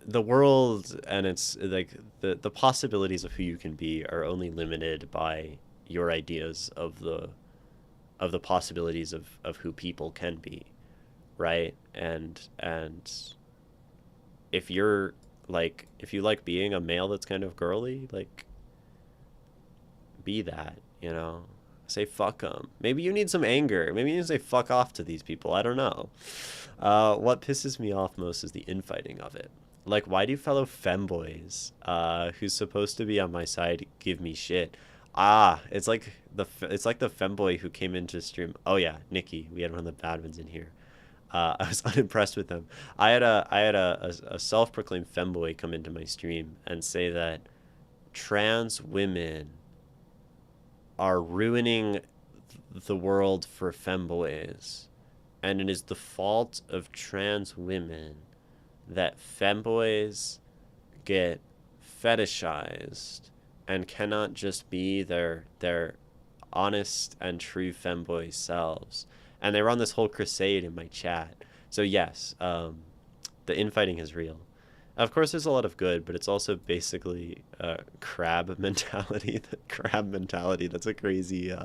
the world and it's like the possibilities of who you can be are only limited by your ideas of the possibilities of who people can be, right? And if you're like if you like being a male that's kind of girly, like be that, you know. Say fuck them. Maybe you need some anger. Maybe you need to say fuck off to these people. I don't know. What pisses me off most is the infighting of it. Like, why do fellow femboys, who's supposed to be on my side, give me shit? Ah, it's like the femboy who came into stream. Oh yeah, Nikki. We had one of the bad ones in here. I was unimpressed with them. I had a self-proclaimed femboy come into my stream and say that trans women are ruining the world for femboys, and it is the fault of trans women that femboys get fetishized and cannot just be their honest and true femboy selves. And they run this whole crusade in my chat. So yes, the infighting is real. Of course, there's a lot of good, but it's also basically crab mentality. Crab mentality. That's a crazy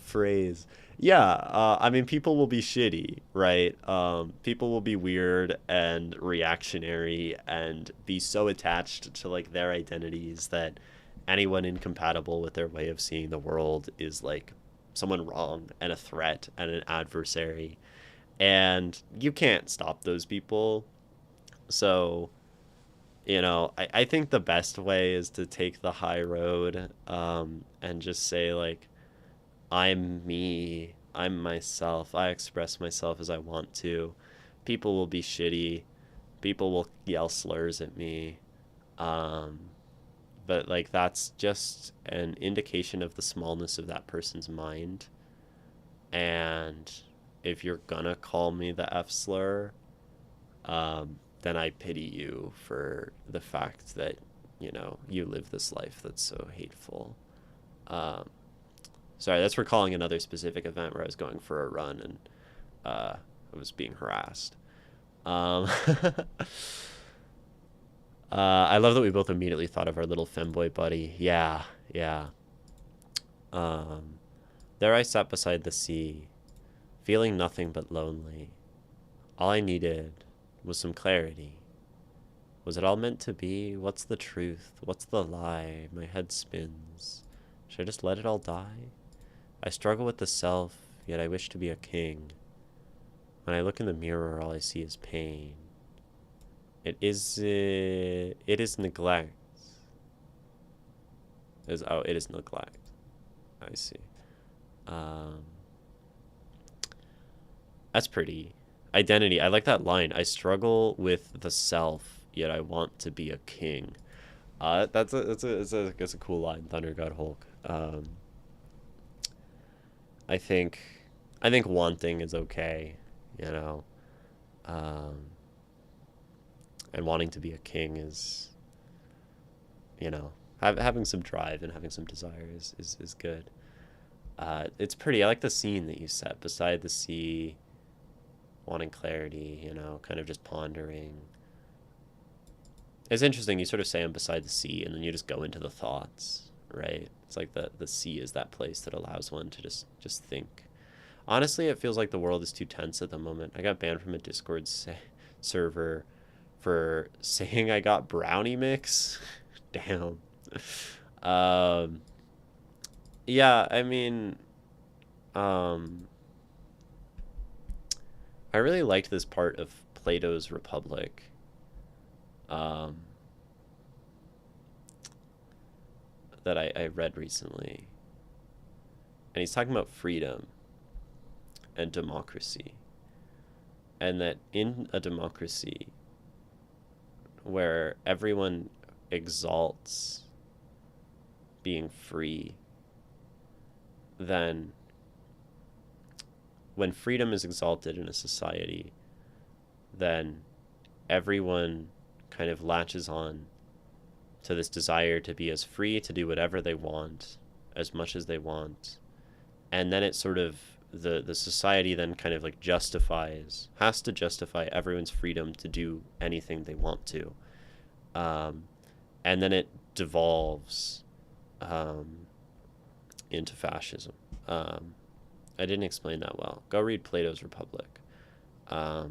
phrase. Yeah, I mean, people will be shitty, right? People will be weird and reactionary and be so attached to like their identities that anyone incompatible with their way of seeing the world is like someone wrong and a threat and an adversary. And you can't stop those people. So, you know, I think the best way is to take the high road, and just say, like, I'm me, I'm myself, I express myself as I want to. People will be shitty, people will yell slurs at me. Um, but, like, that's just an indication of the smallness of that person's mind. And if you're gonna call me the F slur, then I pity you for the fact that, you know, you live this life that's so hateful. Um, Sorry, that's recalling another specific event where I was going for a run and I was being harassed. Um, I love that we both immediately thought of our little femboy buddy. Yeah, yeah. Um, there I sat beside the sea, feeling nothing but lonely. All I needed was some clarity. Was it all meant to be? What's the truth? What's the lie? My head spins. Should I just let it all die? I struggle with the self, yet I wish to be a king. When I look in the mirror, all I see is pain. It is neglect. It is neglect. I see. Um, that's pretty. Identity. I like that line. I struggle with the self, yet I want to be a king. That's a cool line, Thunder God Hulk. I think I think wanting is okay, you know. Um, and wanting to be a king is, you know, having some drive and having some desire is good. It's pretty. I like the scene that you set beside the sea, wanting clarity, you know, kind of just pondering. It's interesting. You sort of say I'm beside the sea, and then you just go into the thoughts, right? It's like the sea is that place that allows one to just think. Honestly, it feels like the world is too tense at the moment. I got banned from a Discord server for saying I got brownie mix. Damn. Um, yeah, I mean, um, I really liked this part of Plato's Republic. Um, that I read recently. And he's talking about freedom and democracy. And that in a democracy where everyone exalts being free, then when freedom is exalted in a society, then everyone kind of latches on to this desire to be as free to do whatever they want, as much as they want. And then it sort of, the society then kind of like has to justify everyone's freedom to do anything they want to. And then it devolves into fascism. I didn't explain that well. Go read Plato's Republic. But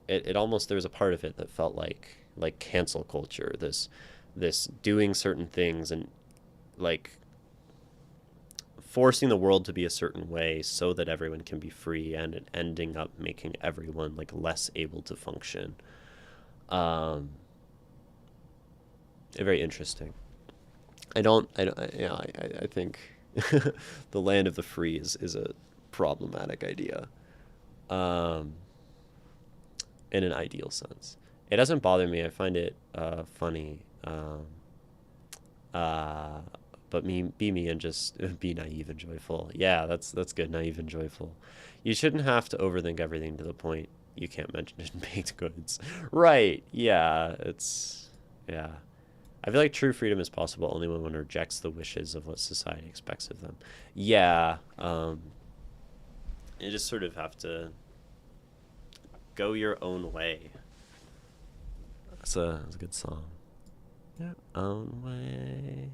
it almost, there was a part of it that felt like cancel culture, this doing certain things and like forcing the world to be a certain way so that everyone can be free, and it ending up making everyone like less able to function. Very interesting. I think the land of the free is a problematic idea, in an ideal sense. It doesn't bother me. I find it funny. But be me and just be naive and joyful. Yeah, that's good. Naive and joyful. You shouldn't have to overthink everything to the point you can't mention it in baked goods. Right. Yeah. Yeah. I feel like true freedom is possible only when one rejects the wishes of what society expects of them. Yeah. You just sort of have to go your own way. That's a good song. Your own way.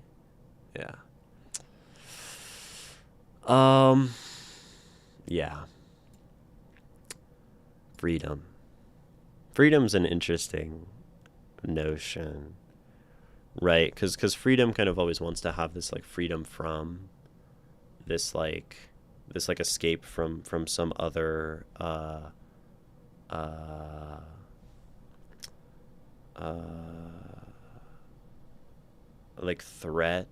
Yeah. Yeah. Freedom. Freedom's an interesting notion, right? Because freedom kind of always wants to have this like freedom from this like escape from some other like threat.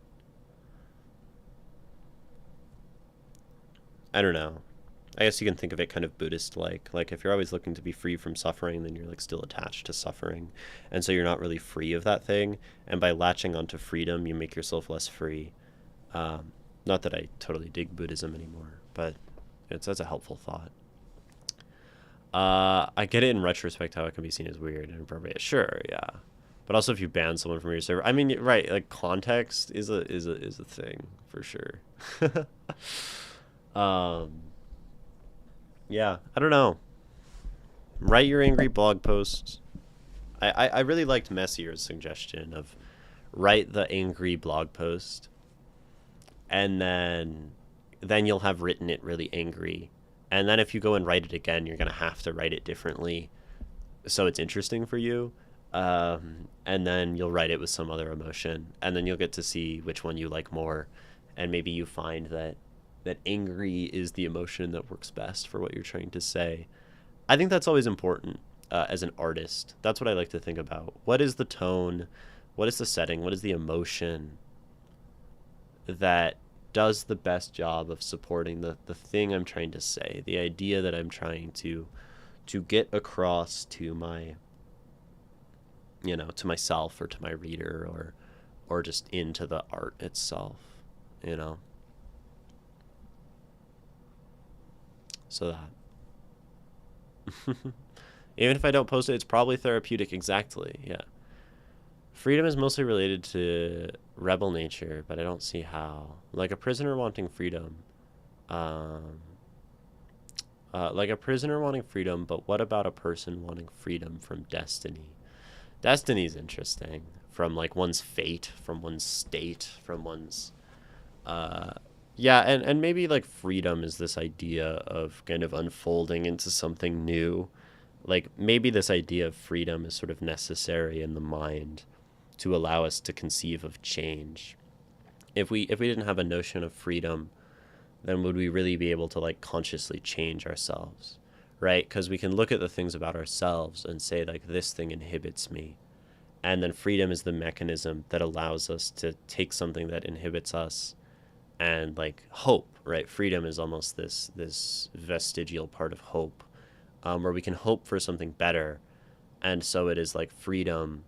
I don't know. I guess you can think of it kind of Buddhist like if you're always looking to be free from suffering, then you're like still attached to suffering, and so you're not really free of that thing, and by latching onto freedom you make yourself less free. Not that I totally dig Buddhism anymore, but that's a helpful thought. I get it in retrospect how it can be seen as weird and inappropriate. Sure, yeah. But also if you ban someone from your server, I mean, right, like context is a thing for sure. Yeah, I don't know. Write your angry blog posts. I really liked Messier's suggestion of write the angry blog post, and then you'll have written it really angry. And then if you go and write it again, you're going to have to write it differently so it's interesting for you. And then you'll write it with some other emotion, and then you'll get to see which one you like more. And maybe you find that angry is the emotion that works best for what you're trying to say. I think that's always important as an artist. That's what I like to think about. What is the tone? What is the setting? What is the emotion that does the best job of supporting the thing I'm trying to say, the idea that I'm trying to get across to my, to myself or to my reader, or just into the art itself, So that. Even if I don't post it, it's probably therapeutic. Exactly. Yeah. Freedom is mostly related to rebel nature, but I don't see how. Like a prisoner wanting freedom. But what about a person wanting freedom from destiny? Destiny's interesting. From like one's fate, from one's state, from one's yeah, and maybe like freedom is this idea of kind of unfolding into something new. Like maybe this idea of freedom is sort of necessary in the mind to allow us to conceive of change. If we didn't have a notion of freedom, then would we really be able to like consciously change ourselves, right? Because we can look at the things about ourselves and say like this thing inhibits me. And then freedom is the mechanism that allows us to take something that inhibits us and like hope, right? Freedom is almost this vestigial part of hope, where we can hope for something better. And so it is like freedom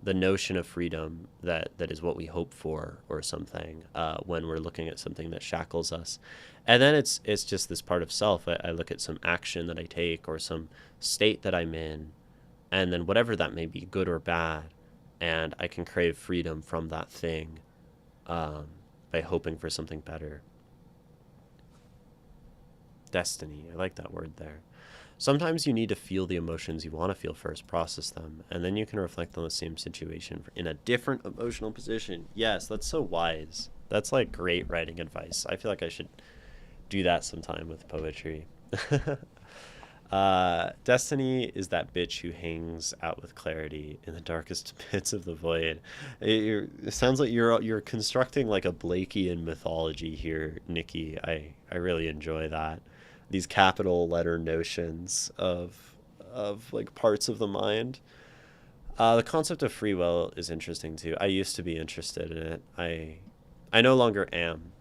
the notion of freedom that is what we hope for or something when we're looking at something that shackles us. And then it's just this part of self. I look at some action that I take or some state that I'm in, and then whatever that may be, good or bad, and I can crave freedom from that thing um, by hoping for something better. Destiny. I like that word there. Sometimes you need to feel the emotions you want to feel first, process them, and then you can reflect on the same situation in a different emotional position. Yes, that's so wise. That's like great writing advice. I feel like I should do that sometime with poetry. Destiny is that bitch who hangs out with clarity in the darkest pits of the void. It sounds like you're constructing like a Blakean mythology here, Nikki. I really enjoy that. These capital letter notions of like parts of the mind. The concept of free will is interesting too. I used to be interested in it. I no longer am.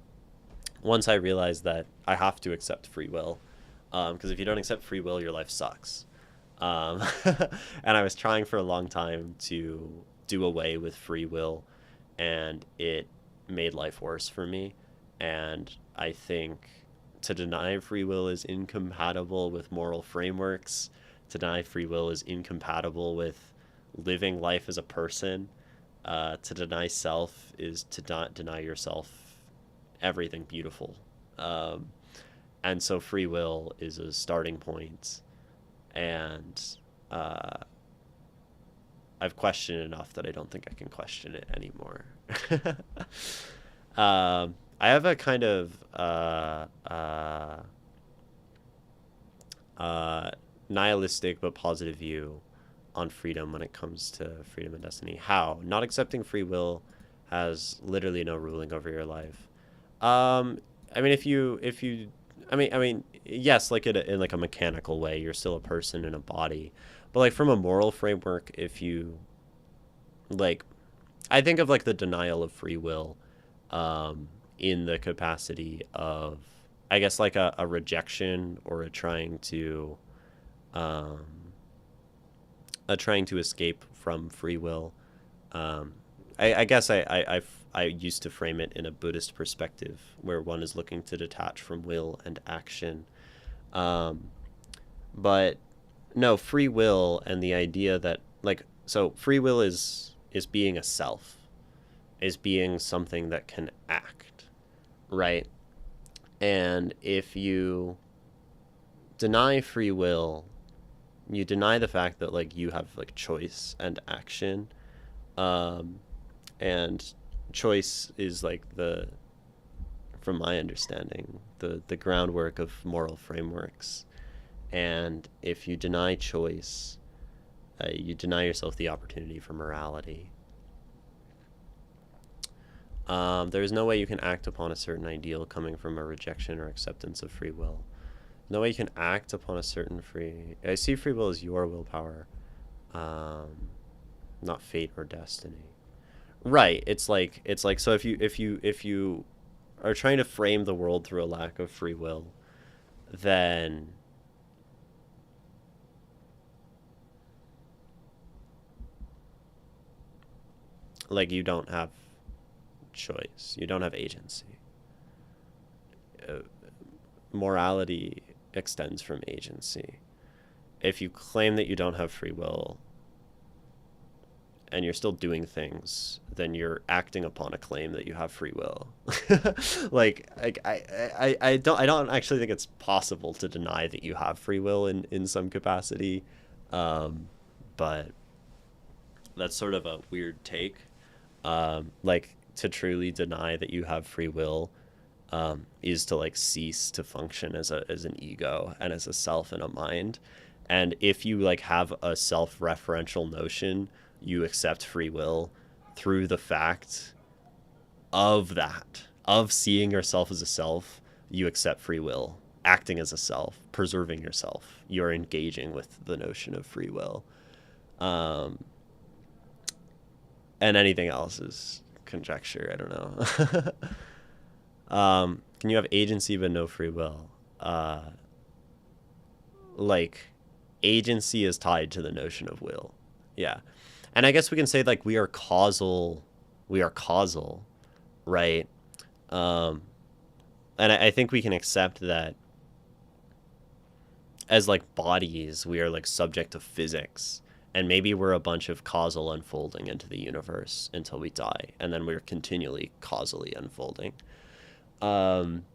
Once I realized that I have to accept free will, because if you don't accept free will, your life sucks. Um, and I was trying for a long time to do away with free will, and it made life worse for me. And I think to deny free will is incompatible with moral frameworks. To deny free will is incompatible with living life as a person. To deny self is to not deny yourself everything beautiful. Um, and so free will is a starting point, and uh, I've questioned enough that I don't think I can question it anymore. I have a kind of uh, nihilistic but positive view on freedom when it comes to freedom and destiny. How? Not accepting free will has literally no ruling over your life. Um, I mean, if you, I mean, yes, like in like a mechanical way, you're still a person in a body, but like from a moral framework, if you like, I think of like the denial of free will, um, in the capacity of, I guess, like a rejection or um, a trying to escape from free will. Um, I guess I used to frame it in a Buddhist perspective where one is looking to detach from will and action. Um, but no, free will and the idea that like so free will is being a self, is being something that can act, right? And if you deny free will, you deny the fact that like you have like choice and action. Um, and choice is like the, from my understanding, the groundwork of moral frameworks. And if you deny choice, you deny yourself the opportunity for morality. There is no way you can act upon a certain ideal coming from a rejection or acceptance of free will. No way you can act upon a certain free. I see free will as your willpower, um, not fate or destiny. Right. It's like so if you are trying to frame the world through a lack of free will, then like you don't have choice. You don't have agency. Uh, Morality extends from agency. If you claim that you don't have free will and you're still doing things, then you're acting upon a claim that you have free will. I don't actually think it's possible to deny that you have free will in some capacity. Um, but that's sort of a weird take. Like to truly deny that you have free will is to like cease to function as an ego and as a self and a mind. And if you like have a self-referential notion, you accept free will through the fact of that, of seeing yourself as a self. You accept free will, acting as a self, preserving yourself. You're engaging with the notion of free will. Um, and anything else is conjecture. I don't know. Can you have agency but no free will? Uh, like agency is tied to the notion of will. Yeah. And I guess we can say like we are causal, right? Um, and I think we can accept that as like bodies, we are like subject to physics. And maybe we're a bunch of causal unfolding into the universe until we die. And then we're continually causally unfolding. Um,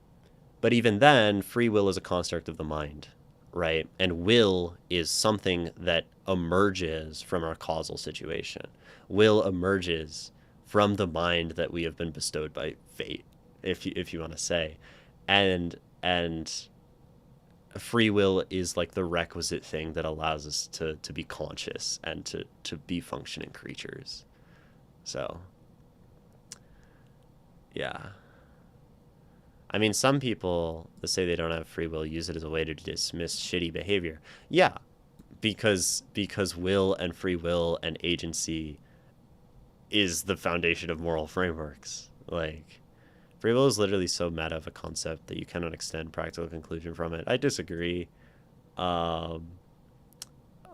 but even then, free will is a construct of the mind, right? And will is something that emerges from our causal situation. Will emerges from the mind that we have been bestowed by fate, if you want to say. And free will is like the requisite thing that allows us to be conscious and to be functioning creatures. So, yeah. I mean, some people that say they don't have free will use it as a way to dismiss shitty behavior. Yeah, because will and free will and agency is the foundation of moral frameworks. Like, free will is literally so meta of a concept that you cannot extend practical conclusion from it. I disagree. Um,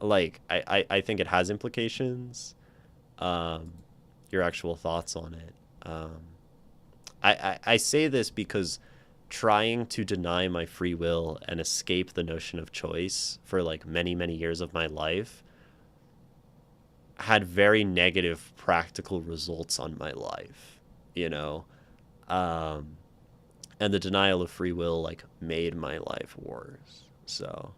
I think it has implications. Um, your actual thoughts on it. I say this because trying to deny my free will and escape the notion of choice for like many, many years of my life had very negative practical results on my life, you know? Um, and the denial of free will like made my life worse. So,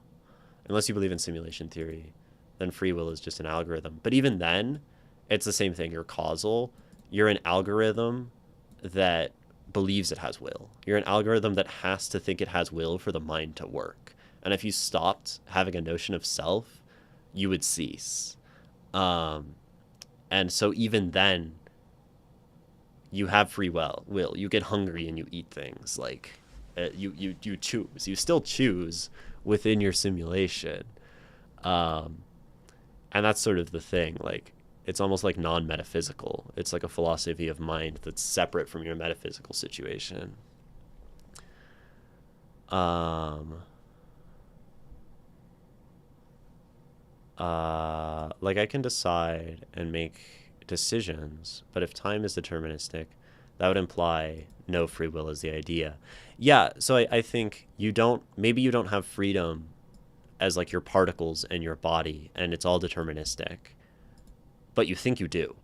unless you believe in simulation theory, then free will is just an algorithm. But even then, it's the same thing. You're causal. You're an algorithm that believes it has will. You're an algorithm that has to think it has will for the mind to work. And if you stopped having a notion of self, you would cease. Um, and so even then, you have free will. You get hungry and you eat things. Like you choose. You still choose within your simulation. Um, and that's sort of the thing. Like it's almost like non-metaphysical. It's like a philosophy of mind that's separate from your metaphysical situation. Um, like I can decide and make decisions, but if time is deterministic, that would imply no free will is the idea. Yeah, so I think maybe you don't have freedom as like your particles and your body, and it's all deterministic, but you think you do,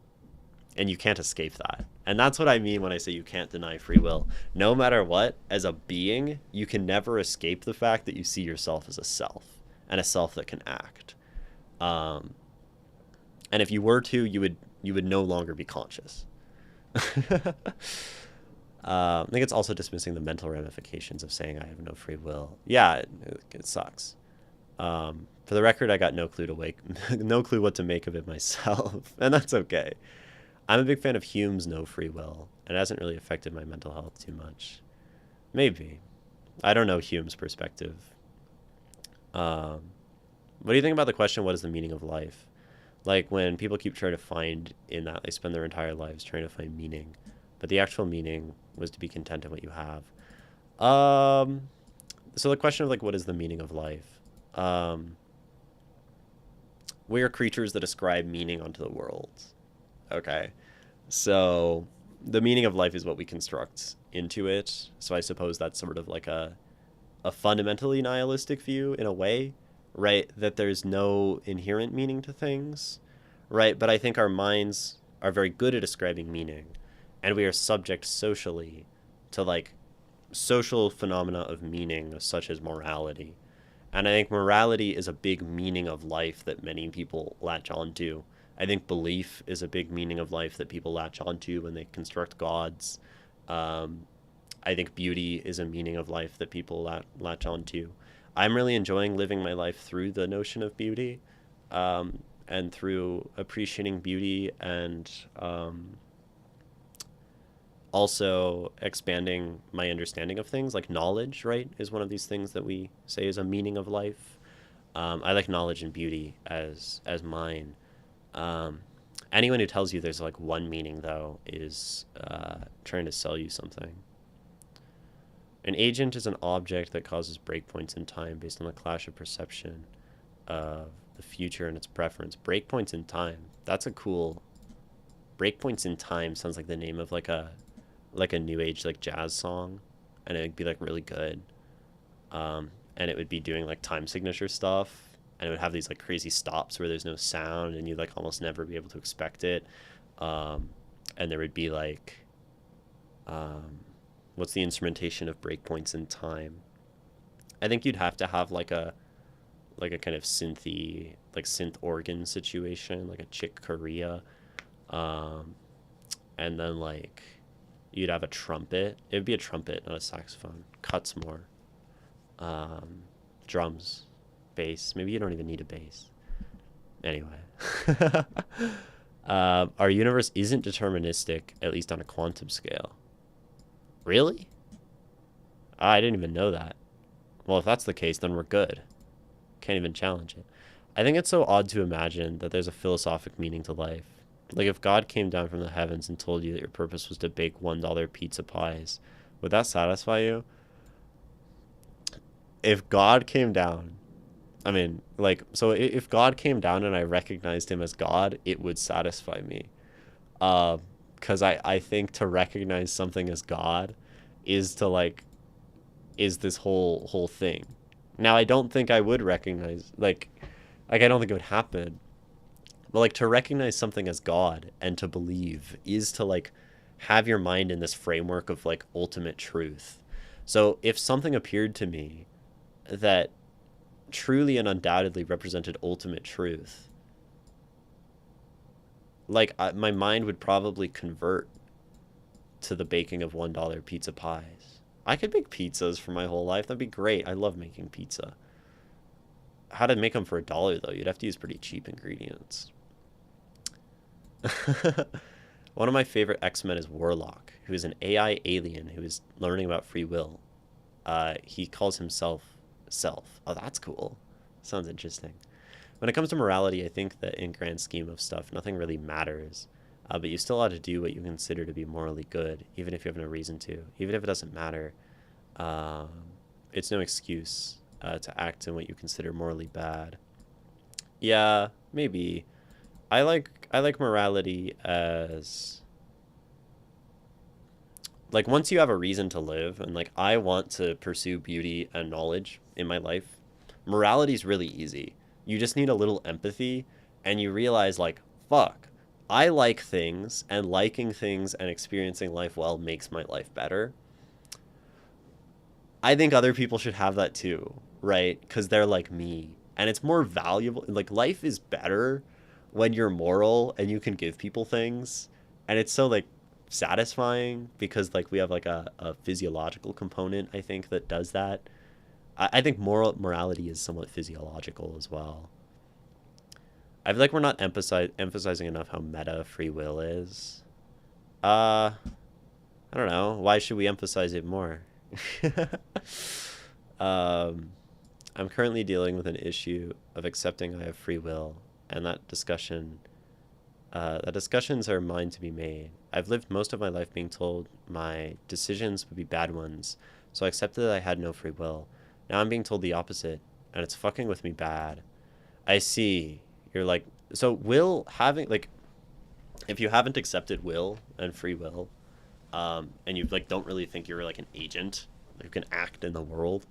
and you can't escape that. And that's what I mean when I say you can't deny free will. No matter what, as a being, you can never escape the fact that you see yourself as a self, and a self that can act. Um, and if you were to, you would no longer be conscious. I think it's also dismissing the mental ramifications of saying I have no free will. Yeah, it sucks. For the record, I got no clue no clue what to make of it myself, and that's okay. I'm a big fan of Hume's no free will. It hasn't really affected my mental health too much. Maybe. I don't know Hume's perspective. Um, what do you think about the question, what is the meaning of life? Like when people keep trying to find in that, they spend their entire lives trying to find meaning, but the actual meaning was to be content in what you have. Um, so the question of like, what is the meaning of life? Um, we are creatures that ascribe meaning onto the world. Okay. So the meaning of life is what we construct into it. So I suppose that's sort of like a fundamentally nihilistic view in a way, right? That there's no inherent meaning to things, right? But I think our minds are very good at ascribing meaning, and we are subject socially to like social phenomena of meaning, such as morality. And I think morality is a big meaning of life that many people latch onto. I think belief is a big meaning of life that people latch onto when they construct gods. Um, I think beauty is a meaning of life that people latch onto. I'm really enjoying living my life through the notion of beauty, and through appreciating beauty and also expanding my understanding of things. Like knowledge, right, is one of these things that we say is a meaning of life. I like knowledge and beauty as mine. Um, Anyone who tells you there's like one meaning, though, is trying to sell you something. An agent is an object that causes breakpoints in time based on the clash of perception of the future and its preference. Breakpoints in time. That's a cool. Breakpoints in time sounds like the name of like a new age like jazz song, and it would be like really good. And it would be doing like time signature stuff, and it would have these like crazy stops where there's no sound, and you'd like almost never be able to expect it. And there would be like, what's the instrumentation of breakpoints in time? I think you'd have to have like a kind of synthy, like synth organ situation, like a Chick Corea, and then like you'd have a trumpet. It would be a trumpet, not a saxophone. Cuts more. Drums, bass. Maybe you don't even need a bass. Anyway, our universe isn't deterministic, at least on a quantum scale. Really? I didn't even know that. Well, if that's the case, then we're good. Can't even challenge it. I think it's so odd to imagine that there's a philosophic meaning to life. Like if God came down from the heavens and told you that your purpose was to bake $1 pizza pies, would that satisfy you? If God came down, I mean, like, so if God came down and I recognized him as God, it would satisfy me. Because I think to recognize something as God is to like, is this whole thing. Now, I don't think I would recognize, like I don't think it would happen. But like to recognize something as God and to believe is to like have your mind in this framework of like ultimate truth. So if something appeared to me that truly and undoubtedly represented ultimate truth, like my mind would probably convert to the baking of $1 pizza pies. I could make pizzas for my whole life. That'd be great. I love making pizza. How to make them for $1 though? You'd have to use pretty cheap ingredients. One of my favorite X-Men is Warlock, who is an AI alien who is learning about free will. He calls himself Self. Oh, that's cool. Sounds interesting. When it comes to morality, I think that in grand scheme of stuff, nothing really matters. But you still ought to do what you consider to be morally good, even if you have no reason to. Even if it doesn't matter, it's no excuse to act in what you consider morally bad. Yeah, maybe. I like morality as like once you have a reason to live, and like I want to pursue beauty and knowledge in my life, morality is really easy. You just need a little empathy, and you realize like, fuck, I like things, and liking things and experiencing life well makes my life better. I think other people should have that too, right? Because they're like me, and it's more valuable. Like life is better when you're moral and you can give people things, and it's so like satisfying because like we have like a physiological component, I think, that does that. I think morality is somewhat physiological as well. I feel like we're not emphasizing enough how meta free will is. I don't know. Why should we emphasize it more? I'm currently dealing with an issue of accepting I have free will, and that discussions are mine to be made. I've lived most of my life being told my decisions would be bad ones, so I accepted that I had no free will. Now I'm being told the opposite, and it's fucking with me bad. I see. You're like, so will having, like, if you haven't accepted will and free will, and you, like, don't really think you're, like, an agent who can act in the world,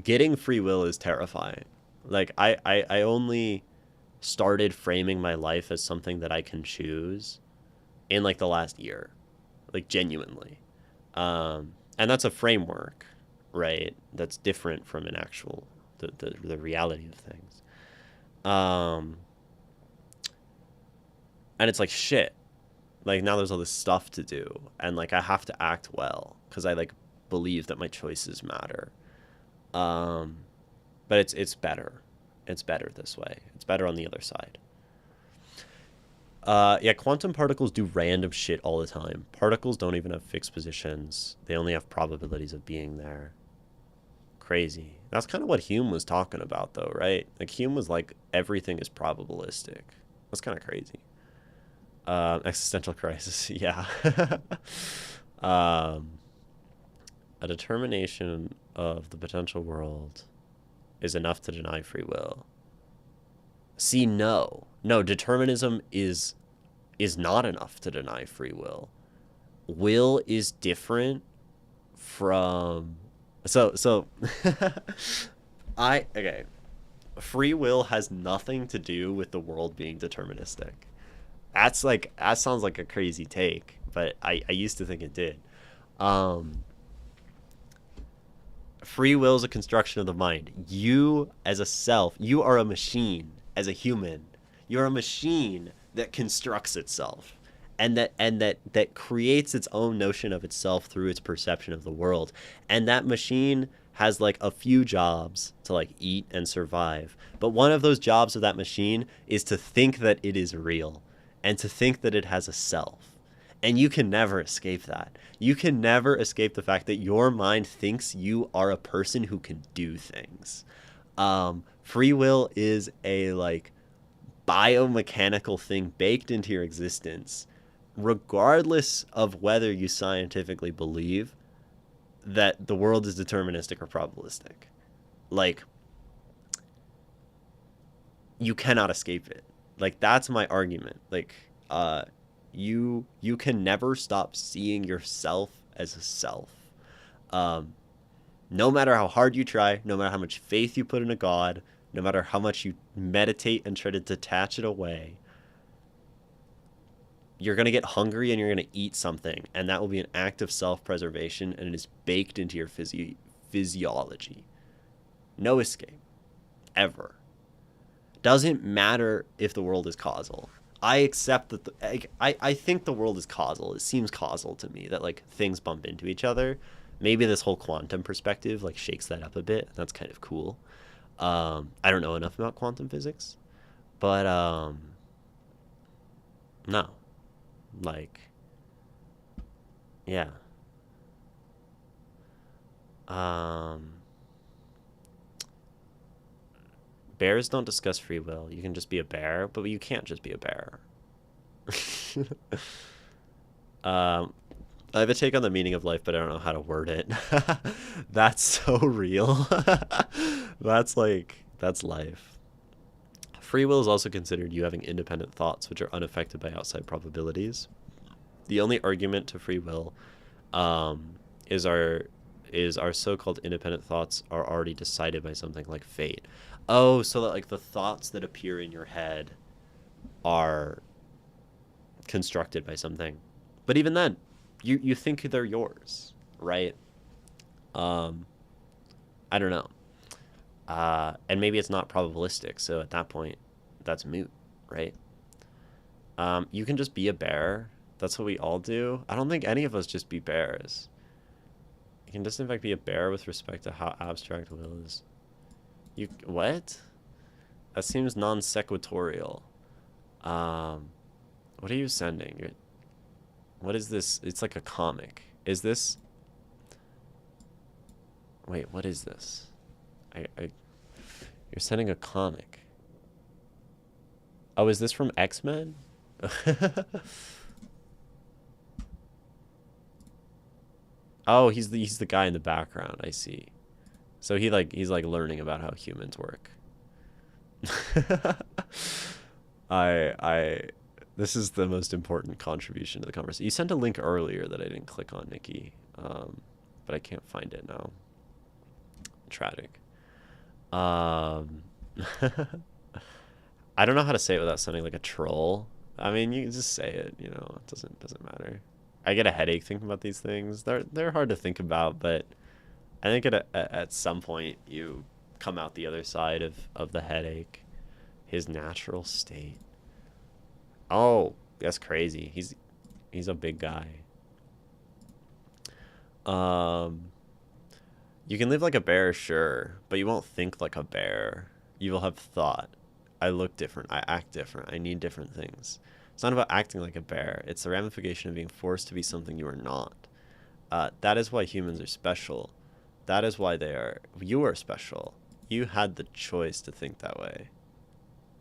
getting free will is terrifying. Like, I only started framing my life as something that I can choose in, like, the last year. Like, genuinely. And that's a framework, right? That's different from an actual, the reality of things. And it's like, shit. Like, now there's all this stuff to do. And, like, I have to act well because I, like, believe that my choices matter. But it's better. It's better this way. It's better on the other side. Yeah, quantum particles do random shit all the time. Particles don't even have fixed positions. They only have probabilities of being there. Crazy. That's kind of what Hume was talking about, though, right? Like, Hume was like, everything is probabilistic. That's kind of crazy. Existential crisis, yeah. A determination of the potential world is enough to deny free will. See, no, determinism is not enough to deny free will. Will is different from so okay. Free will has nothing to do with the world being deterministic. That sounds like a crazy take, but I used to think it did. Um, Free will is a construction of the mind. You, as a self, you are a machine. As a human, you're a machine that constructs itself, and that creates its own notion of itself through its perception of the world. And that machine has like a few jobs to like eat and survive. But one of those jobs of that machine is to think that it is real and to think that it has a self. And you can never escape that. You can never escape the fact that your mind thinks you are a person who can do things. Free will is a like biomechanical thing baked into your existence, regardless of whether you scientifically believe that the world is deterministic or probabilistic. Like, you cannot escape it. Like, that's my argument. Like, you can never stop seeing yourself as a self. Um, no matter how hard you try, no matter how much faith you put in a god, no matter how much you meditate and try to detach it away, you're going to get hungry and you're going to eat something, and that will be an act of self-preservation, and it is baked into your physiology. No escape. Ever. Doesn't matter if the world is causal. I accept that I think the world is causal. It seems causal to me that like things bump into each other. Maybe this whole quantum perspective like shakes that up a bit. That's kind of cool. I don't know enough about quantum physics, but no, like, yeah. Um, Bears don't discuss free will. You can just be a bear, but you can't just be a bear. um, I have a take on the meaning of life, but I don't know how to word it. That's so real. That's life. Free will is also considered you having independent thoughts, which are unaffected by outside probabilities. The only argument to free will um, is our so-called independent thoughts are already decided by something like fate. Oh, so that like the thoughts that appear in your head are constructed by something. But even then, you think they're yours, right? Um, I don't know. And maybe it's not probabilistic, so at that point, that's moot, right? You can just be a bear. That's what we all do. I don't think any of us just be bears. You can just in fact be a bear with respect to how abstract will is. You what? That seems non sequitorial. What are you sending? What is this? It's like a comic. Is this? Wait, what is this? You're sending a comic. Oh, is this from X-Men? Oh, he's the guy in the background. I see. So he's like learning about how humans work. I this is the most important contribution to the conversation. You sent a link earlier that I didn't click on, Nikki. But I can't find it now. Tragic. Um I don't know how to say it without sounding like a troll. I mean, you can just say it, you know, it doesn't matter. I get a headache thinking about these things. They're hard to think about, but I think at some point you come out the other side of the headache. His natural state. Oh, that's crazy. He's a big guy. Um, you can live like a bear, sure, but you won't think like a bear. You will have thought. I look different. I act different. I need different things. It's not about acting like a bear. It's the ramification of being forced to be something you are not. That is why humans are special. That is why you are special. You had the choice to think that way.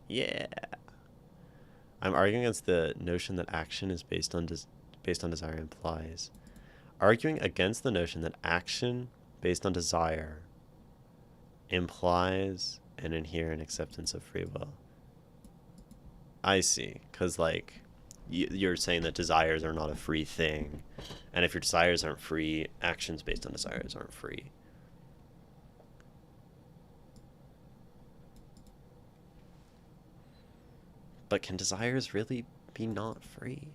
Yeah. I'm arguing against the notion that action is based on desire implies. Arguing against the notion that action based on desire implies an inherent acceptance of free will. I see. Because, like, you're saying that desires are not a free thing. And if your desires aren't free, actions based on desires aren't free. But can desires really be not free?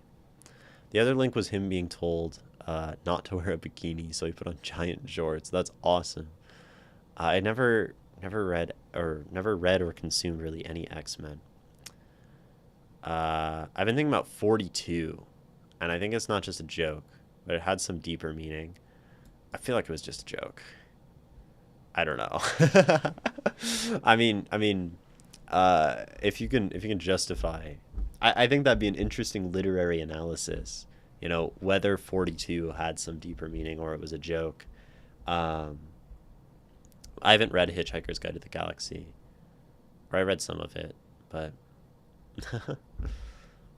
The other link was him being told not to wear a bikini, so he put on giant jorts. That's awesome. I never read or consumed really any X-Men. I've been thinking about 42, and I think it's not just a joke, but it had some deeper meaning. I feel like it was just a joke. I don't know. If you can justify, I think that'd be an interesting literary analysis. You know, whether 42 had some deeper meaning or it was a joke. Um, I haven't read Hitchhiker's Guide to the Galaxy, or I read some of it, but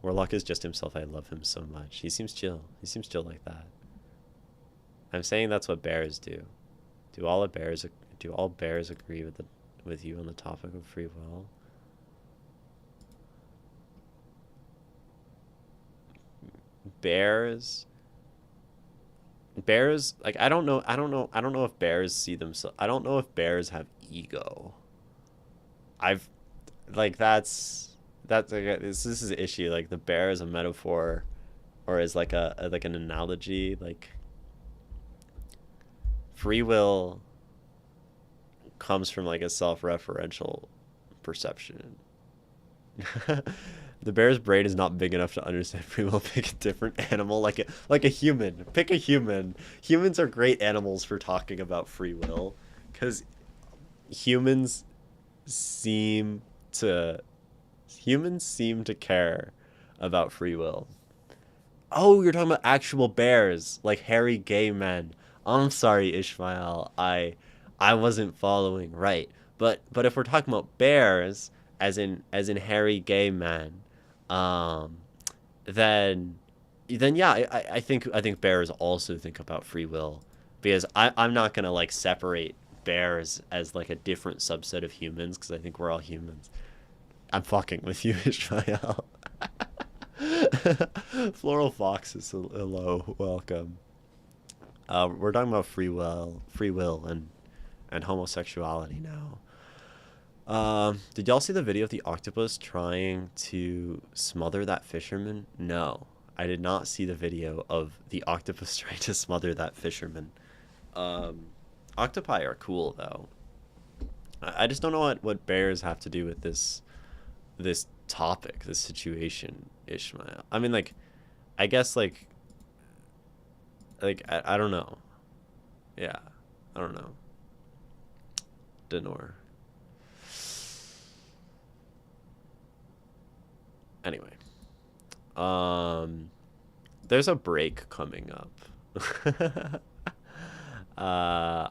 Warlock is just himself. I love him so much. He seems chill. He seems chill like that. I'm saying that's what bears do. Do all bears agree with you on the topic of free will? Bears bears like I don't know if bears see themselves. I don't know if bears have ego. I've like that's like this is an issue. Like the bear is a metaphor or is like like an analogy. Like free will comes from like a self-referential perception. The bear's brain is not big enough to understand free will. Pick a different animal, like a human. Pick a human. Humans are great animals for talking about free will, because humans seem to humans seem to care about free will. Oh, you're talking about actual bears, like hairy gay men. I'm sorry, Ishmael. I wasn't following right. But if we're talking about bears, as in hairy gay men, um, then yeah, I think bears also think about free will, because I'm not gonna like separate bears as like a different subset of humans, because I think we're all humans. I'm fucking with you, Ishmael. Floral Foxes, hello, welcome. We're talking about free will, and homosexuality now. Did y'all see the video of the octopus trying to smother that fisherman? No, I did not see the video of the octopus trying to smother that fisherman. Um, Octopi are cool though. I just don't know what bears have to do with this topic, this situation, Ishmael. I mean, like, I guess I don't know. Yeah, I don't know. Denor. Anyway, um, there's a break coming up.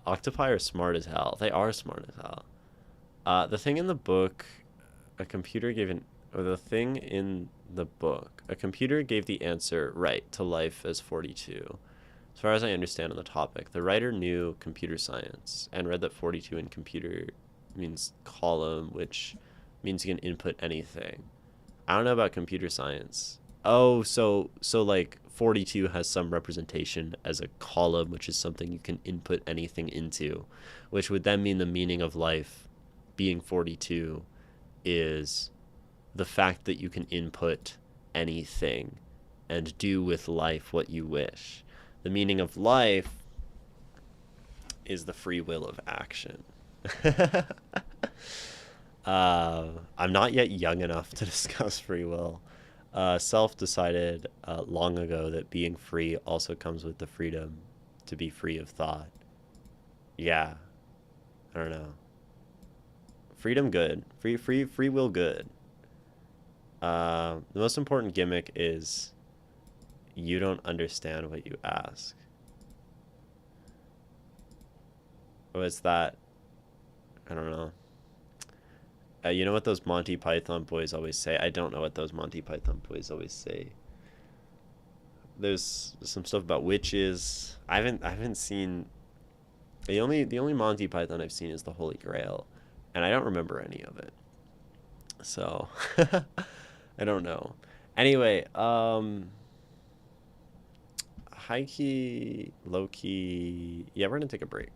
Octopi are smart as hell. They are smart as hell. The thing in the book, a computer gave an, or the thing in the book, a computer gave the answer right to life as 42. As far as I understand on the topic, the writer knew computer science and read that 42 in computer means column, which means you can input anything. I don't know about computer science. Oh, so like 42 has some representation as a column, which is something you can input anything into, which would then mean the meaning of life being 42 is the fact that you can input anything and do with life what you wish. The meaning of life is the free will of action. I'm not yet young enough to discuss free will. Self decided long ago that being free also comes with the freedom to be free of thought. Yeah, I don't know. Freedom good. Free will good. The most important gimmick is you don't understand what you ask. What's that? I don't know. You know what those Monty Python boys always say? I don't know what those Monty Python boys always say. There's some stuff about witches. I haven't seen The only Monty Python I've seen is the Holy Grail, and I don't remember any of it. So I don't know. Anyway, high key, low key. Yeah, we're gonna take a break.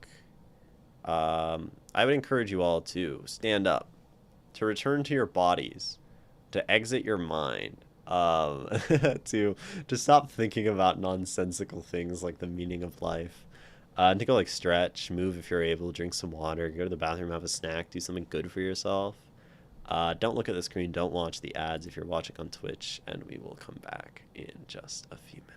I would encourage you all to stand up, to return to your bodies, to exit your mind, to to stop thinking about nonsensical things like the meaning of life. And to go like stretch, move if you're able, drink some water, go to the bathroom, have a snack, do something good for yourself. Don't look at the screen, don't watch the ads if you're watching on Twitch, and we will come back in just a few minutes.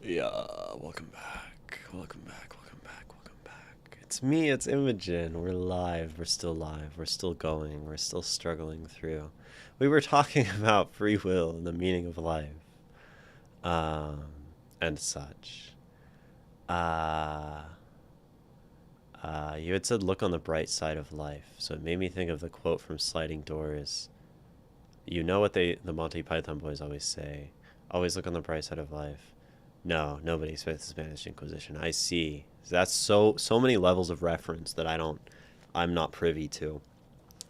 Yeah, welcome back. Welcome back. Welcome back. Welcome back. It's me, it's Imogen. We're live. We're still live. We're still going. We're still struggling through. We were talking about free will and the meaning of life. Um, and such. Uh, you had said look on the bright side of life. So it made me think of the quote from Sliding Doors. You know what the Monty Python boys always say. Always look on the bright side of life. No, nobody expects the Spanish Inquisition. I see. That's so many levels of reference that I'm not privy to.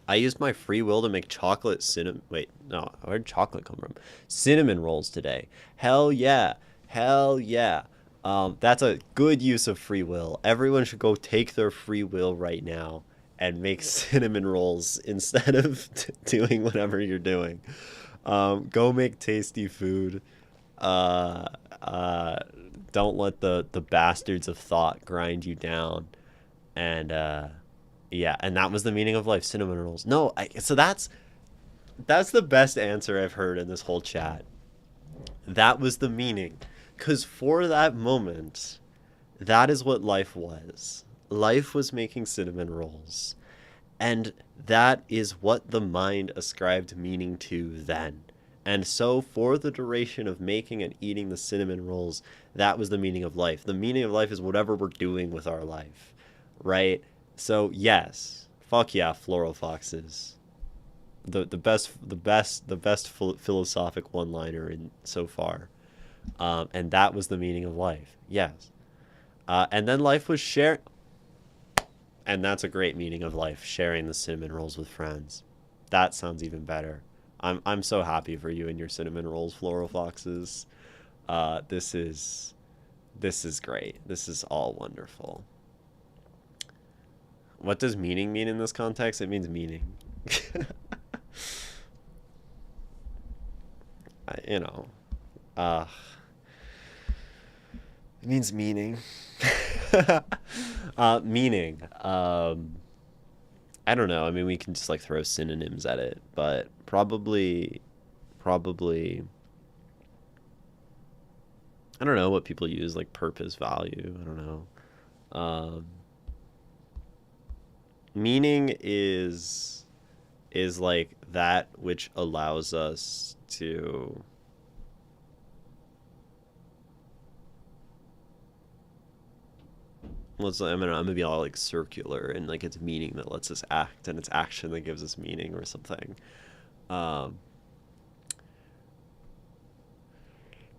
I used my free will to make chocolate cinnamon. Wait, no, where'd chocolate come from? Cinnamon rolls today. Hell yeah, hell yeah. That's a good use of free will. Everyone should go take their free will right now and make cinnamon rolls instead of doing whatever you're doing. Go make tasty food. Uh, uh, don't let the bastards of thought grind you down. And yeah, and that was the meaning of life, cinnamon rolls. No, so that's the best answer I've heard in this whole chat. That was the meaning, because for that moment, That is what life was. Life was making cinnamon rolls. And that is what the mind ascribed meaning to then. And so, for the duration of making and eating the cinnamon rolls, that was the meaning of life. The meaning of life is whatever we're doing with our life, right? So, yes, fuck yeah, floral foxes. The best philosophic one-liner in so far, and that was the meaning of life. Yes, and then life was shared. And that's a great meaning of life, sharing the cinnamon rolls with friends. That sounds even better. I'm so happy for you and your cinnamon rolls, Floral Foxes. This is great. This is all wonderful. What does meaning mean in this context? It means meaning. You know, uh, it means meaning. Meaning. I don't know. I mean, we can just like throw synonyms at it, but probably. I don't know what people use like purpose, value. I don't know. Um, Meaning is like that which allows us to. I'm gonna be all like circular and like it's meaning that lets us act and it's action that gives us meaning or something. Um,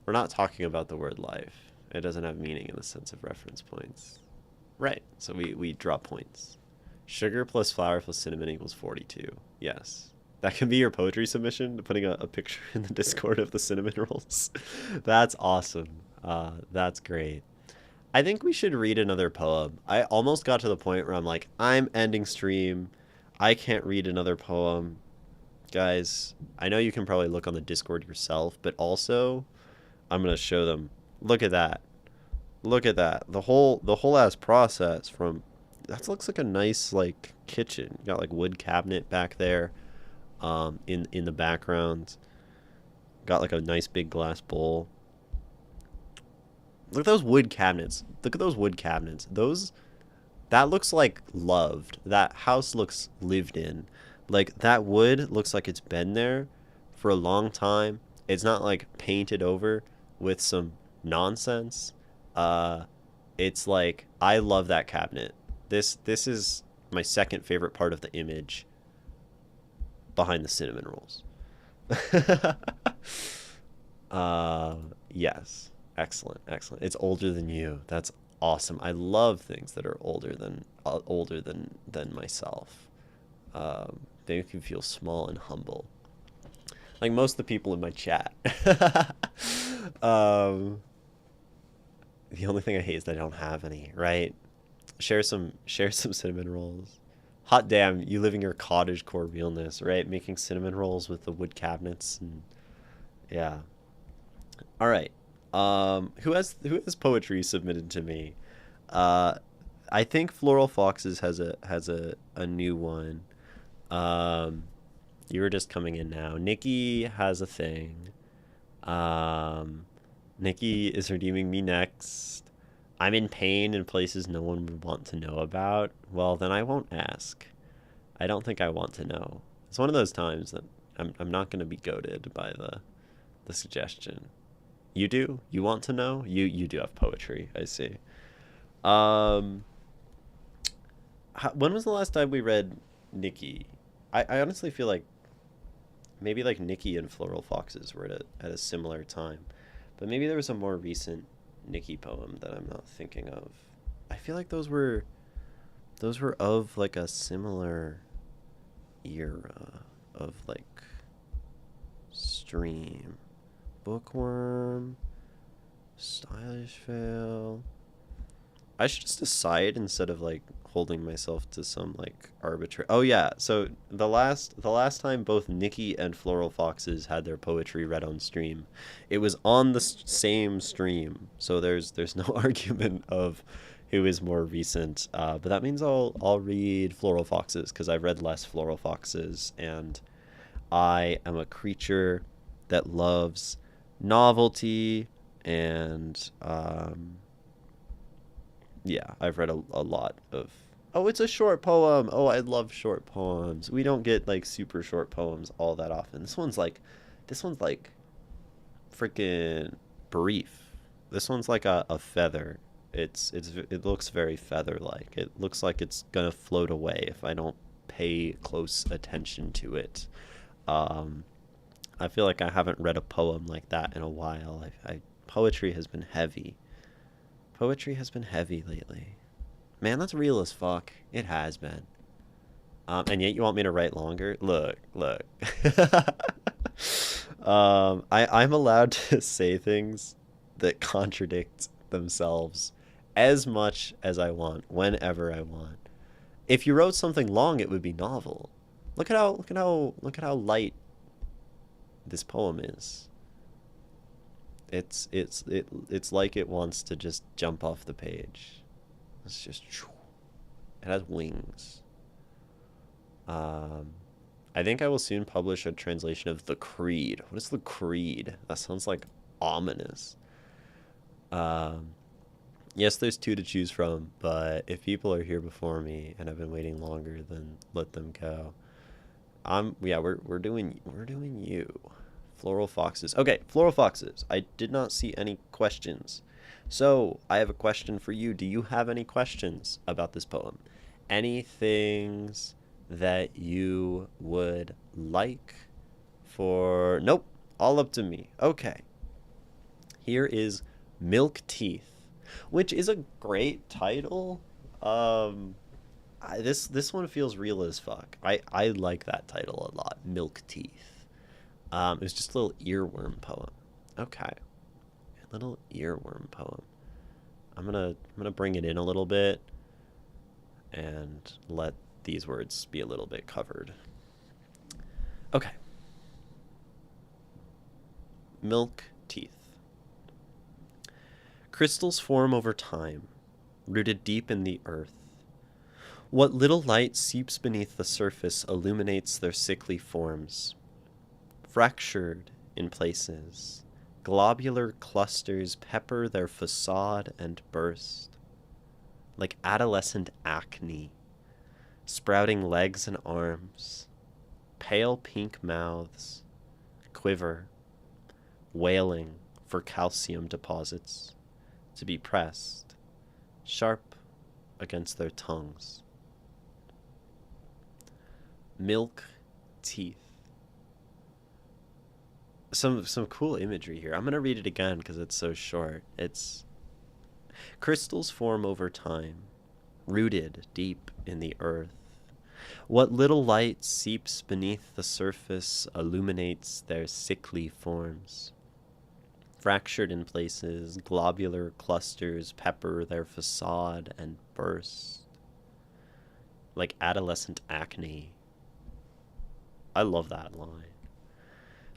we're not talking about the word life. It doesn't have meaning in the sense of reference points. Right. So we draw points. Sugar plus flour plus cinnamon equals 42. Yes. That can be your poetry submission, putting a picture in the Discord of the cinnamon rolls. That's awesome. That's great. I think we should read another poem. I almost got to the point where I'm like, I'm ending stream. I can't read another poem. Guys, I know you can probably look on the Discord yourself, but also I'm going to show them. Look at that. Look at that. The whole ass process from that looks like a nice like kitchen. You got like wood cabinet back there in the background. Got like a nice big glass bowl. Look at those wood cabinets. Look at those wood cabinets. That looks like loved. That house looks lived in. Like that wood looks like it's been there for a long time. It's not like painted over with some nonsense. Uh it's like I love that cabinet. This is my second favorite part of the image behind the cinnamon rolls. uh yes. Excellent, excellent. It's older than you. That's awesome. I love things that are older than myself. They make me feel small and humble, like most of the people in my chat. um, the only thing I hate is that I don't have any. Right? Share some cinnamon rolls. Hot damn, you living your cottage core realness, right? Making cinnamon rolls with the wood cabinets and yeah. All right. Who has poetry submitted to me? Uh, I think Floral Foxes has a new one. Um, you were just coming in now. Nikki has a thing. Um, Nikki is redeeming me next. I'm in pain in places no one would want to know about. Well, then I won't ask. I don't think I want to know. It's one of those times that I'm not going to be goaded by the suggestion. You do? You want to know? You do have poetry, I see. Um, when was the last time we read Nikki? I honestly feel like maybe like Nikki and Floral Foxes were at a similar time, but maybe there was a more recent Nikki poem that I'm not thinking of. I feel like those were of like a similar era of like stream. Bookworm, stylish fail. I should just decide instead of like holding myself to some like arbitrary. Oh yeah, so the last time both Nikki and Floral Foxes had their poetry read on stream, it was on the same stream. So there's no argument of who is more recent. But that means I'll read Floral Foxes because I've read less Floral Foxes, and I am a creature that loves novelty and Yeah, I've read a lot of. Oh, it's a short poem. Oh, I love short poems. We don't get like super short poems all that often. This one's like freaking brief. This one's like a feather. It looks very feather like. It looks like it's gonna float away if I don't pay close attention to it. Um, I feel like I haven't read a poem like that in a while. Poetry has been heavy. Poetry has been heavy lately. Man, that's real as fuck. It has been. And yet you want me to write longer? Look, look. I'm allowed to say things that contradict themselves as much as I want, whenever I want. If you wrote something long, it would be novel. Look at how light this poem is. It's like it wants to just jump off the page. It's just, it has wings. Um, I think I will soon publish a translation of The Creed. What is The Creed? That sounds like ominous. Um, yes, there's two to choose from, but if people are here before me and have been waiting longer, then let them go. Yeah, we're doing you. Floral foxes. Okay, floral foxes. I did not see any questions. So, I have a question for you. Do you have any questions about this poem? Any things that you would like for. Nope, all up to me. Okay. Here is Milk Teeth, which is a great title. Um this one feels real as fuck. I like that title a lot. Milk Teeth. It's just a little earworm poem. Okay. A little earworm poem. I'm gonna bring it in a little bit and let these words be a little bit covered. Okay. Milk Teeth. Crystals form over time, rooted deep in the earth. What little light seeps beneath the surface illuminates their sickly forms. Fractured in places, globular clusters pepper their facade and burst. Like adolescent acne, sprouting legs and arms, pale pink mouths, quiver, wailing for calcium deposits to be pressed, sharp against their tongues. Milk teeth. Some cool imagery here. I'm gonna read it again because it's so short. It's crystals form over time, rooted deep in the earth. What little light seeps beneath the surface illuminates their sickly forms. Fractured in places, globular clusters pepper their facade and burst. Like adolescent acne. I love that line.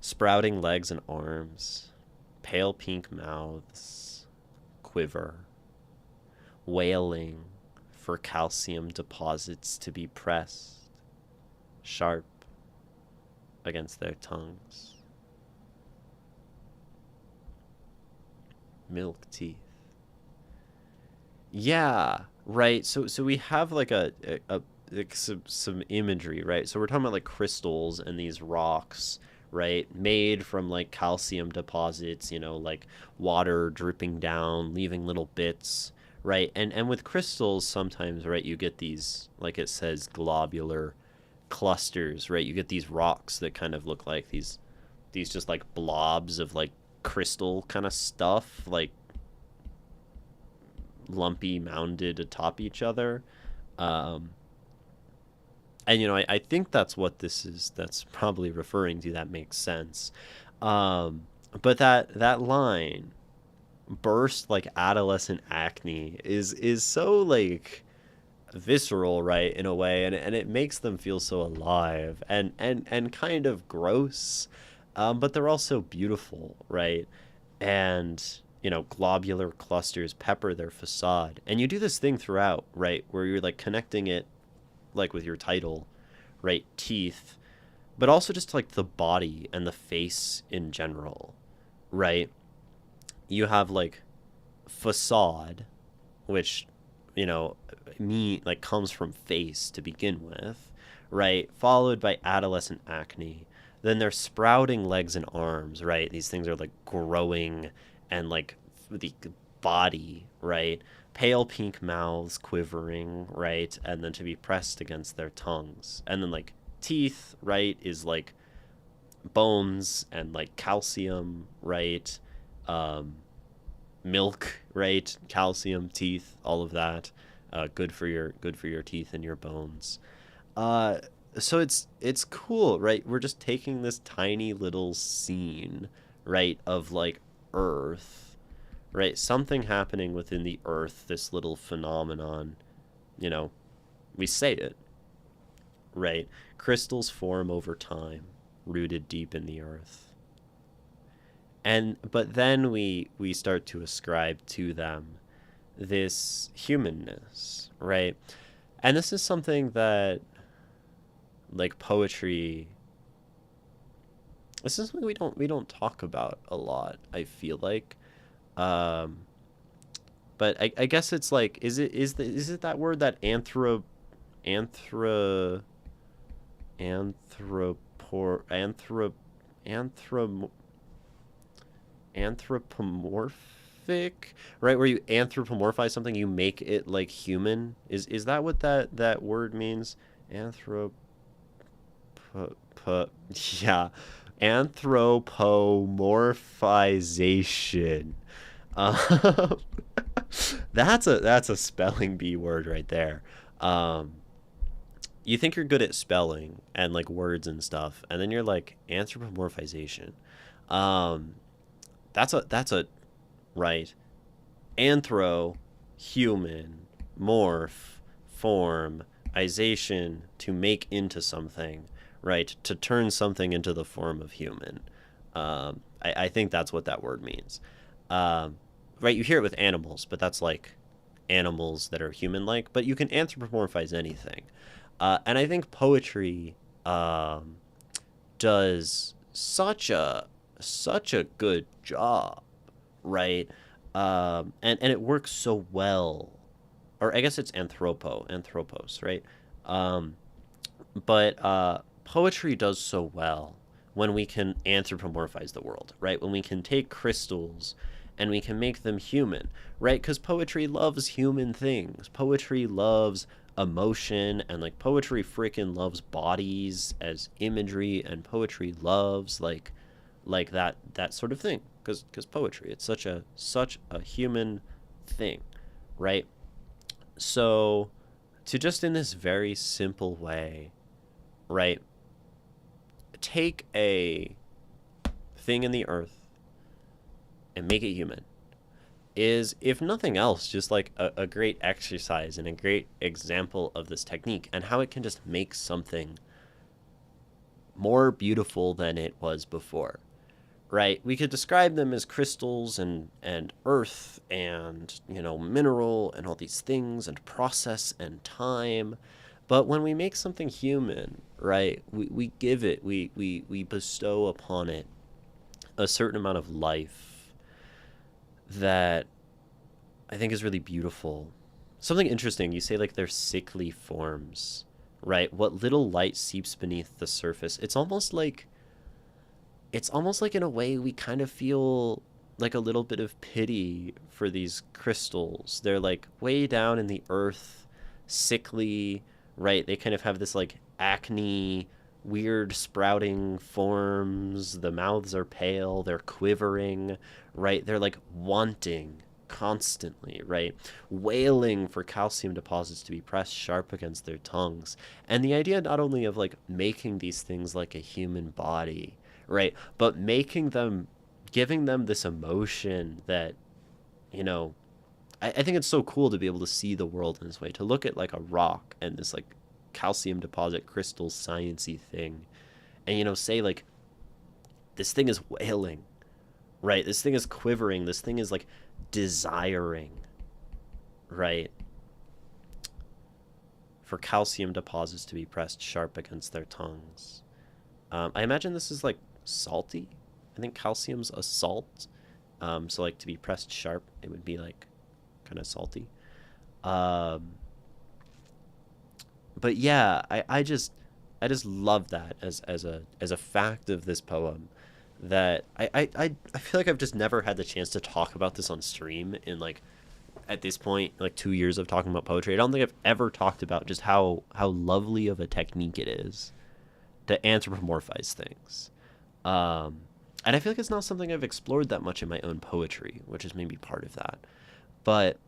Sprouting legs and arms, pale pink mouths, quiver, wailing for calcium deposits to be pressed, sharp against their tongues. Milk teeth. Yeah, right. So we have like like some imagery, right? So we're talking about like crystals and these rocks, right? Made from like calcium deposits, like water dripping down, leaving little bits, right? And with crystals sometimes, right, you get these, like it says, globular clusters, right? You get these rocks that kind of look like these just like blobs of like crystal kind of stuff, like lumpy mounded atop each other. Um, and I think that's what this is. That's probably referring to. That makes sense. Um, but that line, burst like adolescent acne, is so like visceral, right, in a way, and it makes them feel so alive and kind of gross, but they're also beautiful, right? And globular clusters pepper their facade, and you do this thing throughout, right, where you're like connecting it like with your title, right, teeth, but also just like the body and the face in general, right? You have like facade, which you know, me like comes from face to begin with, right? Followed by adolescent acne. Then they're sprouting legs and arms, right? These things are like growing and like the body, right? Pale pink mouths quivering, right? And then to be pressed against their tongues. And then like teeth, right, is like bones and like calcium, right? Um, Milk, right? Calcium, teeth, all of that. Good for your teeth and your bones. Uh, so it's cool, right? We're just taking this tiny little scene, right, of like Earth, right? Something happening within the Earth, this little phenomenon, you know, we say it, right? Crystals form over time, rooted deep in the Earth. And but then we start to ascribe to them this humanness, right? And this is something that like poetry, this is something we don't talk about a lot, I feel like. Um but I guess it's like is it that word that anthro anthropor anthrop anthropomorphic, right? Where you anthropomorphize something, you make it like human. Is that what that word means? Anthrop yeah, anthropomorphization. Um, that's a spelling bee word right there. Um, you think you're good at spelling and like words and stuff, and then you're like anthropomorphization. Um, that's a right. Anthro, human, morph, form, ization, to make into something, right? To turn something into the form of human. I think that's what that word means. Um, right? You hear it with animals, but that's like animals that are human like, but you can anthropomorphize anything. And I think poetry um, does such a good job, right? And it works so well, or I guess it's anthropos, right? Um, but poetry does so well when we can anthropomorphize the world, right? When we can take crystals and we can make them human, right? Because poetry loves human things. Poetry loves emotion, and like poetry freaking loves bodies as imagery, and poetry loves like that sort of thing. Because poetry, it's such a human thing, right? So to just in this very simple way, right? Take a thing in the earth and make it human is, if nothing else, just like a great exercise and a great example of this technique and how it can just make something more beautiful than it was before, right? We could describe them as crystals and earth and, mineral and all these things and process and time. But when we make something human, right, we give it, we bestow upon it a certain amount of life that I think is really beautiful. Something interesting, you say like they're sickly forms, right? What little light seeps beneath the surface. It's almost like in a way we kind of feel like a little bit of pity for these crystals. They're like way down in the earth, sickly, right? They kind of have this like acne, weird sprouting forms. The mouths are pale, they're quivering, right? They're like wanting constantly, right? Wailing for calcium deposits to be pressed sharp against their tongues. And the idea not only of like making these things like a human body, right? But making them, giving them this emotion that, you know, I think it's so cool to be able to see the world in this way, to look at like a rock and this like calcium deposit crystal sciency thing, and say like this thing is wailing, right? This thing is quivering. This thing is like desiring, right? For calcium deposits to be pressed sharp against their tongues. I imagine this is like salty. I think calcium's a salt. So like to be pressed sharp, it would be like kind of salty. Um, but yeah, I just love that as a fact of this poem, that I feel like I've just never had the chance to talk about this on stream in, like, at this point, like, 2 years of talking about poetry. I don't think I've ever talked about just how lovely of a technique it is to anthropomorphize things. Um, and I feel like it's not something I've explored that much in my own poetry, which is maybe part of that. But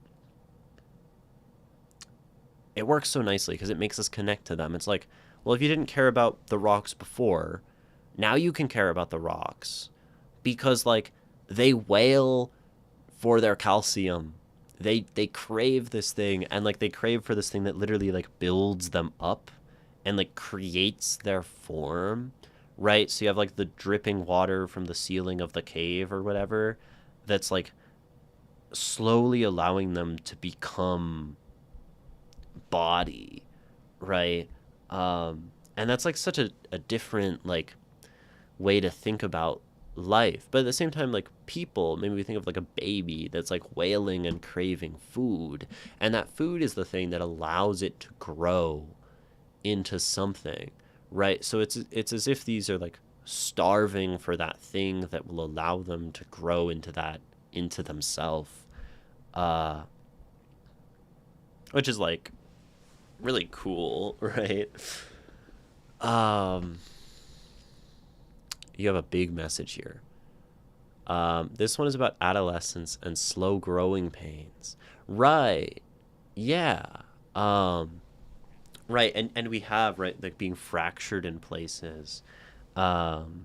it works so nicely because it makes us connect to them. It's like, well, if you didn't care about the rocks before, now you can care about the rocks because, like, they wail for their calcium. They crave this thing, and, like, they crave for this thing that literally, like, builds them up and, like, creates their form, right? So you have, like, the dripping water from the ceiling of the cave or whatever, that's, like, slowly allowing them to become body, right? And that's, like, such a different, like, way to think about life. But at the same time, like, people, maybe we think of, like, a baby that's, like, wailing and craving food, and that food is the thing that allows it to grow into something, right? So it's as if these are, like, starving for that thing that will allow them to grow into that, into themselves, uh which is, like, really cool, right? um you have a big message here. This one is about adolescence and slow growing pains. Right. Yeah. Um, right. And we have, right, like, being fractured in places. Um,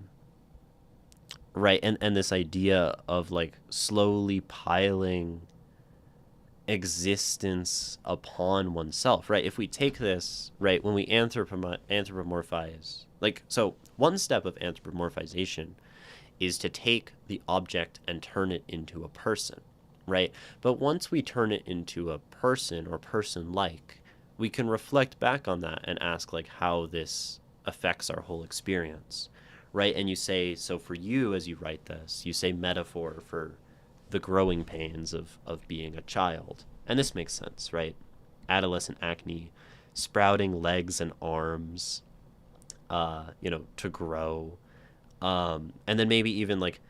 right. And this idea of, like, slowly piling existence upon oneself, right? If we take this, right, when we anthropomorphize, like, so one step of anthropomorphization is to take the object and turn it into a person, right? But once we turn it into a person or person like, we can reflect back on that and ask, like, how this affects our whole experience, right? And you say, so for you, as you write this, you say metaphor for the growing pains of being a child. And this makes sense, right? Adolescent acne, sprouting legs and arms, to grow. And then maybe even, like,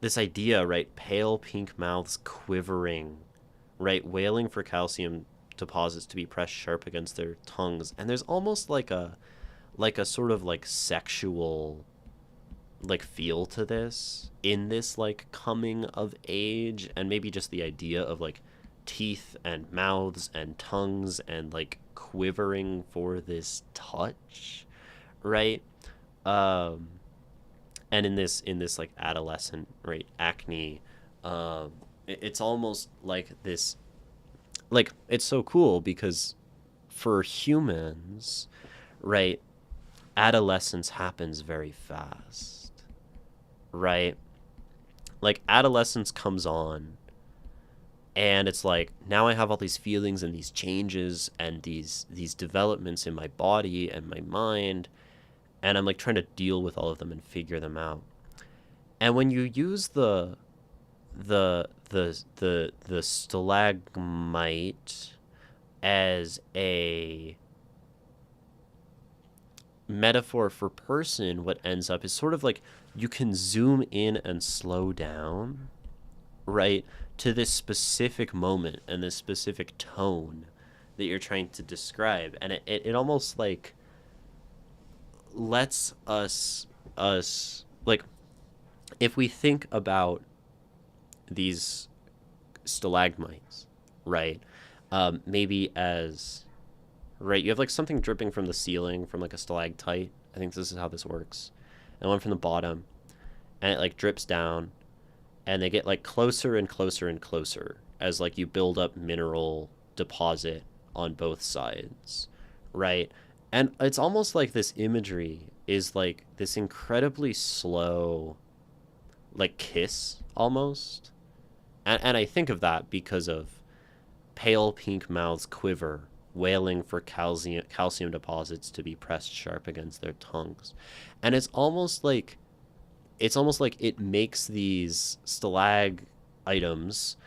this idea, right? Pale pink mouths quivering, right? Wailing for calcium deposits to be pressed sharp against their tongues. And there's almost like a sort of, like, sexual, like, feel to this in this, like, coming of age, and maybe just the idea of, like, teeth and mouths and tongues and, like, quivering for this touch, right? um and in this like adolescent, right, acne, it's almost like this, like, it's so cool because for humans, right, adolescence happens very fast, right? Like, adolescence comes on, and it's like, now I have all these feelings and these changes and these developments in my body and my mind, and I'm, like, trying to deal with all of them and figure them out. And when you use the stalagmite as a metaphor for person, what ends up is sort of like, you can zoom in and slow down, right, to this specific moment and this specific tone that you're trying to describe, and it almost, like, lets us like, if we think about these stalagmites, right, maybe as, right, you have, like, something dripping from the ceiling from, like, a stalactite. I think this is how this works. And one from the bottom, and it, like, drips down, and they get, like, closer and closer and closer as, like, you build up mineral deposit on both sides, right? And it's almost like this imagery is, like, this incredibly slow, like, kiss almost. And I think of that because of pale pink mouths quiver, wailing for calcium deposits to be pressed sharp against their tongues. And it's almost like it makes these stalag items,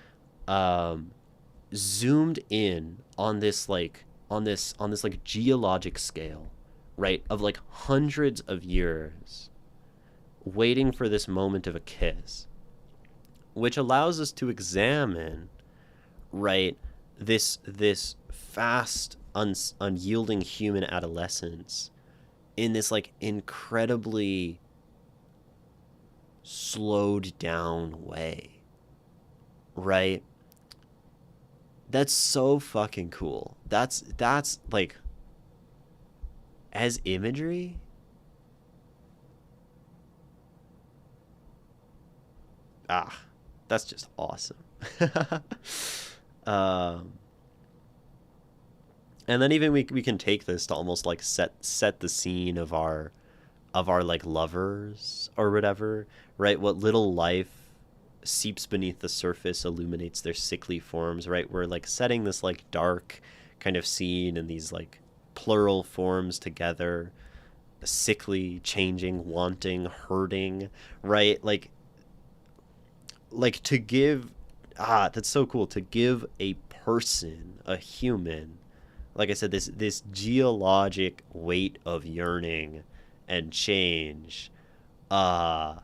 um, zoomed in on this like on this like geologic scale, right, of like hundreds of years waiting for this moment of a kiss, which allows us to examine, right, this fast unyielding human adolescence in this like incredibly slowed down way, right? That's so fucking cool. That's like, as imagery, ah, that's just awesome. um and then even we can take this to almost like set the scene of our like lovers or whatever, right? What little life seeps beneath the surface illuminates their sickly forms, right? We're like setting this like dark kind of scene and these like plural forms together, sickly, changing, wanting, hurting, right? Like to give, that's so cool, to give a person, a human, like I said, this geologic weight of yearning and change. uh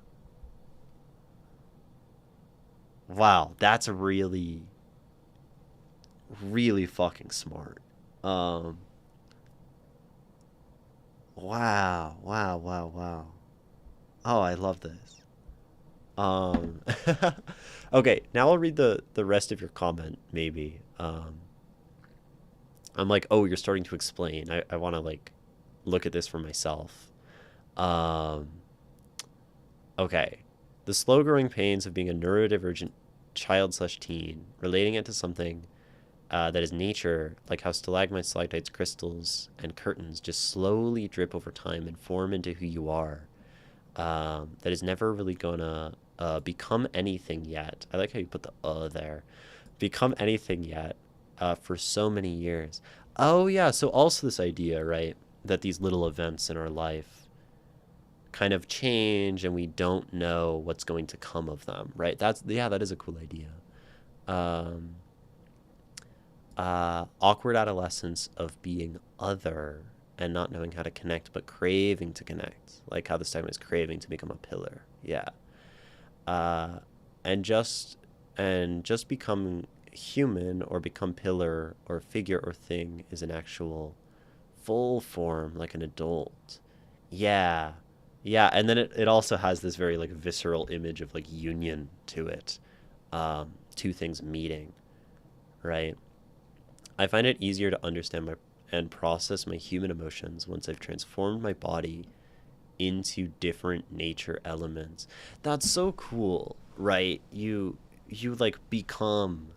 wow, that's really really fucking smart. um wow, wow, wow, wow. Oh, I love this. um okay, now I'll read the rest of your comment, maybe. I'm like, oh, you're starting to explain. I want to like look at this for myself. Um, okay. The slow growing pains of being a neurodivergent child slash teen, relating it to something that is nature, like how stalagmites, stalactites, crystals, and curtains just slowly drip over time and form into who you are. That is never really gonna become anything yet. I like how you put the there. Become anything yet, for so many years. Oh yeah, so also this idea, right, that these little events in our life kind of change and we don't know what's going to come of them, right? That's, yeah, that is a cool idea. Um, Awkward adolescence of being other and not knowing how to connect, but craving to connect, like how this time is craving to become a pillar. Yeah. Uh, and just become human or become pillar or figure or thing is an actual full form, like an adult. Yeah. Yeah, and then it also has this very like visceral image of like union to it. Two things meeting, right? I find it easier to understand my and process my human emotions once I've transformed my body into different nature elements. That's so cool, right? You like become,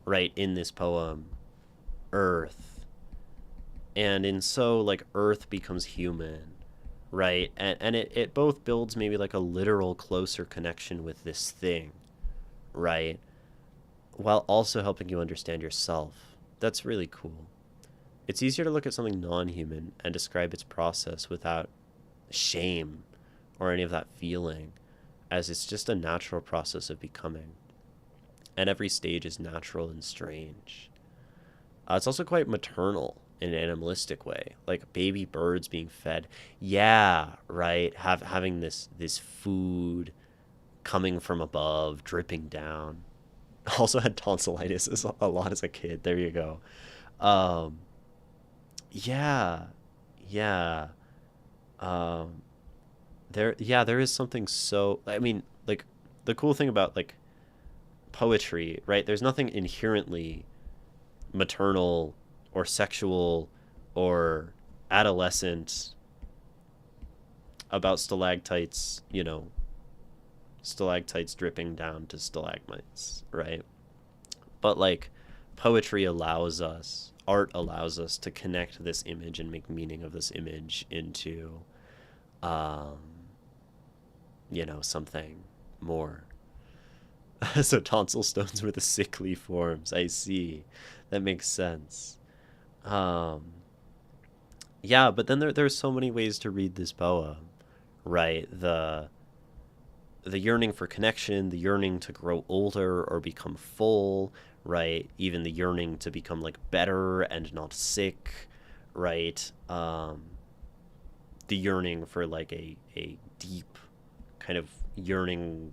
right, in this poem, earth, and in so like earth becomes human, right? And it both builds maybe like a literal closer connection with this thing, right, while also helping you understand yourself. That's really cool. It's easier to look at something non-human and describe its process without shame or any of that feeling, as it's just a natural process of becoming, and every stage is natural and strange. It's also quite maternal in an animalistic way, like baby birds being fed. Yeah, right. Having this food coming from above, dripping down. Also had tonsillitis a lot as a kid. There you go. Um, yeah, yeah. Um, there is something so. I mean, like the cool thing about like poetry, right? There's nothing inherently maternal or sexual or adolescent about stalactites, stalactites dripping down to stalagmites, right? But like poetry allows us, art allows us to connect this image and make meaning of this image into, um, something more. So tonsil stones were the sickly forms. I see. That makes sense. Um, yeah, but then there's so many ways to read this poem, right? The yearning for connection, the yearning to grow older or become full, right? Even the yearning to become like better and not sick, right? The yearning for like a deep kind of yearning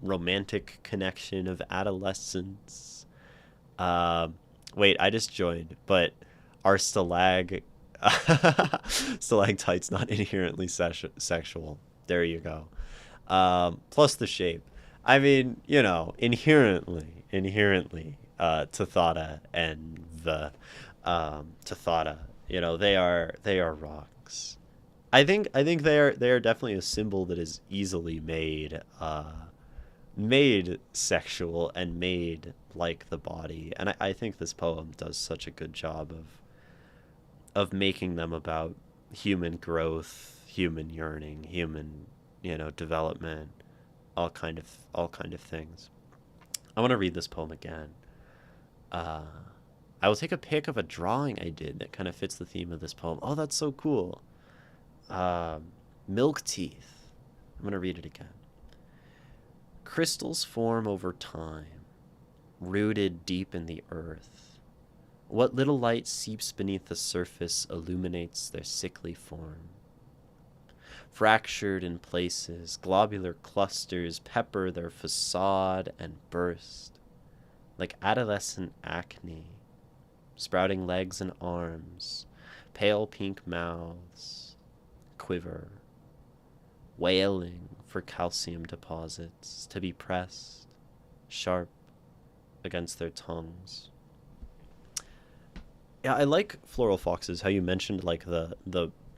romantic connection of adolescence. Um, Wait, I just joined, but are stalactites not inherently sexual? There you go. Plus the shape. I mean, inherently, Tathata and the Tathata, they are rocks. I think they are definitely a symbol that is easily made sexual and made like the body. And I think this poem does such a good job of making them about human growth, human yearning, human, development, all kind of things. I want to read this poem again. Uh, I will take a pic of a drawing I did that kind of fits the theme of this poem. Oh, that's so cool. Um, Milk teeth. I'm gonna read it again. Crystals form over time, rooted deep in the earth. What little light seeps beneath the surface illuminates their sickly form. Fractured in places, globular clusters pepper their facade and burst, like adolescent acne, sprouting legs and arms, pale pink mouths, quiver, wailing for calcium deposits to be pressed, sharp, against their tongues. Yeah, I like Floral Foxes, how you mentioned like the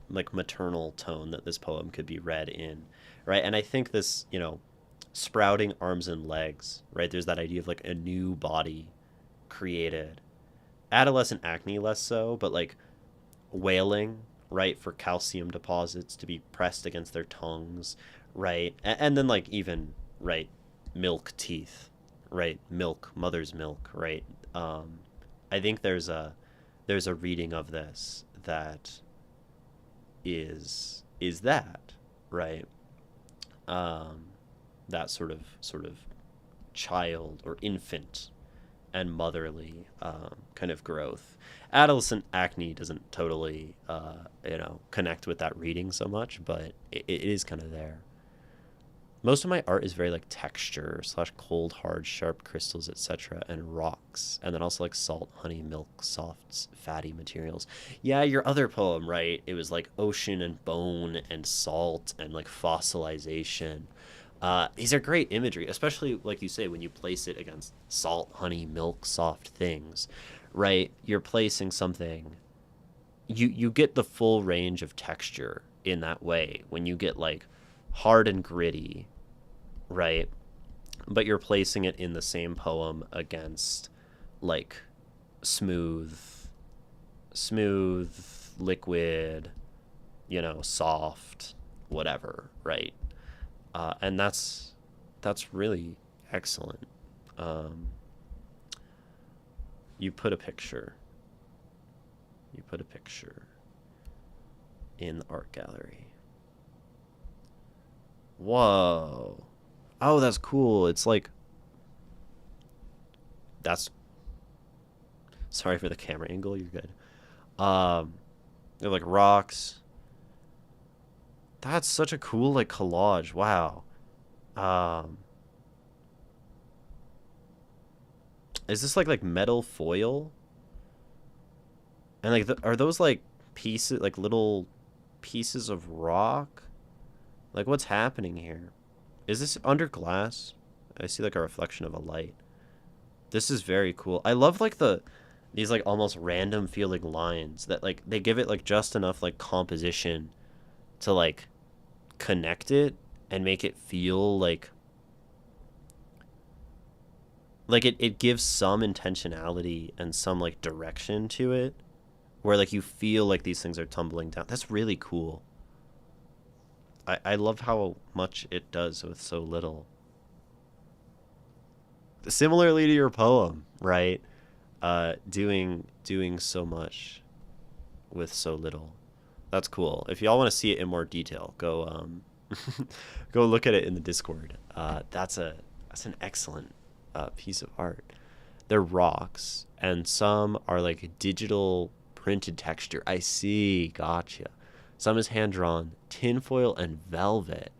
like maternal tone that this poem could be read in, right? And I think this, sprouting arms and legs, right? There's that idea of like a new body created. Adolescent acne less so, but like wailing, right, for calcium deposits to be pressed against their tongues, right? And then like even right, milk teeth, right? Milk, mother's milk, right? I think there's a reading of this that is that, right? Um, that sort of child or infant and motherly kind of growth. Adolescent acne doesn't totally connect with that reading so much, but it is kind of there. Most of my art is very like texture slash cold, hard, sharp crystals, etc., and rocks, and then also like salt, honey, milk, soft, fatty materials. Yeah, your other poem, right? It was like ocean and bone and salt and like fossilization. These are great imagery, especially like you say when you place it against salt, honey, milk, soft things, right? You're placing something. You get the full range of texture in that way when you get like hard and gritty, right? But you're placing it in the same poem against like smooth, smooth, liquid, soft, whatever, right? And that's really excellent. Um, you put a picture. You put a picture in the art gallery. Whoa. Oh, that's cool. It's like that's sorry for the camera angle. You're good. Um, they're like rocks. That's such a cool like collage. Wow. Um, is this like metal foil? And like, are those like pieces, like little pieces of rock? Like, what's happening here? Is this under glass? I see like a reflection of a light. This is very cool. I love like these like almost random feeling lines that like they give it like just enough like composition to like connect it and make it feel like it gives some intentionality and some like direction to it where like you feel like these things are tumbling down. That's really cool. I love how much it does with so little. Similarly to your poem, right? Doing so much with so little. That's cool. If y'all want to see it in more detail, go go look at it in the Discord. That's an excellent piece of art. they're rocks, and some are like digital printed texture. I see, gotcha. Some is hand drawn, tinfoil and velvet,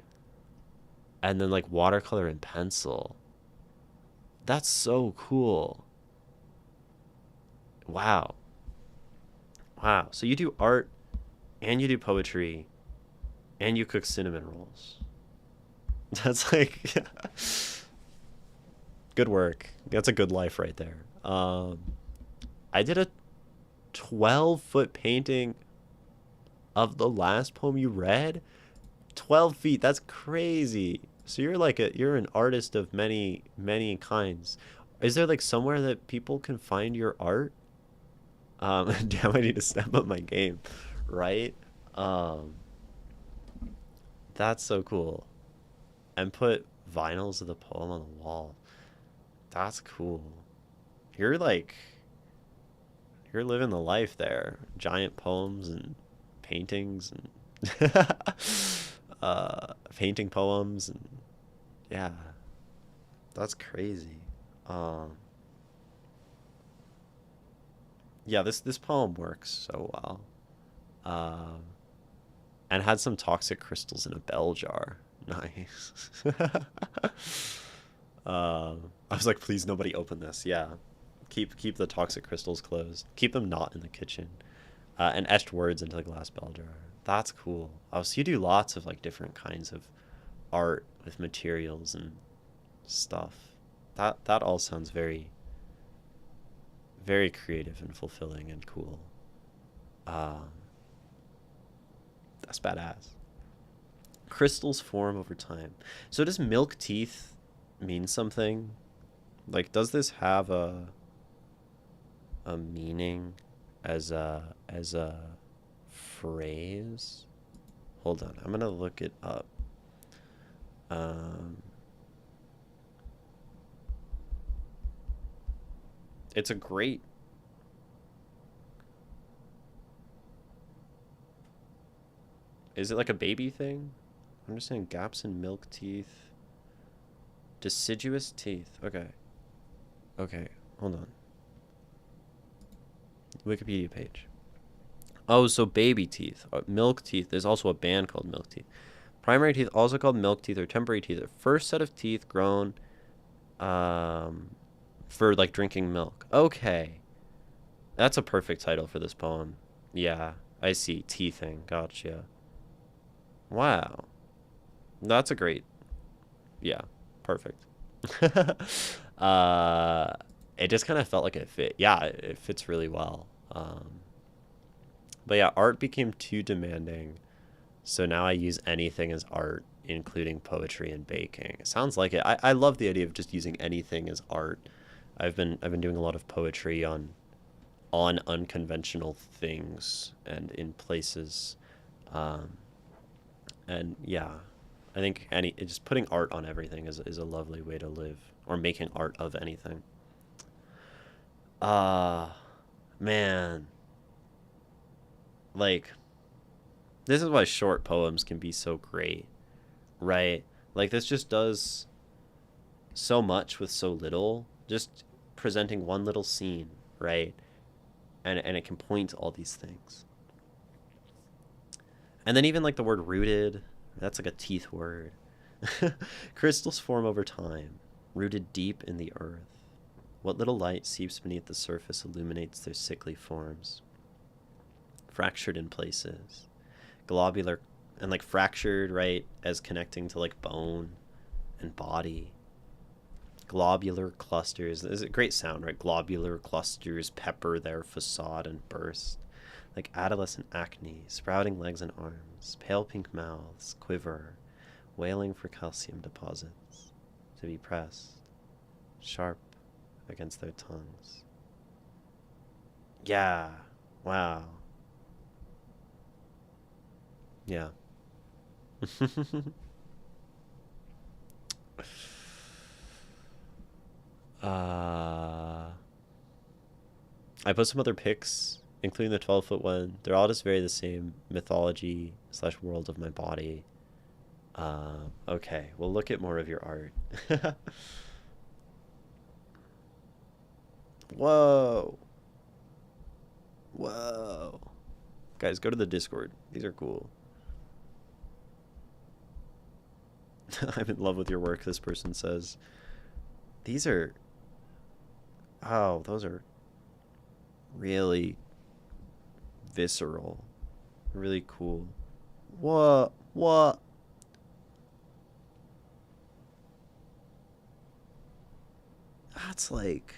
and then like watercolor and pencil. That's so cool. Wow. Wow. So you do art and you do poetry and you cook cinnamon rolls. That's like good work. That's a good life right there. I did a 12-foot painting of the last poem you read. 12 feet. That's crazy. So you're like you're an artist of many many kinds. Is there like somewhere that people can find your art? Damn, I need to step up my game, right? Um, that's so cool. And put vinyls of the poem on the wall. That's cool. You're like you're living the life there. Giant poems and paintings and painting poems and yeah, that's crazy. Um, yeah, this poem works so well. Um, and had some toxic crystals in a bell jar. Nice. I was like, please, nobody open this. Yeah, keep the toxic crystals closed. Keep them not in the kitchen. And etched words into the glass bell jar. That's cool. Oh, so you do lots of like different kinds of art with materials and stuff. That all sounds very very creative and fulfilling and cool. Um, that's badass. Crystals form over time. So does milk teeth mean something? Like, does this have a meaning as a phrase? Hold on, I'm gonna look it up. Um, it's a great. Is it like a baby thing? Understand gaps in milk teeth. Deciduous teeth. Okay. Okay. Hold on. Wikipedia page. Oh, so baby teeth. Milk teeth. There's also a band called Milk Teeth. Primary teeth, also called milk teeth or temporary teeth, are first set of teeth grown um, for like drinking milk. Okay. That's a perfect title for this poem. Yeah, I see. Teething. Gotcha. Wow. That's a great. Yeah, perfect. uh, it just kind of felt like it fit. Yeah, it fits really well. But yeah, art became too demanding, so now I use anything as art, including poetry and baking. It sounds like it. I love the idea of just using anything as art. I've been doing a lot of poetry on unconventional things and in places, um, and yeah, I think any just putting art on everything is a lovely way to live, or making art of anything. Ah, man, like this is why short poems can be so great, right? Like this just does so much with so little, just presenting one little scene, right? And it can point to all these things. And then even like the word rooted, that's like a teeth word. Crystals form over time, rooted deep in the earth. What little light seeps beneath the surface illuminates their sickly forms, fractured in places, globular and like fractured, right, as connecting to like bone and body. Globular clusters. Is a great sound, right? Globular clusters pepper their facade and burst. Like adolescent acne, sprouting legs and arms, pale pink mouths quiver, wailing for calcium deposits to be pressed, sharp against their tongues. Yeah. Wow. Yeah. uh, I put some other pics, including the 12-foot one. They're all just very the same mythology slash world of my body. Okay, we'll look at more of your art. Whoa. Whoa. Guys, go to the Discord. These are cool. I'm in love with your work, this person says. These are... Oh, those are really visceral. Really cool. What? What? That's like...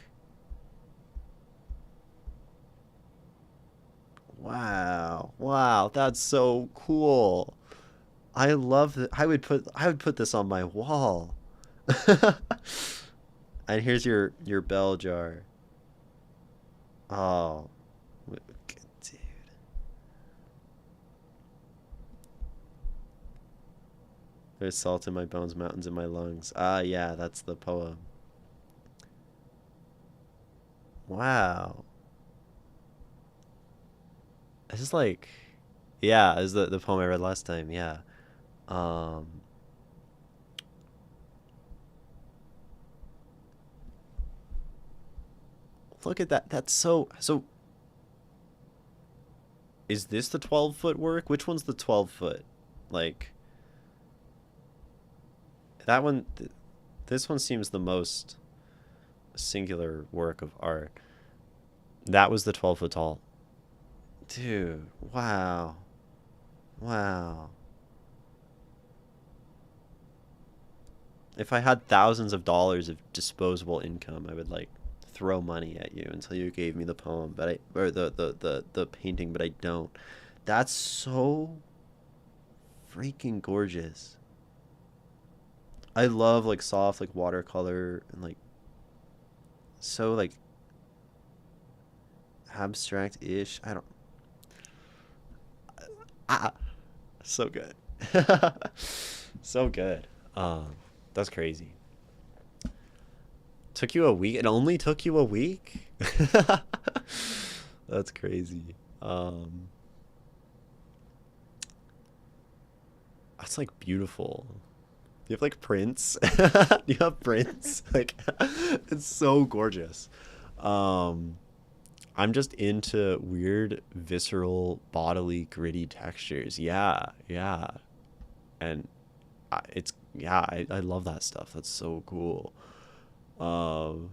Wow. Wow, that's so cool. I love that. I would put this on my wall. And here's your bell jar. Oh, dude. There's salt in my bones, mountains in my lungs. Ah, yeah, that's the poem. Wow. This is like, yeah, this is the poem I read last time. Yeah. Um, Look at that. That's so. Is this the 12-foot work? Which one's the 12-foot? Like that one. This one seems the most singular work of art. That was the 12-foot tall. Dude, wow. Wow. If I had thousands of dollars of disposable income, I would like throw money at you until you gave me the poem, but I or the painting, but I don't. That's so freaking gorgeous. I love like soft like watercolor and like so like abstract-ish. I don't ah so good. So good. That's crazy. Took you a week? It only took you a week? That's crazy. That's like beautiful. Do you have like prints? Do you have prints? Like, it's so gorgeous. Um, I'm just into weird, visceral, bodily, gritty textures. Yeah, yeah. And it's, yeah, I love that stuff. That's so cool. Um,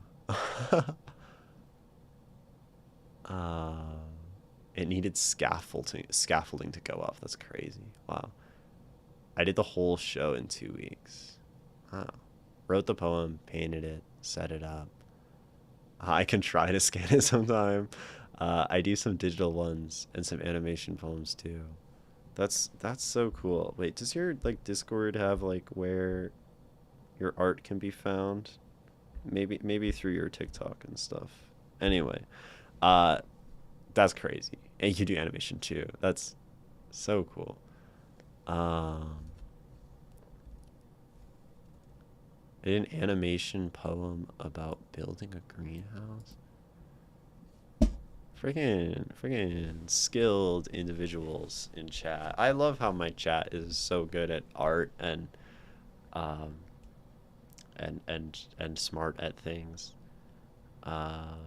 uh, it needed scaffolding to go up. That's crazy. Wow. I did the whole show in 2 weeks. Wow. Wrote the poem, painted it, set it up. I can try to scan it sometime. I do some digital ones and some animation poems too. That's so cool. Wait, does your like Discord have like where your art can be found? Maybe through your TikTok and stuff. Anyway, uh, that's crazy. And you do animation too. That's so cool. Um, I did an animation poem about building a greenhouse. Freaking skilled individuals in chat. I love how my chat is so good at art um and smart at things. Um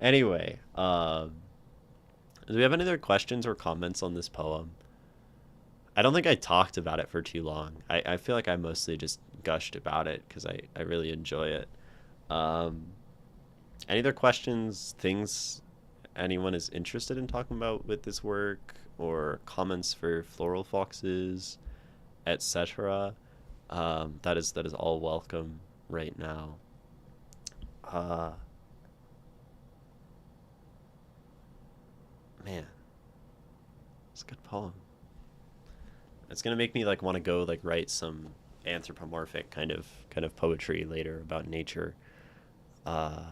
Anyway, do we have any other questions or comments on this poem? I don't think I talked about it for too long. I feel like I mostly just gushed about it because I really enjoy it. Um, any other questions, things anyone is interested in talking about with this work, or comments for Floral Foxes, etc.? That is all welcome right now. Uh, Man, it's a good poem. It's gonna make me like want to go like write some anthropomorphic kind of poetry later about nature. Uh,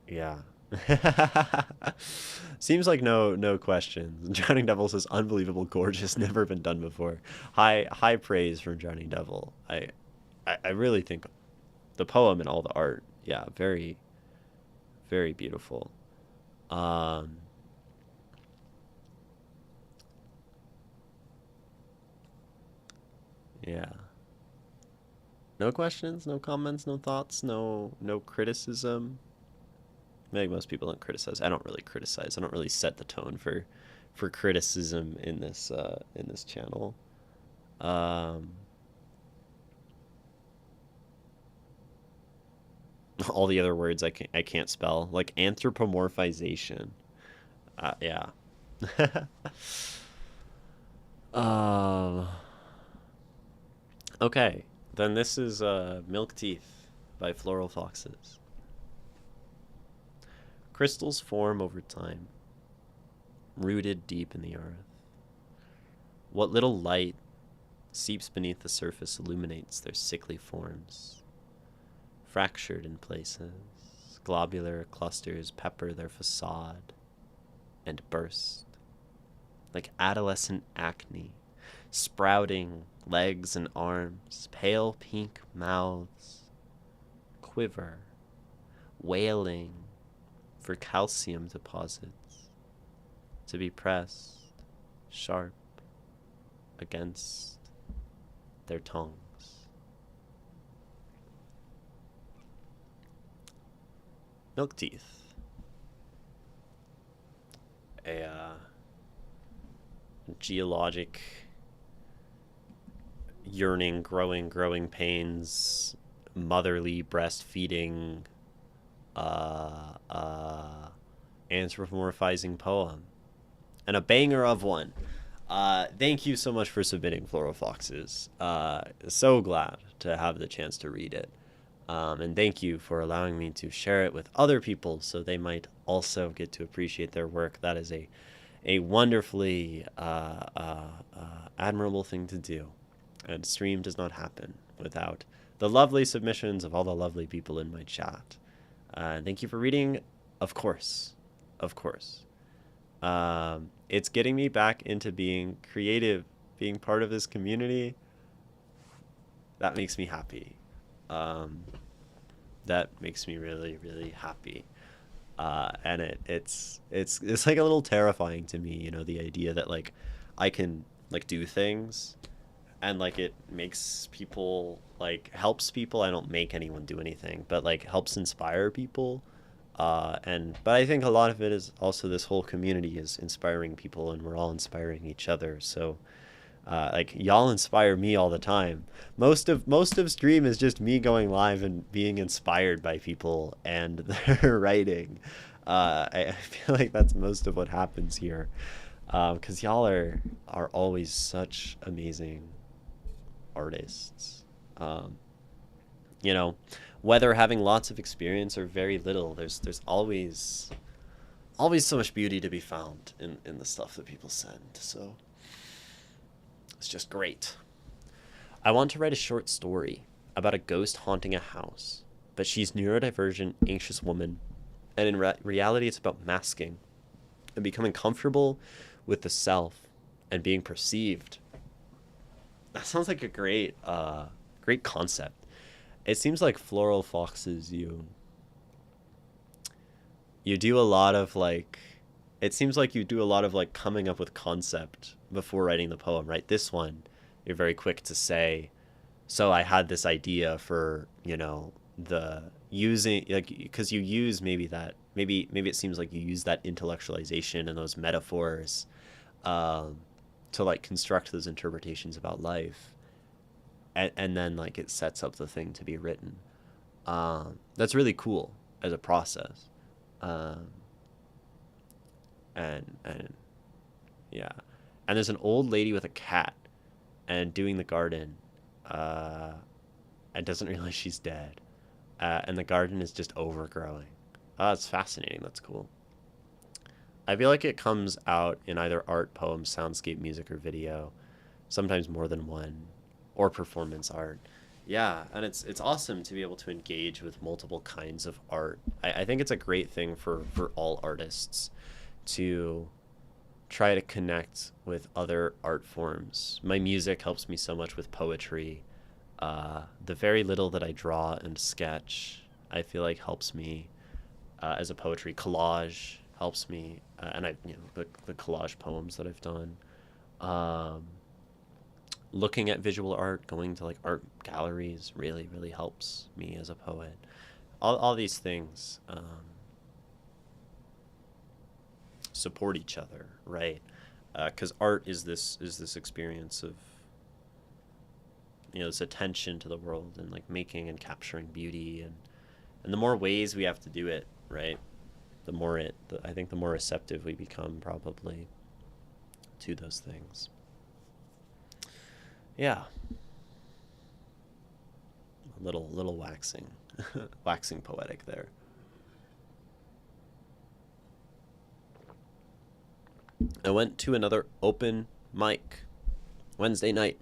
yeah. Seems like no questions. Drowning Devil says unbelievable, gorgeous, never been done before. High praise from Drowning Devil. I really think the poem and all the art, yeah, very very beautiful. Um, yeah. No questions, no comments, no thoughts, no criticism. Maybe most people don't criticize. I don't really criticize. I don't really set the tone for criticism in this channel. Um, all the other words I can't spell, like anthropomorphization. Yeah. um. Okay, then this is Milk Teeth by Floral Foxes. Crystals form over time, rooted deep in the earth. What little light seeps beneath the surface illuminates their sickly forms. Fractured in places, globular clusters pepper their facade and burst, like adolescent acne, sprouting legs and arms, pale pink mouths, quiver, wailing for calcium deposits to be pressed sharp against their tongues. Milk Teeth. A geologic yearning, growing pains, motherly breastfeeding, anthropomorphizing poem, and a banger of one. Thank you so much for submitting, Floral Foxes. So glad to have the chance to read it. And thank you for allowing me to share it with other people so they might also get to appreciate their work. That is a wonderfully admirable thing to do. And stream does not happen without the lovely submissions of all the lovely people in my chat. Thank you for reading. Of course. It's getting me back into being creative, being part of this community. That makes me happy. That makes me really, really happy. And it's like a little terrifying to me, you know, the idea that like I can like do things and like it makes people, like helps people. I don't make anyone do anything, but like helps inspire people. But I think a lot of it is also this whole community is inspiring people, and we're all inspiring each other. So like y'all inspire me all the time. Most of stream is just me going live and being inspired by people and their writing. I feel like that's most of what happens here, because y'all are always such amazing artists. You know, whether having lots of experience or very little, there's always so much beauty to be found in the stuff that people send. So it's just great. I want to write a short story about a ghost haunting a house, but she's neurodivergent, anxious woman, and in reality it's about masking and becoming comfortable with the self and being perceived. That sounds like a great concept. It seems like Floral Foxes, you do a lot of like, it seems like you do a lot of like coming up with concept before writing the poem, right? This one, you're very quick to say, so I had this idea for, you know, the using, like, because you use maybe it seems like you use that intellectualization and those metaphors to like construct those interpretations about life. And then like it sets up the thing to be written. That's really cool as a process. And yeah, and there's an old lady with a cat and doing the garden, and doesn't realize she's dead, and the garden is just overgrowing. It's fascinating. That's cool. I feel like it comes out in either art, poem, soundscape, music, or video, sometimes more than one, or performance art. Yeah, and it's awesome to be able to engage with multiple kinds of art. I think it's a great thing for all artists to try to connect with other art forms. My music helps me so much with poetry. The very little that I draw and sketch, I feel like helps me as a poetry. Collage helps me, and the collage poems that I've done. looking at visual art, going to like art galleries really, really helps me as a poet. All these things support each other, right? Because art is this experience of, you know, this attention to the world and like making and capturing beauty, and the more ways we have to do it, right? I think the more receptive we become probably to those things. Yeah, a little waxing, waxing poetic there. I went to another open mic Wednesday night,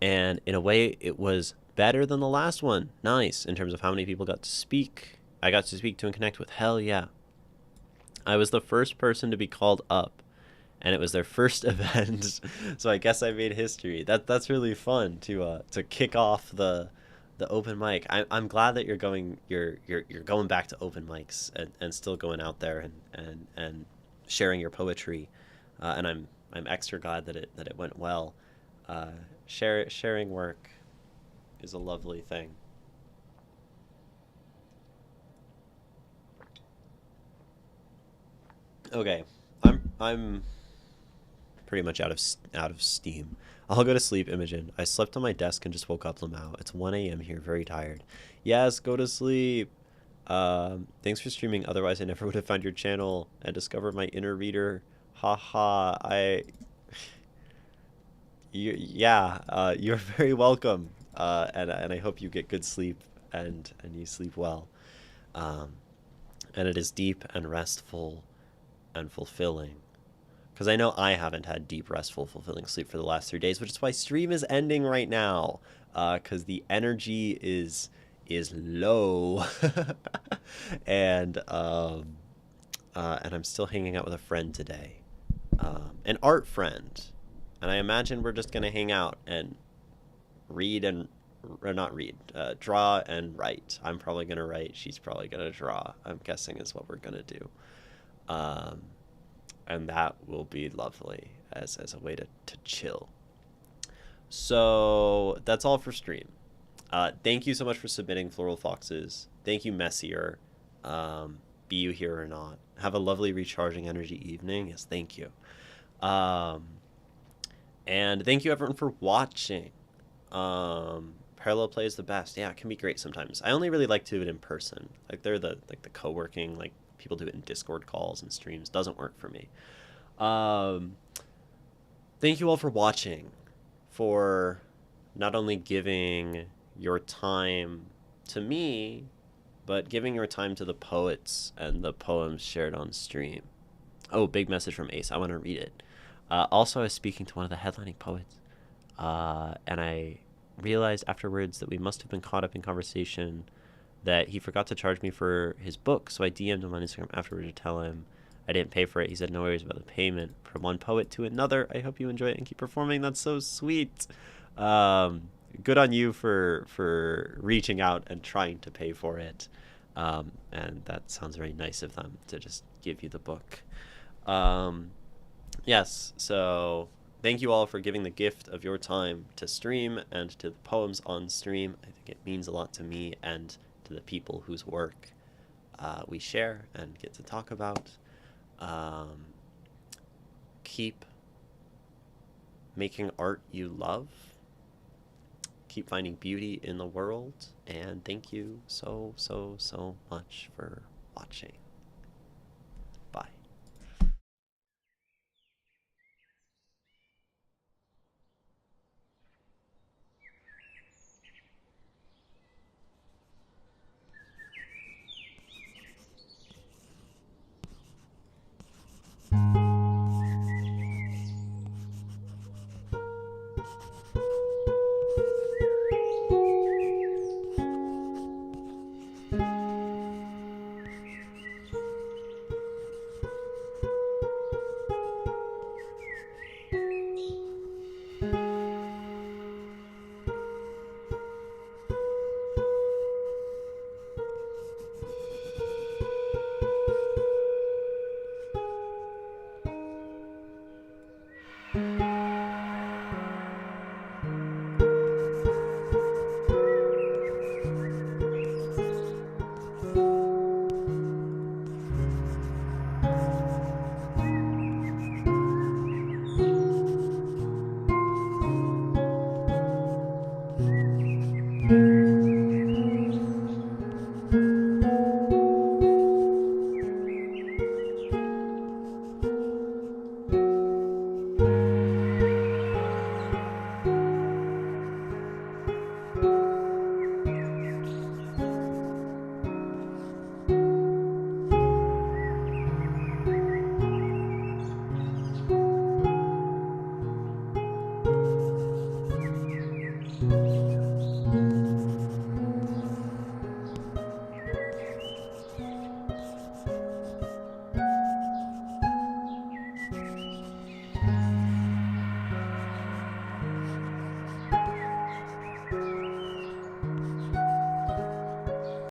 and in a way, it was better than the last one. Nice in terms of how many people got to speak. I got to speak to and connect with. Hell yeah! I was the first person to be called up, and it was their first event, so I guess I made history. That's really fun to kick off the open mic. I'm glad that you're going back to open mics and still going out there and sharing your poetry, and I'm extra glad that it went well. Sharing work is a lovely thing. Okay, I'm pretty much out of steam. I'll go to sleep, Imogen. I slept on my desk and just woke up, Lamau. It's 1 a.m. here, very tired. Yes, go to sleep. Thanks for streaming. Otherwise, I never would have found your channel and discovered my inner reader. Haha. Yeah. You're very welcome. And I hope you get good sleep and you sleep well. Um, and it is deep and restful and fulfilling. Because I know I haven't had deep, restful, fulfilling sleep for the last 3 days, which is why stream is ending right now. Because the energy is low, and I'm still hanging out with a friend today, an art friend, and I imagine we're just gonna hang out and read and or not read, draw and write. I'm probably gonna write. She's probably gonna draw. I'm guessing is what we're gonna do. Um, and that will be lovely as a way to chill. So that's all for stream. Thank you so much for submitting Floral Foxes. Thank you, Messier. Be you here or not. Have a lovely recharging energy evening. Yes, thank you. And thank you everyone for watching. Parallel play is the best. Yeah, it can be great sometimes. I only really like to do it in person. Like they're the co-working, like people do it in Discord calls and streams. Doesn't work for me. Thank you all for watching, for not only giving your time to me, but giving your time to the poets and the poems shared on stream. Oh, big message from Ace. I want to read it. Also, I was speaking to one of the headlining poets, and I realized afterwards that we must have been caught up in conversation, that he forgot to charge me for his book, so I DM'd him on Instagram afterward to tell him I didn't pay for it. He said no worries about the payment. From one poet to another, I hope you enjoy it and keep performing. That's so sweet. Good on you for reaching out and trying to pay for it. And that sounds very nice of them to just give you the book. Yes, so thank you all for giving the gift of your time to stream and to the poems on stream. I think it means a lot to me and to the people whose work we share and get to talk about. Keep making art you love. Keep finding beauty in the world. And thank you so much for watching.